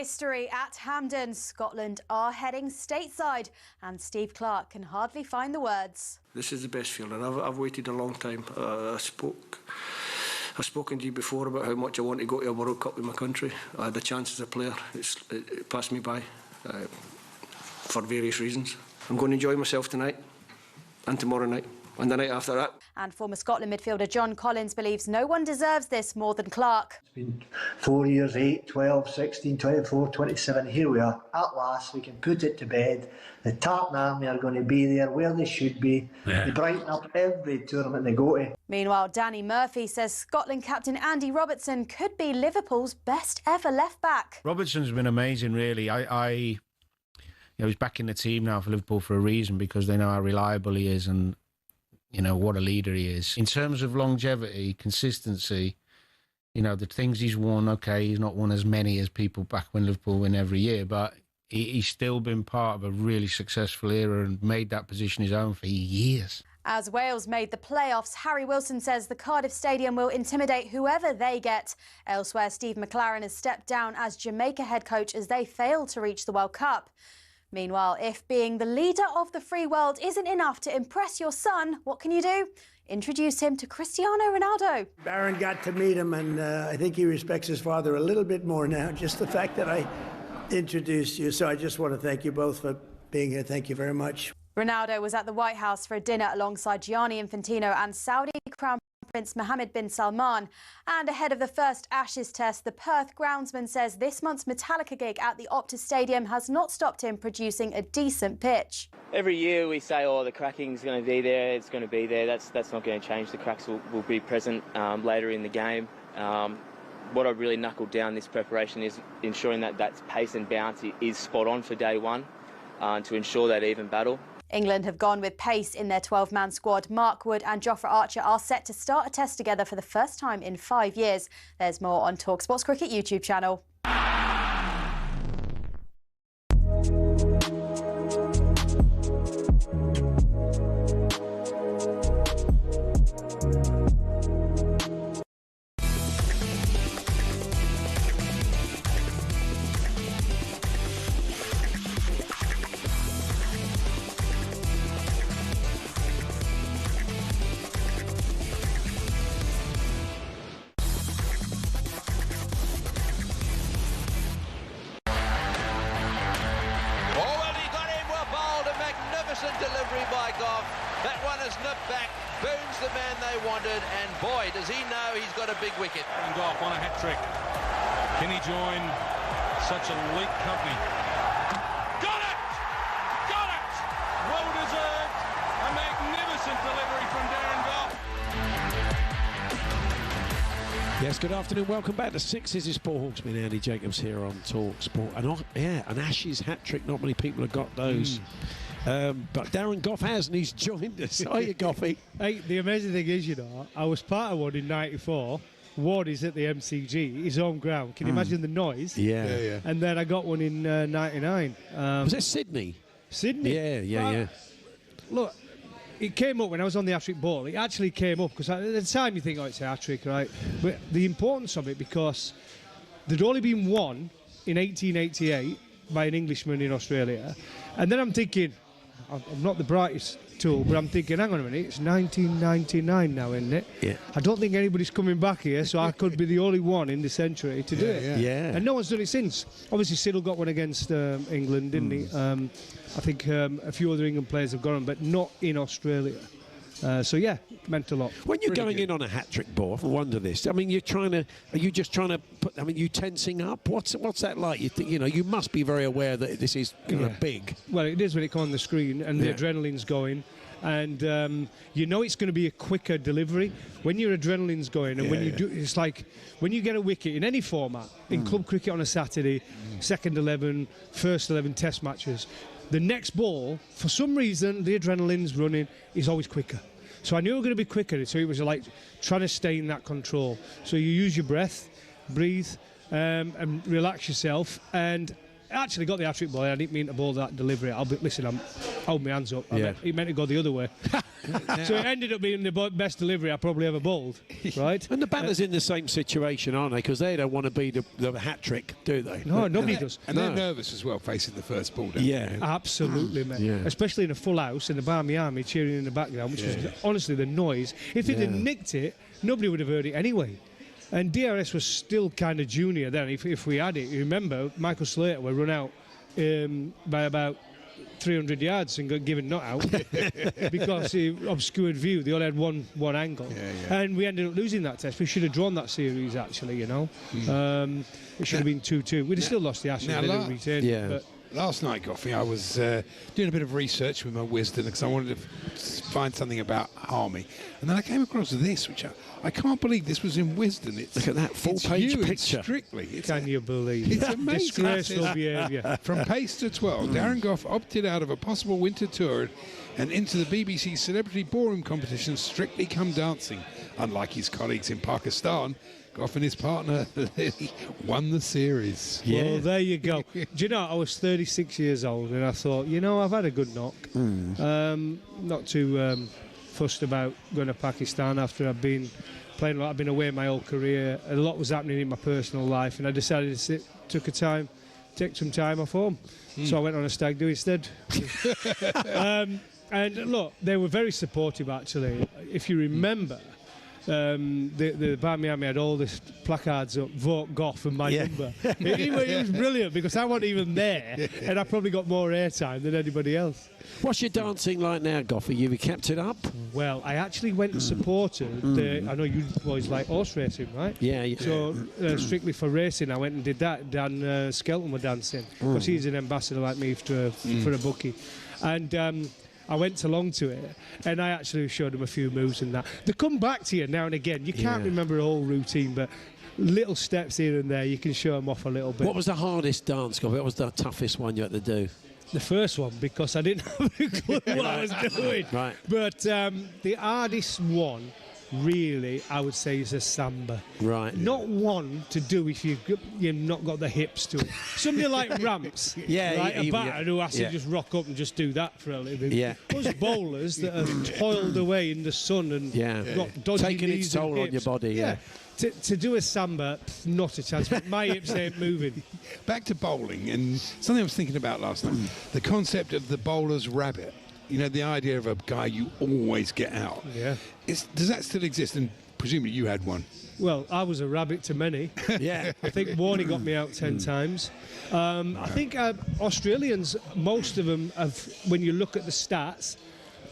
History at Hampden. Scotland are heading stateside, and Steve Clarke can hardly find the words.
This is the best feeling. I've waited a long time. I've spoken to you before about how much I want to go to a World Cup with my country. I had the chance as a player. It passed me by for various reasons. I'm going to enjoy myself tonight and tomorrow night and the night after that.
And former Scotland midfielder John Collins believes no one deserves this more than Clarke.
It's been 4 years, 8, 12, 16, 24, 27. Here we are. At last, we can put it to bed. The Tartan Army are going to be there where they should be. They brighten up every tournament they go to.
Meanwhile, Danny Murphy says Scotland captain Andy Robertson could be Liverpool's best ever left-back.
Robertson's been amazing, really. He's back in the team now for Liverpool for a reason, because they know how reliable he is and, you know, what a leader he is. In terms of longevity, consistency, you know, the things he's won, okay, he's not won as many as people back when Liverpool win every year, but he's still been part of a really successful era and made that position his own for years.
As Wales made the playoffs, Harry Wilson says the Cardiff Stadium will intimidate whoever they get. Elsewhere, Steve McLaren has stepped down as Jamaica head coach as they fail to reach the World Cup. Meanwhile, if being the leader of the free world isn't enough to impress your son, what can you do? Introduce him to Cristiano Ronaldo.
Darren got to meet him, and I think he respects his father a little bit more now, just the fact that I introduced you. So I just want to thank you both for being here. Thank you very much.
Ronaldo was at the White House for a dinner alongside Gianni Infantino and Saudi Crown Prince Mohammed bin Salman. And ahead of the first Ashes test, the Perth groundsman says this month's Metallica gig at the Optus Stadium has not stopped him producing a decent pitch.
Every year we say, oh, the cracking's going to be there, it's going to be there. That's not going to change. The cracks will be present later in the game. What I really knuckled down this preparation is ensuring that pace and bounce is spot on for day one to ensure that even battle.
England have gone with pace in their 12-man squad. Mark Wood and Jofra Archer are set to start a test together for the first time in 5 years. There's more on talkSPORT's Cricket YouTube channel.
Delivery by Gough. That one is nipped back. Boone's the man they wanted, and boy, does he know he's got a big wicket.
And Gough on a hat-trick. Can he join such elite company? Got it! Got it! Well deserved. A magnificent delivery from Darren Gough.
Yes, good afternoon. Welcome back to Sixes. It's Paul Hawksbee and Andy Jacobs here on talkSPORT. And an Ashes hat-trick. Not many people have got those. But Darren Gough has, and he's joined us. Are you, Goughy?
Hey, the amazing thing is, you know, I was part of one in '94. One is at the MCG, his home ground. Can you imagine the noise?
Yeah.
And then I got one in '99.
Was that Sydney?
Sydney?
Yeah.
Look, it came up when I was on the hat-trick ball. It actually came up because at the time you think, oh, it's a hat-trick, right? But the importance of it, because there'd only been one in 1888 by an Englishman in Australia. And then I'm thinking, I'm not the brightest tool, but I'm thinking, hang on a minute, it's 1999 now, isn't it?
Yeah.
I don't think anybody's coming back here, so I could be the only one in the century to do it.
Yeah.
And no one's done it since. Obviously, Siddle got one against England, didn't he? I think a few other England players have got them, but not in Australia. So yeah, meant a lot.
When you're going in on a hat-trick ball, I wonder this. I mean, are you just trying to put? I mean, you tensing up? What's that like? You think, you must be very aware that this is kind of big.
Well, it is when it comes on the screen and the adrenaline's going, and you know it's going to be a quicker delivery when your adrenaline's going, and when you do, it's like when you get a wicket in any format in club cricket on a Saturday, second 11, first 11 Test matches. The next ball, for some reason, the adrenaline's running, is always quicker. So I knew it was going to be quicker, so it was like trying to stay in that control. So you use your breath, breathe, and relax yourself. And I actually got the hat-trick ball. I didn't mean to bowl that delivery. Listen, hold my hands up.
Yeah.
He meant to go the other way. So it ended up being the best delivery I probably ever bowled, right?
And the batter's in the same situation, aren't they? Because they don't want to be the hat trick, do they?
No, nobody does.
And they're nervous as well, facing the first ball.
Yeah.
Absolutely, mate.
Yeah.
Especially in a full house and the Barmy Army cheering in the background, which was honestly the noise. If it had nicked it, nobody would have heard it anyway. And DRS was still kind of junior then, if we had it. You remember, Michael Slater were run out by about 300 yards and got given not out because he obscured view. They only had one angle. And we ended up losing that test. We should have drawn that series, actually, you know. It should have been 2-2. We'd have still lost the Ashes. They didn't retain it, but
last night, Goughy, I was doing a bit of research with my wisdom because I wanted to find something about Harmy. And then I came across this, which I can't believe this was in Wisden.
Look at that full-page picture.
Strictly.
Can you believe
it's
it?
amazing.
Disgraceful behaviour.
From pace to 12, Darren Gough opted out of a possible winter tour and into the BBC Celebrity Ballroom competition Strictly Come Dancing. Unlike his colleagues in Pakistan, Gough and his partner won the series.
Well, there you go. Do you know, I was 36 years old and I thought, you know, I've had a good knock. Not too fussed about going to Pakistan after I've been playing a lot. I've been away my whole career. A lot was happening in my personal life and I decided to take some time off home. So I went on a stag do instead. And look, they were very supportive, actually. If you remember, the Barmy Army had all these placards up, vote Gough and my number. It was brilliant because I wasn't even there and I probably got more airtime than anybody else.
What's your dancing like now, Gough? Have you kept it up?
Well, I actually went and supported I know you boys like horse racing, right?
Yeah.
So strictly for racing, I went and did that. Dan Skelton were dancing because he's an ambassador like me for a bookie. And I went along to it and I actually showed them a few moves and that. They come back to you now and again. You can't remember a whole routine, but little steps here and there, you can show them off a little bit.
What was the hardest dance, Gough? What was the toughest one you had to do?
The first one, because I didn't have a clue what I was doing.
Right.
But the hardest one, really, I would say, is a samba.
Right.
Not one to do if you've not got the hips to it. Somebody like Ramps, a batter who has to just rock up and just do that for a little bit.
Yeah.
Those bowlers that have toiled away in the sun and got dodgy
taking
knees
its toll
and
on your body, yeah.
To do a samba, not a chance. My hips ain't moving.
Back to bowling, and something I was thinking about last night, the concept of the bowler's rabbit. You know, the idea of a guy you always get out.
Yeah.
Does that still exist? And presumably you had one.
Well, I was a rabbit to many.
Yeah.
I think Warney got me out 10 times. I think Australians, most of them, when you look at the stats,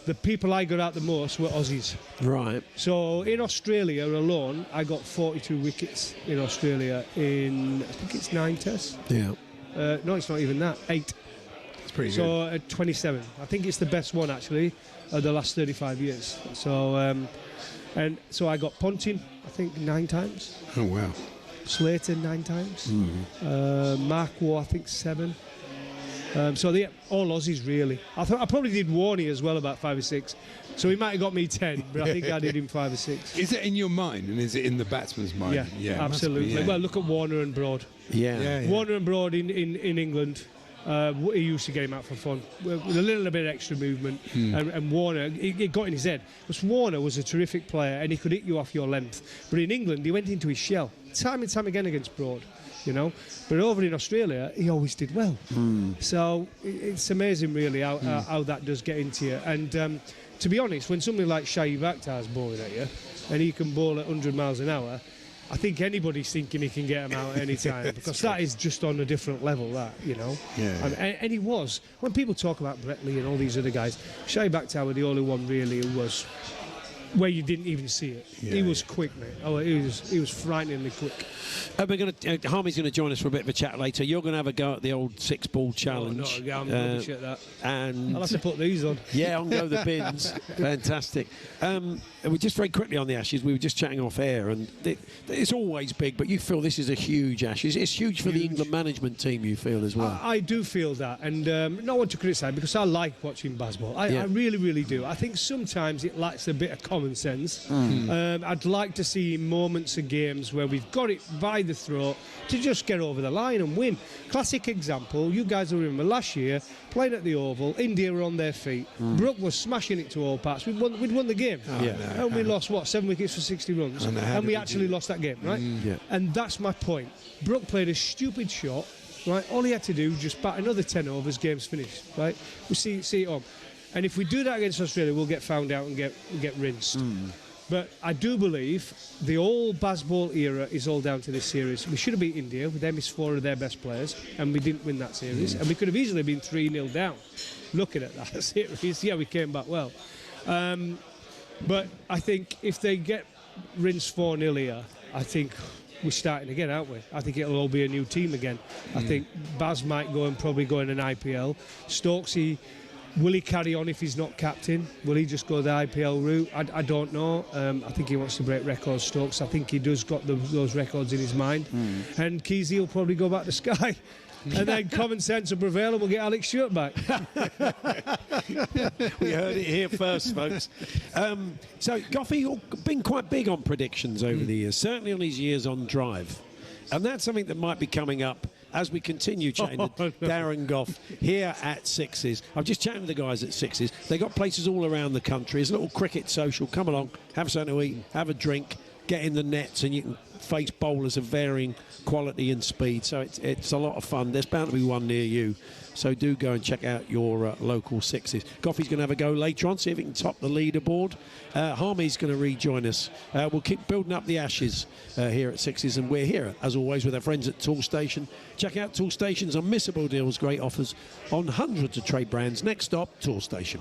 the people I got out the most were Aussies.
Right.
So in Australia alone, I got 42 wickets in Australia in, I think it's 9 tests.
Yeah.
No, it's not even that. 8.
It's pretty
good.
So
27. I think it's the best one, actually, of the last 35 years. So, and so I got Ponting, I think, 9 times.
Oh, wow.
Slater 9 times. Mark Waugh, I think 7. So all Aussies, really. I probably did Warney as well, about 5 or 6. So he might have got me 10, but I think I did him 5 or 6.
Is it in your mind, and is it in the batsman's mind?
Yeah, absolutely. Well, look at Warner and Broad.
Yeah.
Warner and Broad in England. He used to get him out for fun with a little bit of extra movement. And Warner, it got in his head. Because Warner was a terrific player and he could hit you off your length. But in England, he went into his shell time and time again against Broad, you know. But over in Australia, he always did well. So it's amazing, really, how that does get into you. And to be honest, when somebody like Shoaib Akhtar's bowling at you and he can bowl at 100 miles an hour, I think anybody's thinking he can get him out at any time because that is just on a different level, that, you know. And he was. When people talk about Brett Lee and all these other guys, Shoaib Akhtar was the only one really who was where you didn't even see it. He was quick, mate. Oh, he was frighteningly quick.
Harmy's going to join us for a bit of a chat later. You're going to have a go at the old 6-ball challenge.
Oh, no, I'm rubbish at that.
And
I'll have to put these on.
Yeah, on go the bins. Fantastic. We just very quickly on the Ashes, we were just chatting off air, and it's always big, but you feel this is a huge Ashes. It's huge for the England management team, you feel, as well.
I do feel that, and not want to criticise because I like watching baseball. I really, really do. I think sometimes it lacks a bit of confidence
common sense. I'd like to see moments of games where we've got it by the throat to just get over the line and win. Classic example, you guys will remember last year, playing at the Oval, India were on their feet. Brooke was smashing it to all parts. We'd won the game. And we lost, 7 wickets for 60 runs. And we actually lost that game, right? And that's my point. Brooke played a stupid shot, right? All he had to do was just bat another 10 overs, game's finished, right? We see it on. And if we do that against Australia, we'll get found out and get rinsed. But I do believe the old Bazball era is all down to this series. We should have beat India. They missed 4 of their best players, and we didn't win that series. And we could have easily been 3-0 down. Looking at that series, we came back well. But I think if they get rinsed 4-0 here, I think we're starting again, aren't we? I think it'll all be a new team again. I think Baz might probably go in an IPL. Stokesy, will he carry on if he's not captain? Will he just go the IPL route? I don't know. I think he wants to break records, Stokes. I think he does got those records in his mind. And Keezy will probably go back to Sky. And then common sense will prevail and we'll get Alex Stewart back.
We heard it here first, folks. So, Goughy, you've been quite big on predictions over the years, certainly on his years on Drive. And that's something that might be coming up as we continue chatting to Darren Gough here at Sixes. I'm just chatting with the guys at Sixes. They got places all around the country. There's a little cricket social. Come along, have something to eat, have a drink, get in the nets, and you can face bowlers of varying quality and speed. So it's a lot of fun. There's bound to be one near you. So do go and check out your local Sixes. Goughy's going to have a go later on, see if he can top the leaderboard. Harmy's going to rejoin us. We'll keep building up the ashes here at Sixes, and we're here, as always, with our friends at Tool Station. Check out Tool Station's unmissable deals, great offers on hundreds of trade brands. Next stop, Tool Station.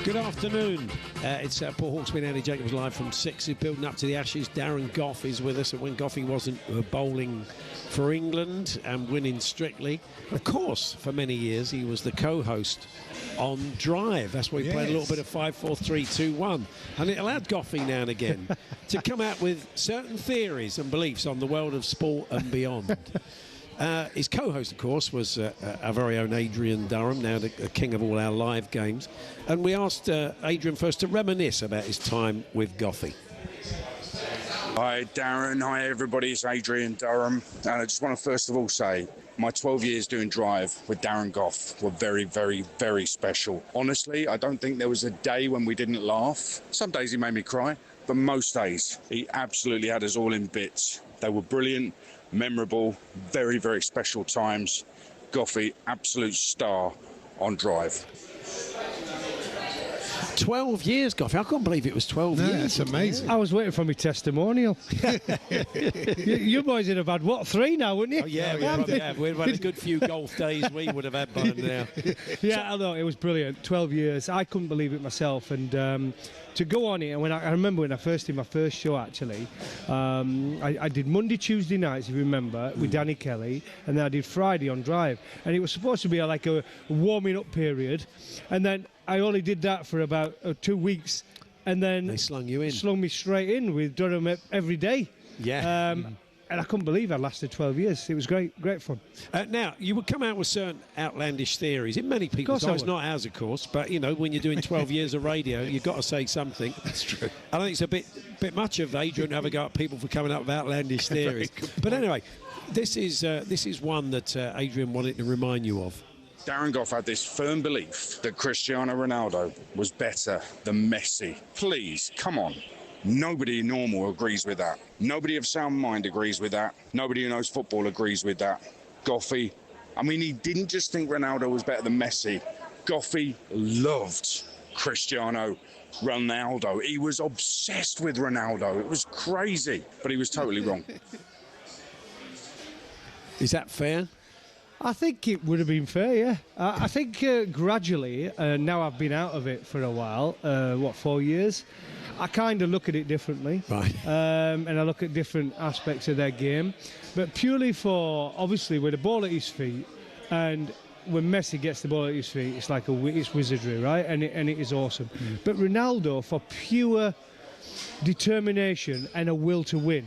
Good afternoon. It's Paul Hawksbee and Andy Jacobs live from 6. Building up to the Ashes. Darren Gough is with us. And when Goughy wasn't bowling for England and winning Strictly, of course, for many years he was the co-host on Drive. That's where he played a little bit of 5, 4, 3, 2, 1. And it allowed Goughy now and again to come out with certain theories and beliefs on the world of sport and beyond. His co-host, of course, was our very own Adrian Durham, now the king of all our live games. And we asked Adrian first to reminisce about his time with Goughy.
Hi, Darren. Hi, everybody. It's Adrian Durham. And I just want to first of all say my 12 years doing Drive with Darren Gough were very, very, very special. Honestly, I don't think there was a day when we didn't laugh. Some days he made me cry, but most days he absolutely had us all in bits. They were brilliant, memorable, very, very special times. Goughy, absolute star on Drive.
12 years, Goughy. I couldn't believe it was 12 years.
That's amazing.
I was waiting for my testimonial. you boys would have had, what, 3 now, wouldn't you?
Oh, yeah, we probably have. We'd have had a good few golf days we would have had by now.
Yeah, I know, it was brilliant. 12 years. I couldn't believe it myself. And to go on it, and when I remember when I first did my first show, actually, I did Monday, Tuesday nights, if you remember, with Danny Kelly, and then I did Friday on Drive. And it was supposed to be like a warming up period. And then I only did that for about 2 weeks, and then
they slung you in.
Slung me straight in with Durham every day.
Yeah.
And I couldn't believe I lasted 12 years. It was great fun.
Now, you would come out with certain outlandish theories in many people's eyes, not ours, of course, but, you know, when you're doing 12 years of radio, you've got to say something.
That's true.
I think it's a bit much of Adrian to have a go at people for coming up with outlandish theories. But anyway, this is one that Adrian wanted to remind you of.
Darren Gough had this firm belief that Cristiano Ronaldo was better than Messi. Please, come on. Nobody normal agrees with that. Nobody of sound mind agrees with that. Nobody who knows football agrees with that. Goughy, I mean, he didn't just think Ronaldo was better than Messi. Goughy loved Cristiano Ronaldo. He was obsessed with Ronaldo. It was crazy, but he was totally wrong.
Is that fair?
I think it would have been fair, yeah. I think gradually, now I've been out of it for a while, 4 years, I kind of look at it differently.
Right.
And I look at different aspects of their game. But purely for, obviously, with the ball at his feet, and when Messi gets the ball at his feet, it's like it's wizardry, right? And it is awesome. But Ronaldo, for pure determination and a will to win,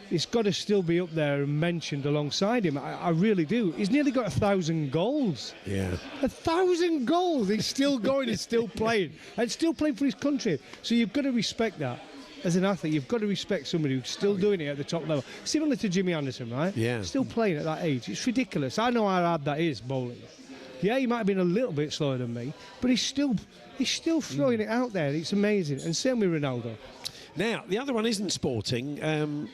it's got to still be up there and mentioned alongside him. I really do. He's nearly got 1,000 goals.
Yeah.
1,000 goals. He's still going, he's still playing. And still playing for his country. So you've got to respect that. As an athlete, you've got to respect somebody who's still doing it at the top level. Similar to Jimmy Anderson, right?
Yeah.
Still playing at that age. It's ridiculous. I know how hard that is, bowling. Yeah, he might have been a little bit slower than me, but he's still throwing it out there. It's amazing. And same with Ronaldo.
Now, the other one isn't sporting.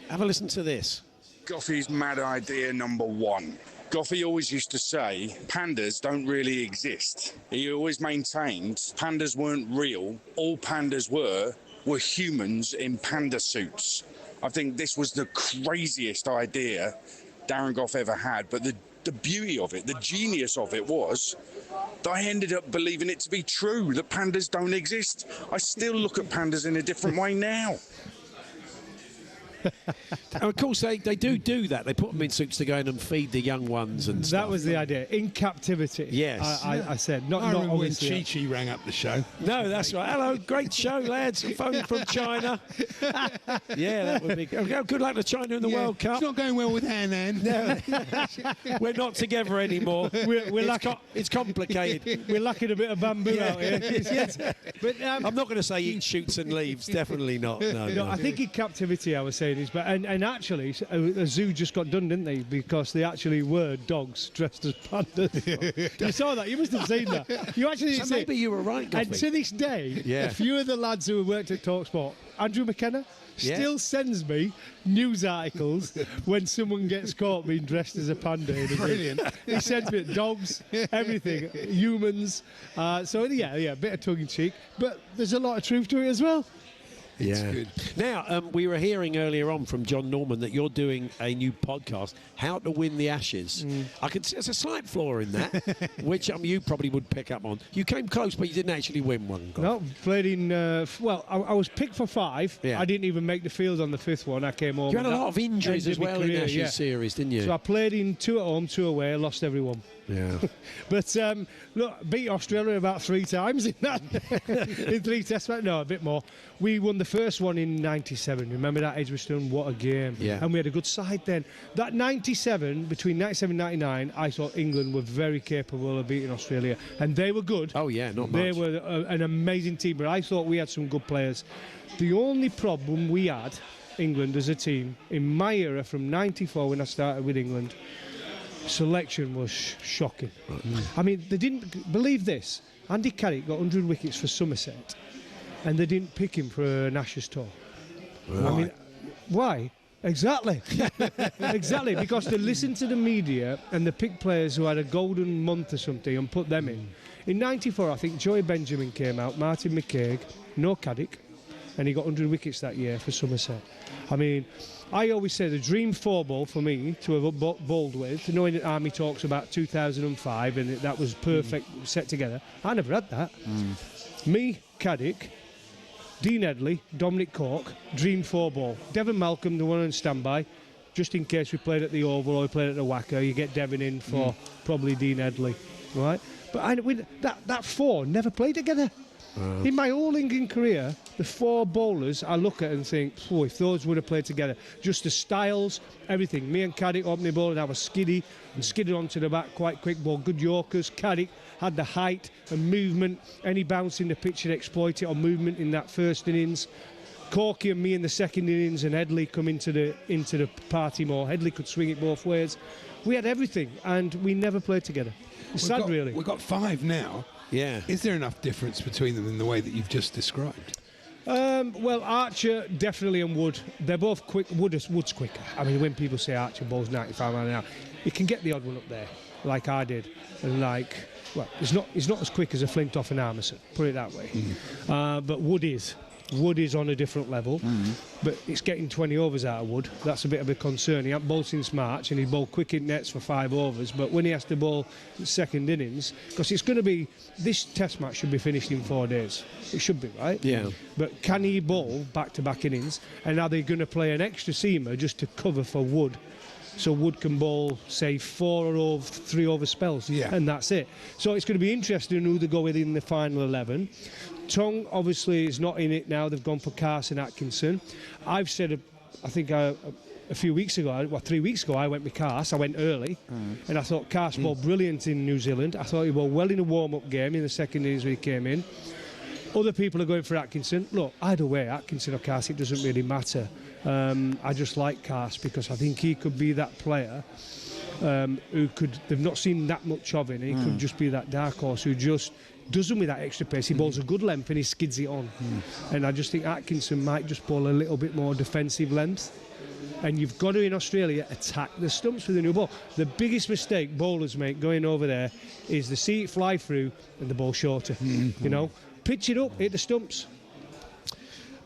Have a listen to this.
Goughy's mad idea number 1. Goughy always used to say, pandas don't really exist. He always maintained pandas weren't real. All pandas were humans in panda suits. I think this was the craziest idea Darren Gough ever had, but the beauty of it, the genius of it was that I ended up believing it to be true, that pandas don't exist. I still look at pandas in a different way now.
And of course, they do that. They put them in suits to go in and feed the young ones and stuff.
That was the idea. In captivity.
Yes.
I said. Not
remember when
obviously.
Chi rang up the show.
No, that's right. Hello, great show, lads. Phone from China. Yeah, that would be good. Good luck to China in the World Cup.
It's not going well with Anne.
No. We're not together anymore. It's complicated.
We're lacking a bit of bamboo out here. Yes. But,
I'm not going to say eat shoots and leaves. Definitely not. No.
I think in captivity, I was saying is, but and actually, a zoo just got done, didn't they? Because they actually were dogs dressed as pandas. You saw that? You must have seen that. You actually
so maybe you were right, Goughy.
And to this day, a few of the lads who worked at talkSPORT, Andrew McKenna, still sends me news articles when someone gets caught being dressed as a panda.
Brilliant.
He sends me dogs, everything, humans. So, a bit of tongue-in-cheek. But there's a lot of truth to it as well.
It's good. Now, we were hearing earlier on from Jon Norman that you're doing a new podcast, How to Win the Ashes. I could see there's a slight flaw in that, which you probably would pick up on. You came close, but you didn't actually win one.
No, played in, well, I was picked for 5.
Yeah.
I didn't even make the field on the 5th one. I came home.
You had a lot of injuries as well in the Ashes series, didn't you?
So I played in 2 at home, 2 away, lost every one.
Yeah.
But look, beat Australia about 3 times in that in 3 tests. No, a bit more. We won the first one in '97. Remember that, Edgbaston? What a game!
Yeah.
And we had a good side then. That '97, between '97 and '99, I thought England were very capable of beating Australia, and they were good.
Oh yeah, not much.
They were an amazing team, but I thought we had some good players. The only problem we had, England as a team, in my era from '94 when I started with England, selection was shocking. I mean, they didn't believe this. Andy Carrick got 100 wickets for Somerset, and they didn't pick him for an Ashes tour.
Right.
I mean, why? Exactly. Exactly, because they listened to the media and they picked players who had a golden month or something and put them in. In '94, I think Joey Benjamin came out, Martin McCaig, no Caddick, and he got 100 wickets that year for Somerset. I mean, I always say the dream 4-ball for me to have bowled with, knowing that Army talks about 2005 and that was perfect set together. I never had that. Me, Caddick, Dean Headley, Dominic Cork, dream 4-ball. Devon Malcolm, the one on standby, just in case we played at the Oval or we played at the Wacker, you get Devon in for probably Dean Headley, right? But that 4 never played together. In my whole England career, the 4 bowlers I look at and think, oh, if those would have played together, just the styles, everything. Me and Caddick opening ball, and I was skiddy and skidded onto the back quite quick ball. Good Yorkers. Caddick had the height and movement. Any bounce in the pitch and exploit it on movement in that first innings. Corky and me in the second innings, and Headley come into the party more. Headley could swing it both ways. We had everything, and we never played together. It's sad, really.
We've got 5 now.
Yeah.
Is there enough difference between them in the way that you've just described?
Well, Archer definitely and Wood. They're both quick. Wood's quicker. I mean, when people say Archer bowls 95 miles an hour, he can get the odd one up there, like I did, and like, well, he's not as quick as a Flintoff and Harmison. Put it that way. But Wood is. Wood is on a different level, but it's getting 20 overs out of Wood. That's a bit of a concern. He hasn't bowled since March, and he bowled quick in nets for 5 overs, but when he has to bowl second innings, because it's going to be, this test match should be finished in 4 days. It should be, right?
Yeah.
But can he bowl back-to-back innings, and are they going to play an extra seamer just to cover for Wood? So Wood can bowl, say, 4 or 3 over spells, and that's it. So it's going to be interesting who they go with in the final 11. Tong obviously is not in it now. They've gone for Carson Atkinson. I've said, I think a few weeks ago, 3 weeks ago, I went with Cars. I went early, and I thought Cars bowled brilliant in New Zealand. I thought he bowled well in a warm-up game in the second innings when he came in. Other people are going for Atkinson. Look, either way, Atkinson or Cars, it doesn't really matter. I just like Cars because I think he could be that player who could, they've not seen that much of him, and he could just be that dark horse who just does them with that extra pace. He bowls a good length and he skids it on. And I just think Atkinson might just bowl a little bit more defensive length. And you've got to, in Australia, attack the stumps with a new ball. The biggest mistake bowlers make going over there is they see it fly through and the ball shorter. You know, pitch it up, hit the stumps.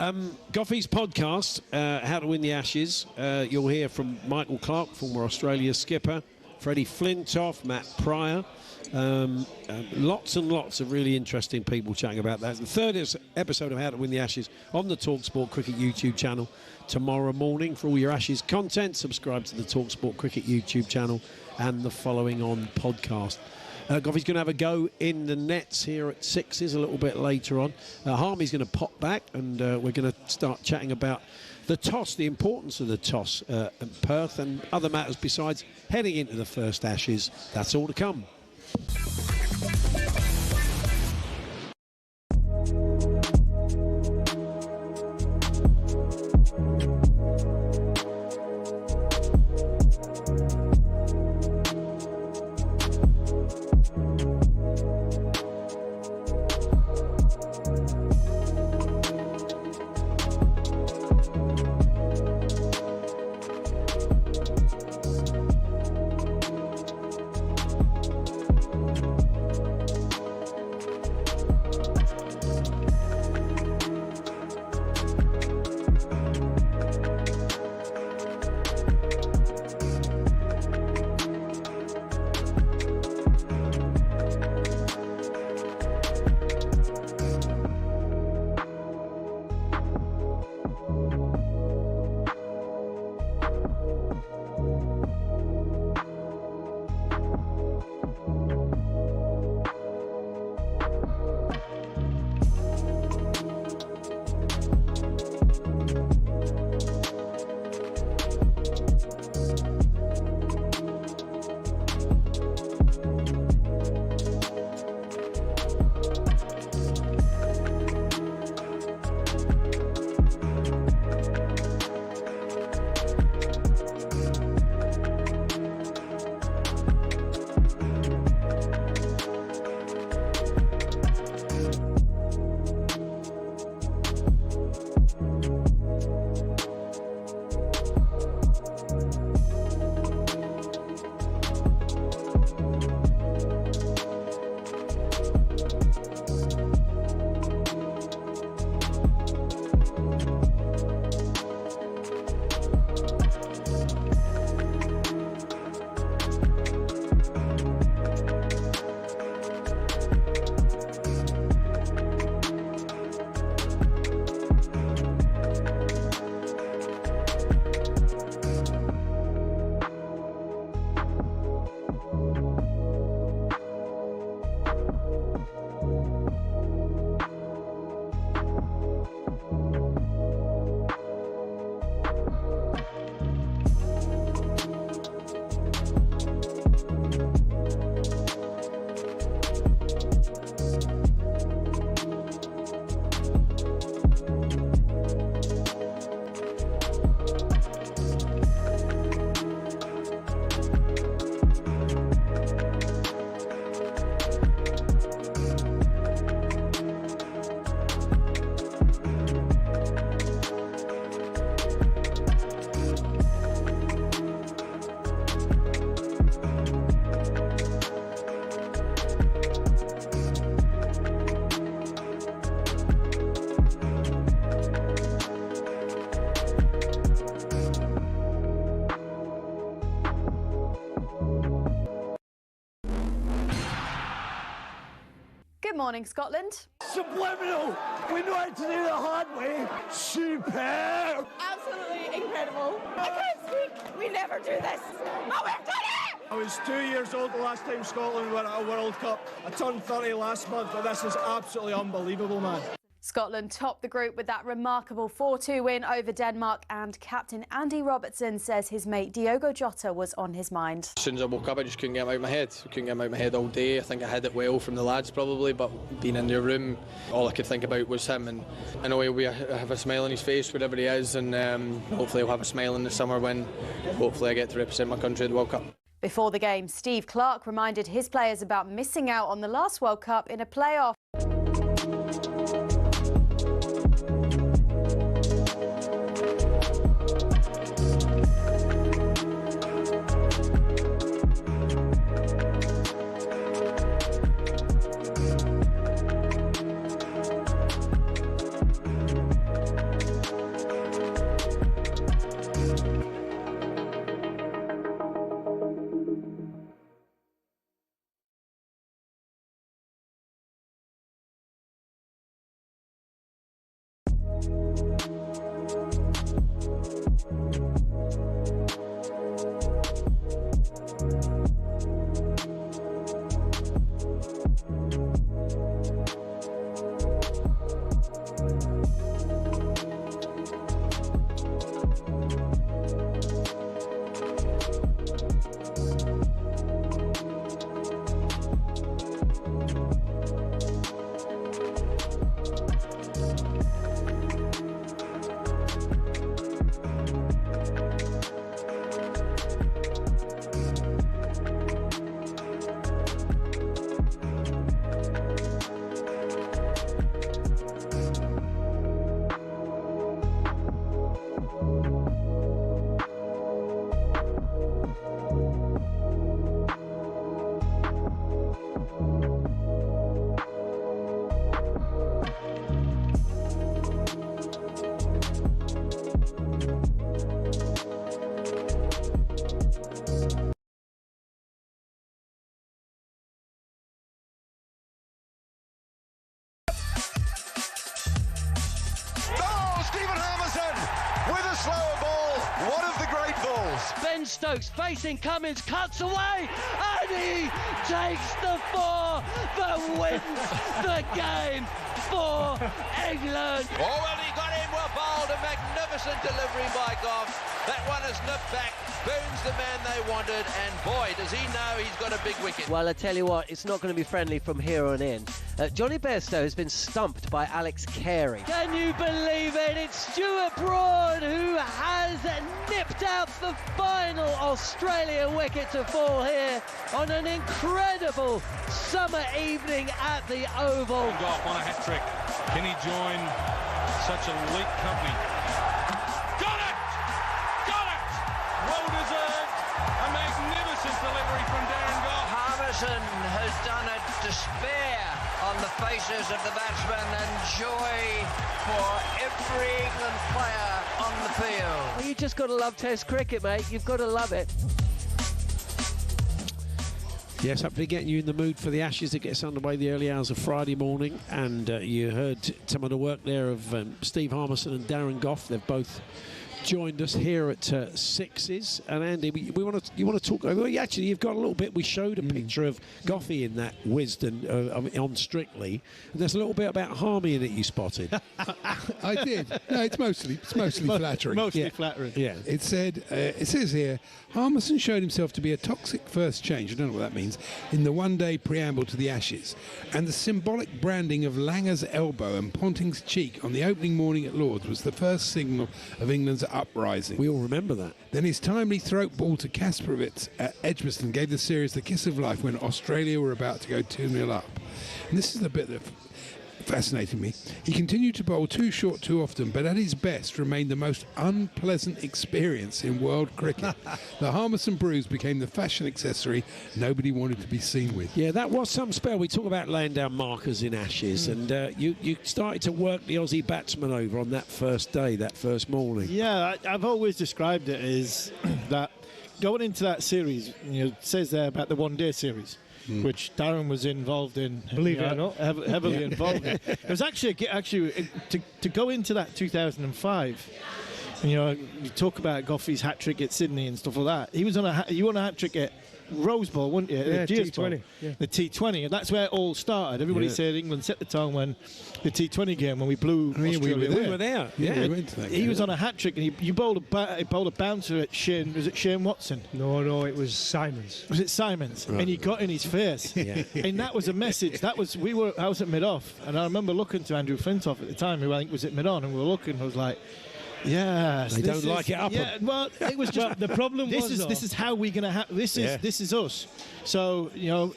Goughy's podcast, How to Win the Ashes. You'll hear from Michael Clarke, former Australia skipper, Freddie Flintoff, Matt Pryor. Lots and lots of really interesting people chatting about that. The 3rd episode of How to Win the Ashes on the talkSPORT Cricket YouTube channel tomorrow morning. For all your Ashes content, subscribe to the talkSPORT Cricket YouTube channel and the Following On podcast. Goughy's going to have a go in the nets here at 6s a little bit later on. Harmy's going to pop back, and we're going to start chatting about the toss, the importance of the toss at Perth, and other matters besides heading into the first Ashes. That's all to come.
Good morning, Scotland.
Subliminal! We know how to do the hard way. Superb!
Absolutely incredible. I can't speak. We never do this. Oh, we've done it!
I was 2 years old the last time Scotland won at a World Cup. I turned 30 last month, but this is absolutely unbelievable, man.
Scotland topped the group with that remarkable 4-2 win over Denmark, and captain Andy Robertson says his mate Diogo Jota was on his mind.
As soon as I woke up, I just couldn't get him out of my head. I couldn't get him out of my head all day. I think I had it well from the lads probably, but being in their room, all I could think about was him, and I know he'll have a smile on his face wherever he is, and hopefully he'll have a smile in the summer when hopefully I get to represent my country at the World Cup.
Before the game, Steve Clarke reminded his players about missing out on the last World Cup in a playoff.
Stokes facing Cummins, cuts away, and he takes the 4 that wins the game for England.
Oh, well, he got him well bowled. A magnificent delivery by Gough. That one is nipped back. Boone's the man they wanted, and boy, does he know he's got a big wicket.
Well, I tell you what, it's not going to be friendly from here on in. Johnny Bairstow has been stumped by Alex Carey.
Can you believe it? It's Stuart Broad who has nipped out the final Australia wicket to fall here on an incredible summer evening at the Oval.
Gough on a hat-trick. Can he join such elite company? Got it! Got it! Well deserved. A magnificent delivery from Darren Gough.
Harmison has done it to spare on the faces of the batsmen, and joy for every England player on the field.
Well, you just got to love Test cricket, mate. You've got to love it.
Yes, hopefully getting you in the mood for the Ashes. It gets underway the early hours of Friday morning, and you heard some of the work there of Steve Harmison and Darren Gough. They've both joined us here at Sixes. And Andy, you want to talk? Well, actually, you've got a little bit. We showed a picture of Goughy in that Wisdom on Strictly, and there's a little bit about Harmy in it you spotted.
I did. No, it's mostly flattering.
Mostly flattering.
Yeah.
It says here, Harmison showed himself to be a toxic first change, I don't know what that means, in the one-day preamble to the Ashes, and the symbolic branding of Langer's elbow and Ponting's cheek on the opening morning at Lord's was the first signal of England's uprising.
We all remember that.
Then his timely throat ball to Kasparovitz at Edgbaston gave the series the kiss of life when Australia were about to go 2-0 up. And this is the bit that fascinated me. He continued to bowl too short too often, but at his best remained the most unpleasant experience in world cricket. The Harmison bruise became the fashion accessory nobody wanted to be seen with.
Yeah, that was some spell. We talk about laying down markers in Ashes, and you started to work the Aussie batsman over on that first day, that first morning.
Yeah, I've always described it as that going into that series, it says there about the one-day series. which Darren was involved in.
Believe it or not.
Heavily involved in. It was actually to go into that 2005. You talk about Gough's hat trick at Sydney and stuff like that. He was on a hat trick at Rose Bowl, wasn't you?
Yeah, T20.
The T20, and that's where it all started. Everybody said England set the tone when the T20 game, when we blew Australia.
We were there. Yeah, we went to that.
He was on a hat trick, and you bowled a bouncer at Shane. Was it Shane Watson?
No, it was Simons.
Was it Simons? Right. And he got in his face. And that was a message. I was at mid-off, and I remember looking to Andrew Flintoff at the time, who I think was at mid-on, and we were looking. I was like, yes,
they don't like it up.
Yeah, well, it was just
the problem.
This is how we're going to have. This is us. So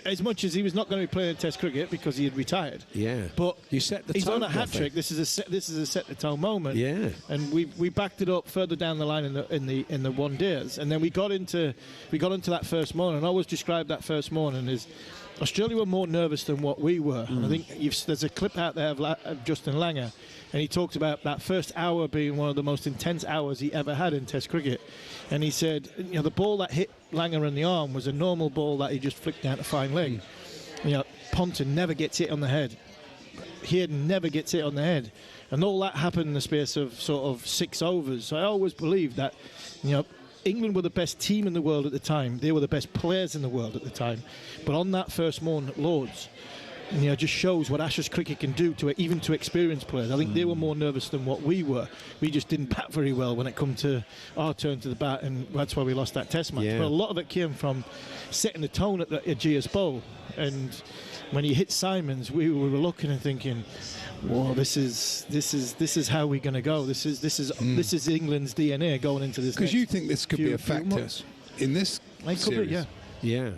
as much as he was not going to be playing Test cricket because he had retired.
Yeah,
but
you set the tone.
He's on a hat trick. This is a set the tone moment.
Yeah,
and we backed it up further down the line in the one days, and then we got into that first morning. I always describe that first morning as Australia were more nervous than what we were. And I think there's a clip out there of Justin Langer, and he talked about that first hour being one of the most intense hours he ever had in Test cricket. And he said, the ball that hit Langer in the arm was a normal ball that he just flicked down to fine leg. Ponton never gets hit on the head. Heard never gets hit on the head. And all that happened in the space of sort of 6 overs. So I always believed that, England were the best team in the world at the time. They were the best players in the world at the time. But on that first morning at Lords, just shows what Ashes cricket can do even to experienced players. I think they were more nervous than what we were. We just didn't bat very well when it come to our turn to the bat, and that's why we lost that Test match. But a lot of it came from setting the tone at GS Bowl. And when he hit Simons, we were looking and thinking, "Whoa, this is how we're going to go. This is England's DNA going into this."
Because you think this could be a factor in this series? Yeah.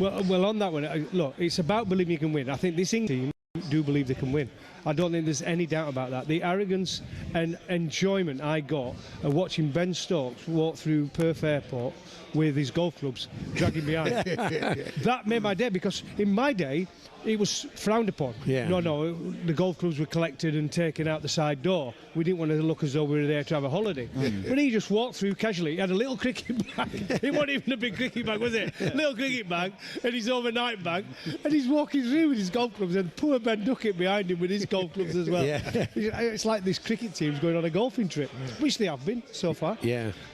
Well, on that one, look, it's about believing you can win. I think this England team do believe they can win. I don't think there's any doubt about that. The arrogance and enjoyment I got of watching Ben Stokes walk through Perth Airport with his golf clubs dragging behind, that made my day, because in my day, it was frowned upon. No, the golf clubs were collected and taken out the side door. We didn't want to look as though we were there to have a holiday. But he just walked through casually. He had a little cricket bag. It wasn't even a big cricket bag, was it? Little cricket bag and his overnight bag. And he's walking through with his golf clubs, and poor Ben Duckett behind him with his golf clubs as well. It's like this cricket team's going on a golfing trip, which they have been so far.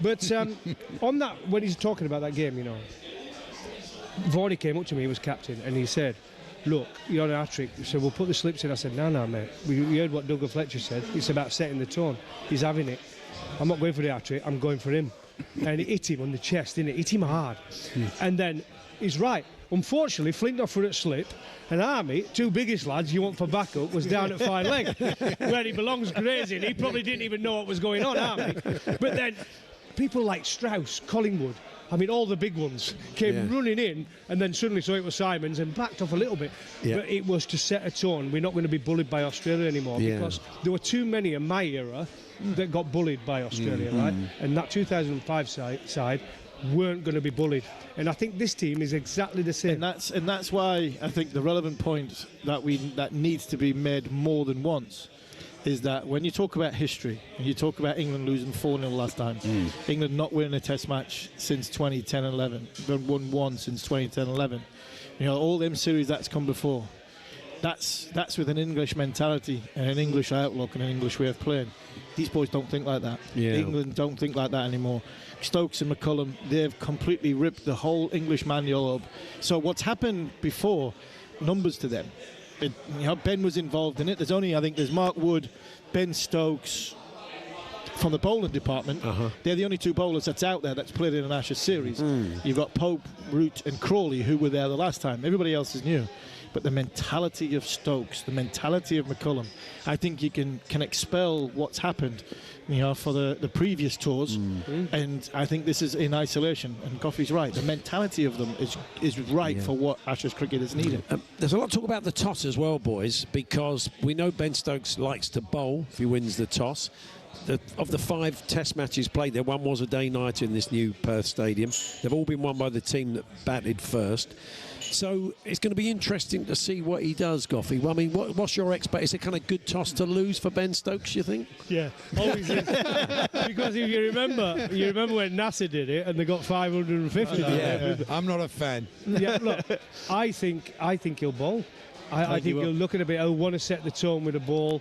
But on that, when he's talking about that game, Varney came up to me, he was captain, and he said, "Look, you're on a hat-trick, so we'll put the slips in." I said, no, mate. We heard what Douglas Fletcher said. It's about setting the tone. He's having it. I'm not going for the hat-trick, I'm going for him. And it hit him on the chest, didn't it? Hit him hard. And then he's right. Unfortunately, Flintoff were at slip, and Army, 2 biggest lads you want for backup, was down at fine leg, where he belongs grazing. He probably didn't even know what was going on, Army. But then people like Strauss, Collingwood, all the big ones came running in, and then suddenly saw it was Simons and backed off a little bit. But it was to set a tone. We're not going to be bullied by Australia anymore, because there were too many in my era that got bullied by Australia, right? And that 2005 side weren't going to be bullied. And I think this team is exactly the same.
And that's why I think the relevant point that needs to be made more than once is that when you talk about history, and you talk about England losing 4-0 last time, England not winning a Test match since 2010-11, they've won one since 2010-11. All them series that's come before, that's with an English mentality and an English outlook and an English way of playing. These boys don't think like that. England don't think like that anymore. Stokes and McCullum, they've completely ripped the whole English manual up. So what's happened before, numbers to them. Ben was involved in it. There's Mark Wood, Ben Stokes from the bowling department. They're the only 2 bowlers that's out there that's played in an Ashes series. You've got Pope, Root and Crawley, who were there the last time. Everybody else is new. But the mentality of Stokes, the mentality of McCullum, I think you can expel what's happened for the previous tours. And I think this is in isolation, and Goughy's right. The mentality of them is right for what Ashes cricket is needed.
There's a lot of talk about the toss as well, boys, because we know Ben Stokes likes to bowl if he wins the toss.
of the 5 Test matches played there, one was a day-nighter in this new Perth Stadium. They've all been won by the team that batted first. So it's going to be interesting to see what he does, Goughy. Well, I mean, what's your expectation? Is it kind of good toss to lose for Ben Stokes, you think?
Yeah, always is. Because if you remember when NASA did it and they got 550.
Yeah, I'm not a fan.
Yeah, look, I think he'll bowl. I think he'll look at a bit. He'll want to set the tone with the ball.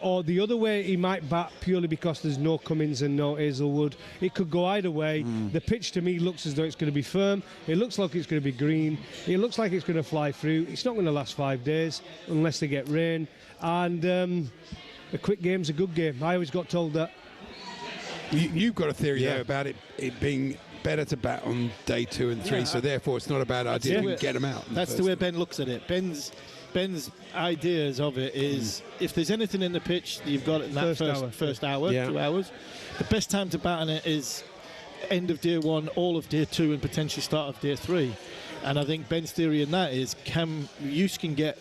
Or the other way, he might bat purely because there's no Cummins and no Hazelwood. It could go either way. The pitch to me looks as though it's going to be firm. It looks like it's going to be green. It looks like it's going to fly through. It's not going to last 5 days unless they get rain. And a quick game's a good game. I always got told that.
You've got a theory though about it being better to bat on day 2 and 3, so therefore it's not a bad idea to get them out.
That's the way Ben looks at it. Ben's ideas of it is if there's anything in the pitch, you've got it in that first hour, 2 hours. The best time to bat on it is end of day 1, all of day 2, and potentially start of day 3. And I think Ben's theory in that is you can get.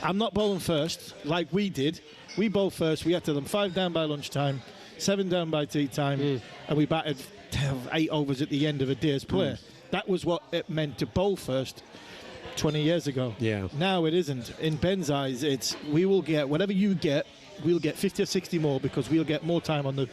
I'm not bowling first like we did. We bowled first. We had to them 5 down by lunchtime, 7 down by tea time, and we batted 8 overs at the end of a day's play. That was what it meant to bowl first 20 years ago.
Yeah.
Now it isn't. In Ben's eyes, it's we will get whatever you get, we'll get 50 or 60 more because we'll get more time on the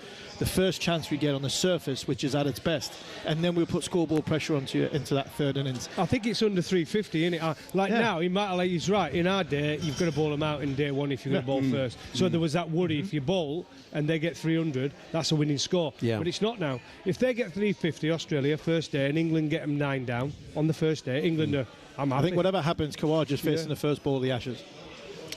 first chance we get on the surface, which is at its best, and then we'll put scoreboard pressure into that third innings.
I think it's under 350, isn't it? Now, he's right. In our day, you've got to bowl them out in day 1 if you're going to bowl first. So there was that worry if you bowl and they get 300, that's a winning score.
Yeah.
But it's not now. If they get 350, Australia, first day, and England get them 9 down on the first day, England are... I think
whatever happens, Khawaja's facing the first ball of the Ashes.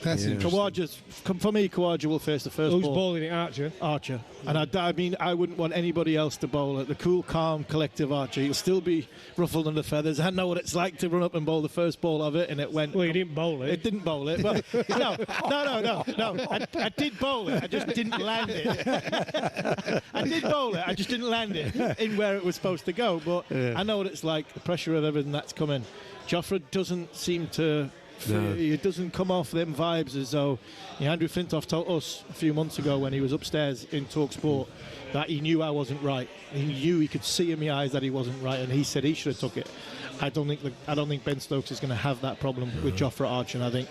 That's interesting.
For me, Khawaja will face the first ball.
Who's bowling it, Archer?
Archer. And I mean, I wouldn't want anybody else to bowl it. The cool, calm, collective Archer. He'll still be ruffled under feathers. I know what it's like to run up and bowl the first ball of it, and it went...
Well, you didn't bowl it.
It didn't bowl it. But no. I did bowl it. I just didn't land it. I did bowl it. I just didn't land it in where it was supposed to go. But I know what it's like, the pressure of everything that's coming. Jofra doesn't seem to... It doesn't come off them vibes as though Andrew Flintoff told us a few months ago when he was upstairs in talkSPORT that he knew I wasn't right. He knew, he could see in my eyes that he wasn't right, and he said he should have took it. I don't think Ben Stokes is going to have that problem with Jofra Archer. And I think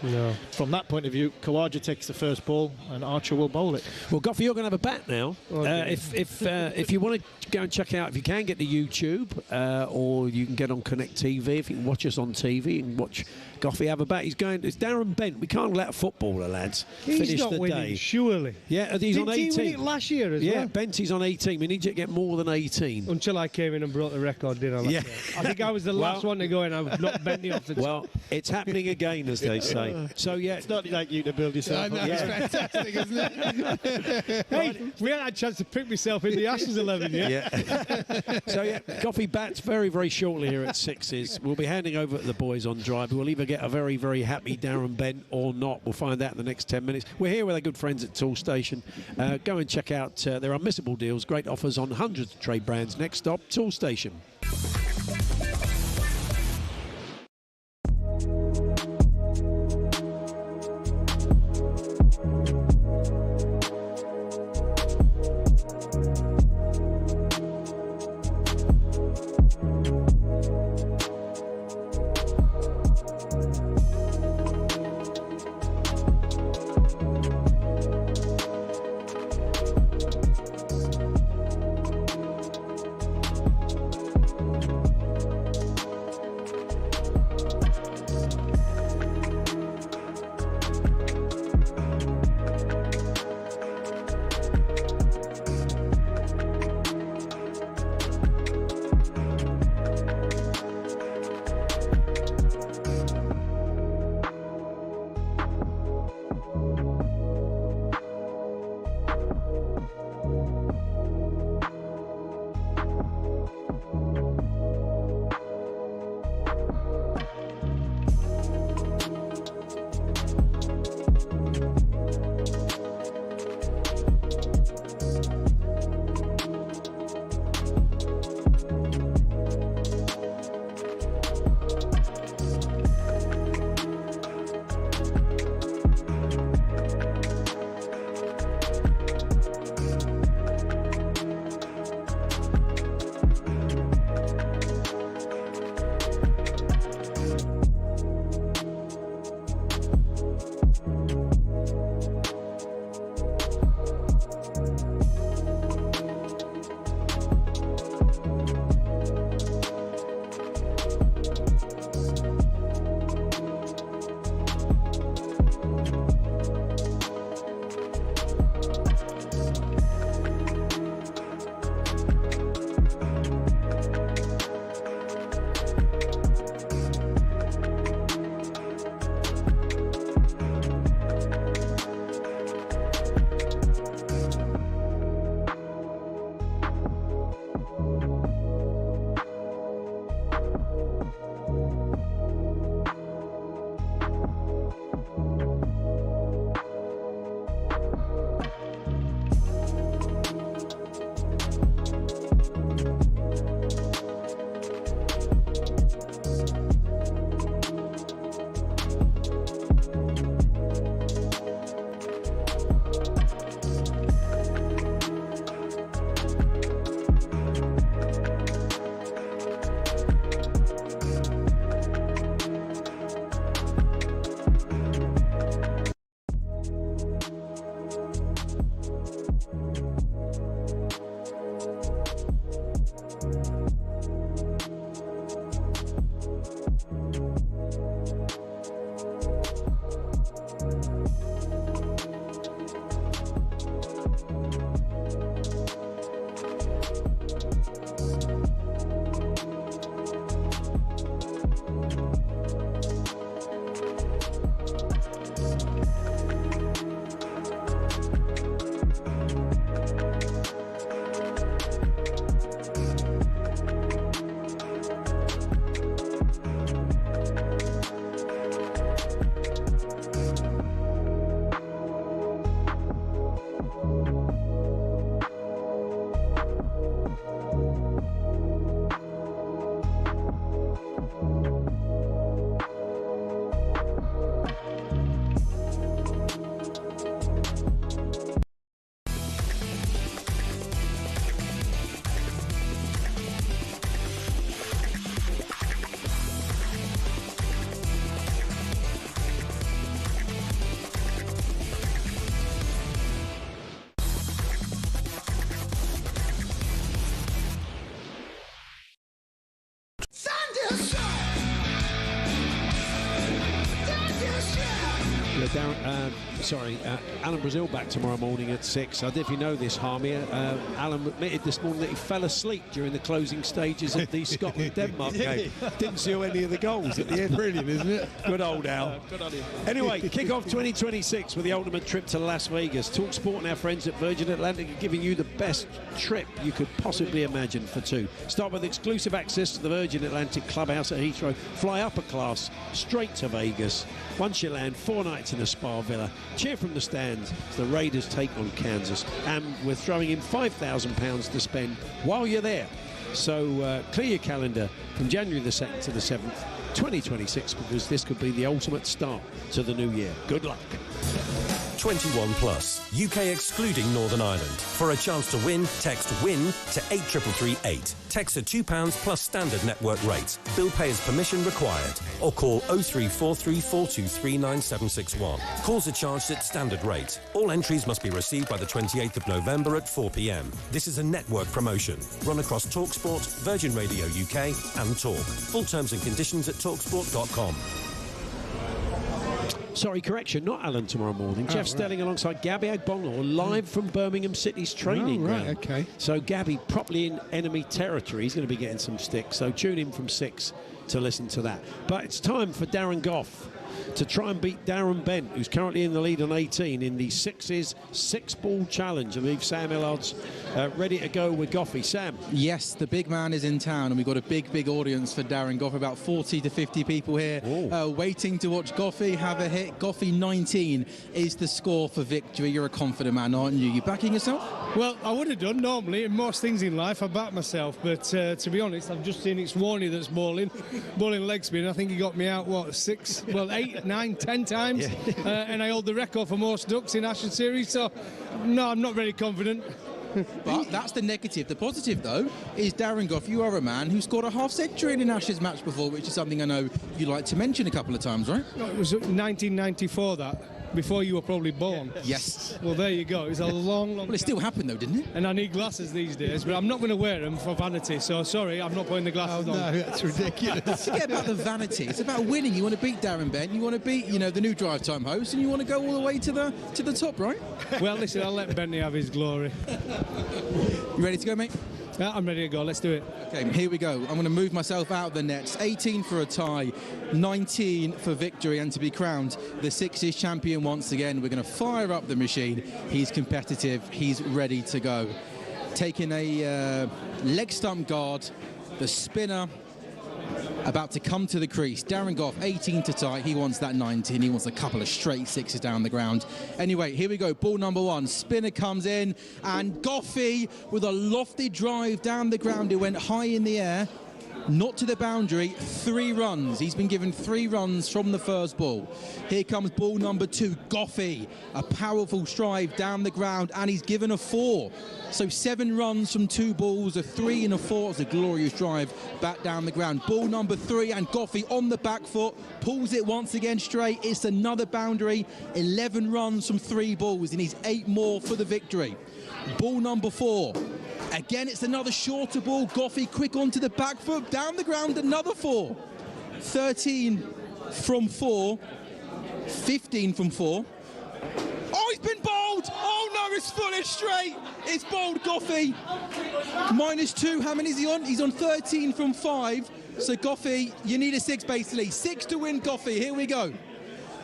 from that point of view, Khawaja takes the first ball and Archer will bowl it.
Well, Goughy, you're going to have a bat now. If you want to go and check out, if you can get to YouTube or you can get on Connect TV, if you can watch us on TV and watch Goughy have a bat. It's Darren Bent. We can't let a footballer, lads, finish
not
the
winning,
day.
Surely.
Yeah, he's on 18.
Did he win it last year as well?
Yeah, Benty's on 18. We need you to get more than 18.
Until I came in and broke the record, did I? I think I was the last one to go in. I've knocked Benty off the top.
Well, it's happening again, as they say. So, yeah.
It's not like you to build yourself up.
It's fantastic, isn't it?
Hey, we had a chance to pick myself in the Ashes 11,
So, Goughy bats very, very shortly here at Sixes. We'll be handing over to the boys on drive. We'll either get a very, very happy Darren Bent or not. We'll find out in the next 10 minutes. We're here with our good friends at Toolstation. Go and check out their unmissable deals, great offers on hundreds of trade brands. Next stop, Toolstation. Yeah, Darren, Alan Brazil back tomorrow morning at 6. I don't know if you know this, Harmy. Alan admitted this morning that he fell asleep during the closing stages of the Scotland-Denmark game. Didn't see any of the goals at the end.
Brilliant, isn't it?
Good old Al.
Good on him.
Anyway, kick off 2026 with the ultimate trip to Las Vegas. talkSPORT and our friends at Virgin Atlantic are giving you the best trip you could possibly imagine for two. Start with exclusive access to the Virgin Atlantic Clubhouse at Heathrow. Fly upper class straight to Vegas. Once you land, 4 nights in a spa villa. Cheer from the stands as the Raiders take on Kansas. And we're throwing in £5,000 to spend while you're there. So clear your calendar from January the 2nd to the 7th, 2026, because this could be the ultimate start to the new year. Good luck.
21 plus, UK excluding Northern Ireland. For a chance to win, text WIN to 83338. Text at £2 plus standard network rates. Bill payer's permission required. Or call 03434239761. Calls are charged at standard rate. All entries must be received by the 28th of November at 4 p.m. This is a network promotion. Run across talkSPORT, Virgin Radio UK and Talk. Full terms and conditions at talksport.com.
Sorry, correction, not Alan tomorrow morning. Jeff Stelling alongside Gabby Agbonlor live from Birmingham City's training ground.
Okay.
So Gabby properly in enemy territory. He's going to be getting some sticks. So tune in from 6 to listen to that. But it's time for Darren Gough to try and beat Darren Bent, who's currently in the lead on 18 in the Sixes 6-ball challenge. I believe Sam Ellard's ready to go with Goughy. Sam?
Yes, the big man is in town, and we've got a big audience for Darren Gough. About 40 to 50 people here waiting to watch Goughy have a hit. Goughy 19 is the score for victory. You're a confident man, aren't you? You backing yourself?
Well, I would have done normally. In most things in life, I back myself. But to be honest, I've just seen it's Warney that's bowling leg spin. I think he got me out, 8, 9, 10 times. And I hold the record for most ducks in Ashes series. So, no, I'm not very confident.
But that's the negative. The positive, though, is Darren Gough, you are a man who scored a half-century in an Ashes match before, which is something I know you like to mention a couple of times, right?
No, it was 1994, that. Before you were probably born.
Yes.
Well, there you go. It was a long
Well, it still happened, though, didn't it?
And I need glasses these days, but I'm not going to wear them for vanity. So, sorry, I'm not putting the glasses on.
No, that's ridiculous.
Forget about the vanity. It's about winning. You want to beat Darren Bent. You want to beat, the new drive time host, and you want to go all the way to the top, right?
Well, listen, I'll let Bentley have his glory.
You ready to go, mate?
Yeah, I'm ready to go. Let's do it.
Okay, here we go. I'm going to move myself out of the nets. 18 for a tie, 19 for victory, and to be crowned the Sixes champion once again. We're going to fire up the machine. He's competitive. He's ready to go. Taking a leg stump guard, the spinner about to come to the crease. Darren Gough, 18 to tie. He wants that 19. He wants a couple of straight sixes down the ground. Anyway, here we go. Ball number 1. Spinner comes in, and Goughy with a lofty drive down the ground. It went high in the air. Not to the boundary, 3 runs. He's been given 3 runs from the first ball. Here comes ball number 2, Goughy. A powerful stride down the ground, and he's given a 4. So 7 runs from 2 balls, a 3 and a 4. It's a glorious drive back down the ground. Ball number 3, and Goughy on the back foot, pulls it once again straight. It's another boundary, 11 runs from 3 balls. He needs 8 more for the victory. Ball number 4. Again, it's another shorter ball. Goughy quick onto the back foot, down the ground, another 4. 13 from 4, 15 from 4. Oh, he's been bowled! Oh no, it's fully straight. It's bowled, Goughy. -2. How many is he on? He's on 13 from 5. So Goughy, you need a 6 basically. 6 to win, Goughy. Here we go.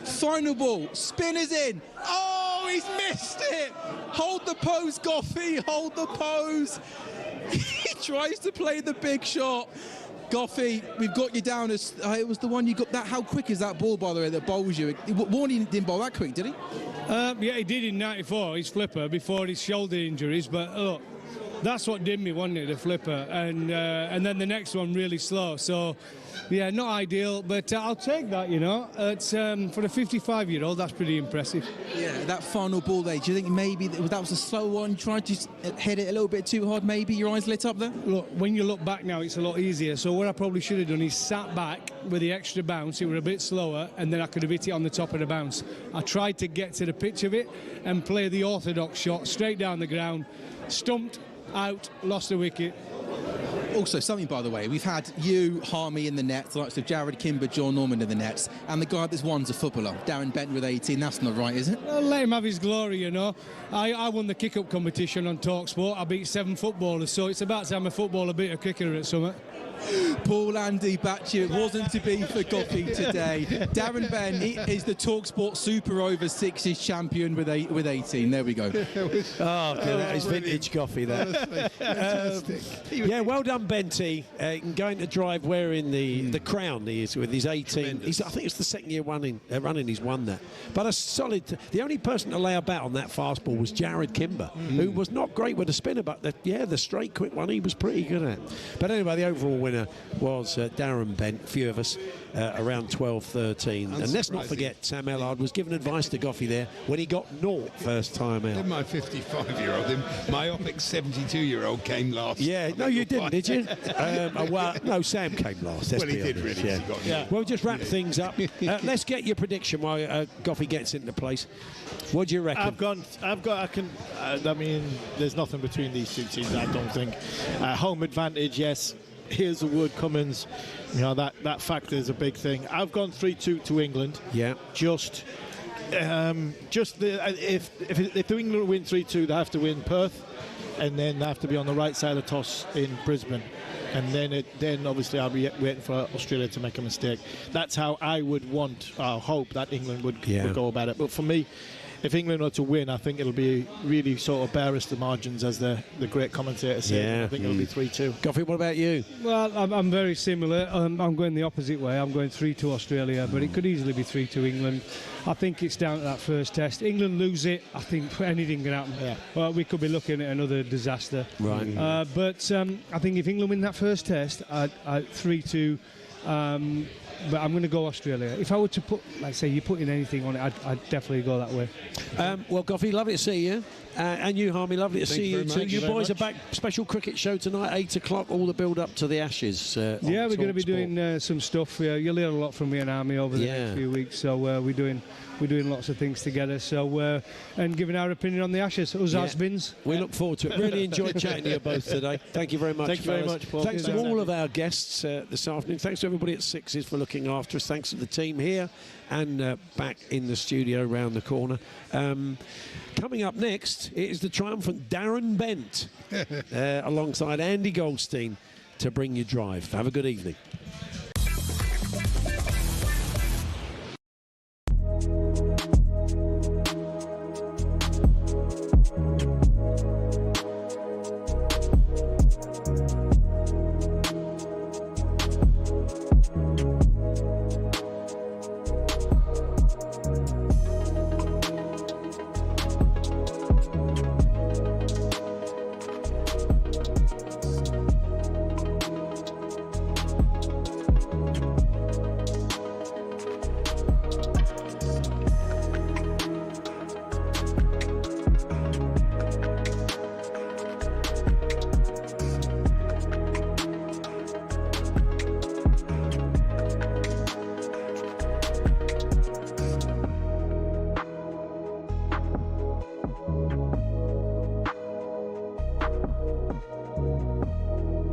Final ball. Spin is in. Oh, he's missed it. Hold the pose, Goughy. Hold the pose. He tries to play the big shot. Goughy, we've got you down as it was the one you got. That how quick is that ball, by the way, that bowls you? Warney didn't bowl that quick, did he?
Yeah, he did in '94. His flipper before his shoulder injuries. But look, that's what did me, wasn't it? The flipper, and then the next one really slow. So, yeah, not ideal, but I'll take that. It's for a 55-year-old, that's pretty impressive.
Yeah, that final ball there. Do you think maybe that was a slow one? You tried to hit it a little bit too hard. Maybe your eyes lit up there.
Look, when you look back now, it's a lot easier. So what I probably should have done is sat back with the extra bounce. It were a bit slower, and then I could have hit it on the top of the bounce. I tried to get to the pitch of it and play the orthodox shot straight down the ground, stumped. Out, lost a wicket.
Also, something, by the way, we've had you, Harmy in the nets, the likes of Jarrod, Kimber, Jon Norman in the nets, and the guy that's won's a footballer, Darren Bent with 18. That's not right, is it?
Well, let him have his glory, you know. I won the kick-up competition on talkSPORT. I beat 7 footballers, so it's about time a footballer beat a cricketer at something.
Paul Andy, back to you. It wasn't to be for Goughy today. Darren Bent is the talkSPORT Super Over 60s champion with 18. There we go.
That is vintage Goughy, that. Yeah, well done, Benty. Going to drive wearing the crown he is with his 18. I think it's the second year running he's won that. But a solid. The only person to lay a bat on that fastball was Jarrod Kimber, who was not great with the spinner, but the straight quick one he was pretty good at. But anyway, the overall winner was Darren Bent. A few of us around 12-13. And let's not forget, Sam Ellard was giving advice to Goughy there when he got naught first time out.
Then my 55-year-old, my Opix 72-year-old came last.
Yeah, no, you didn't, did you? Well, no, Sam came last.
Well, he did really.
Yeah. We'll just wrap things up. Let's get your prediction while Goughy gets into place. What do you reckon?
I mean, there's nothing between these two teams, I don't think. Home advantage, yes. Here's the Wood Cummins. You know, that factor is a big thing. I've gone 3-2 to England.
Yeah.
If England win 3-2, they have to win Perth, and then they have to be on the right side of toss in Brisbane. And then obviously I'll be waiting for Australia to make a mistake. That's how I would hope that England would go about it. But for me, if England were to win, I think it'll be really sort of barest the margins, as the great commentator said.
Yeah.
I think it'll be 3-2.
Goughy, what about you?
Well, I'm very similar. I'm going the opposite way. I'm going 3-2 Australia, but it could easily be 3-2 England. I think it's down to that first test. England lose it, I think anything can happen. Yeah. Well, we could be looking at another disaster.
Right.
But I think if England win that first test, I'd 3-2. But I'm going to go Australia. If I were to put, like say, you put in anything on it, I'd definitely go that way.
Well, Goughy, lovely to see you. And you, Harmy, lovely to see you too. You boys are back. Special cricket show tonight, 8 o'clock, all the build-up to the Ashes.
Yeah, we're going to be doing some stuff. You'll hear a lot from me and Harmy over the next few weeks. So we're doing lots of things together. So and giving our opinion on the Ashes. Us has-beens.
We look forward to it. Really enjoyed chatting to you both today. Thank you very much.
Thank you very much, Paul.
Thanks to all of our guests this afternoon. Thanks to everybody at Sixes for looking after us. Thanks to the team here and back in the studio round the corner. Coming up next, it is the triumphant Darren Bent alongside Andy Goldstein to bring you Drive. Have a good evening.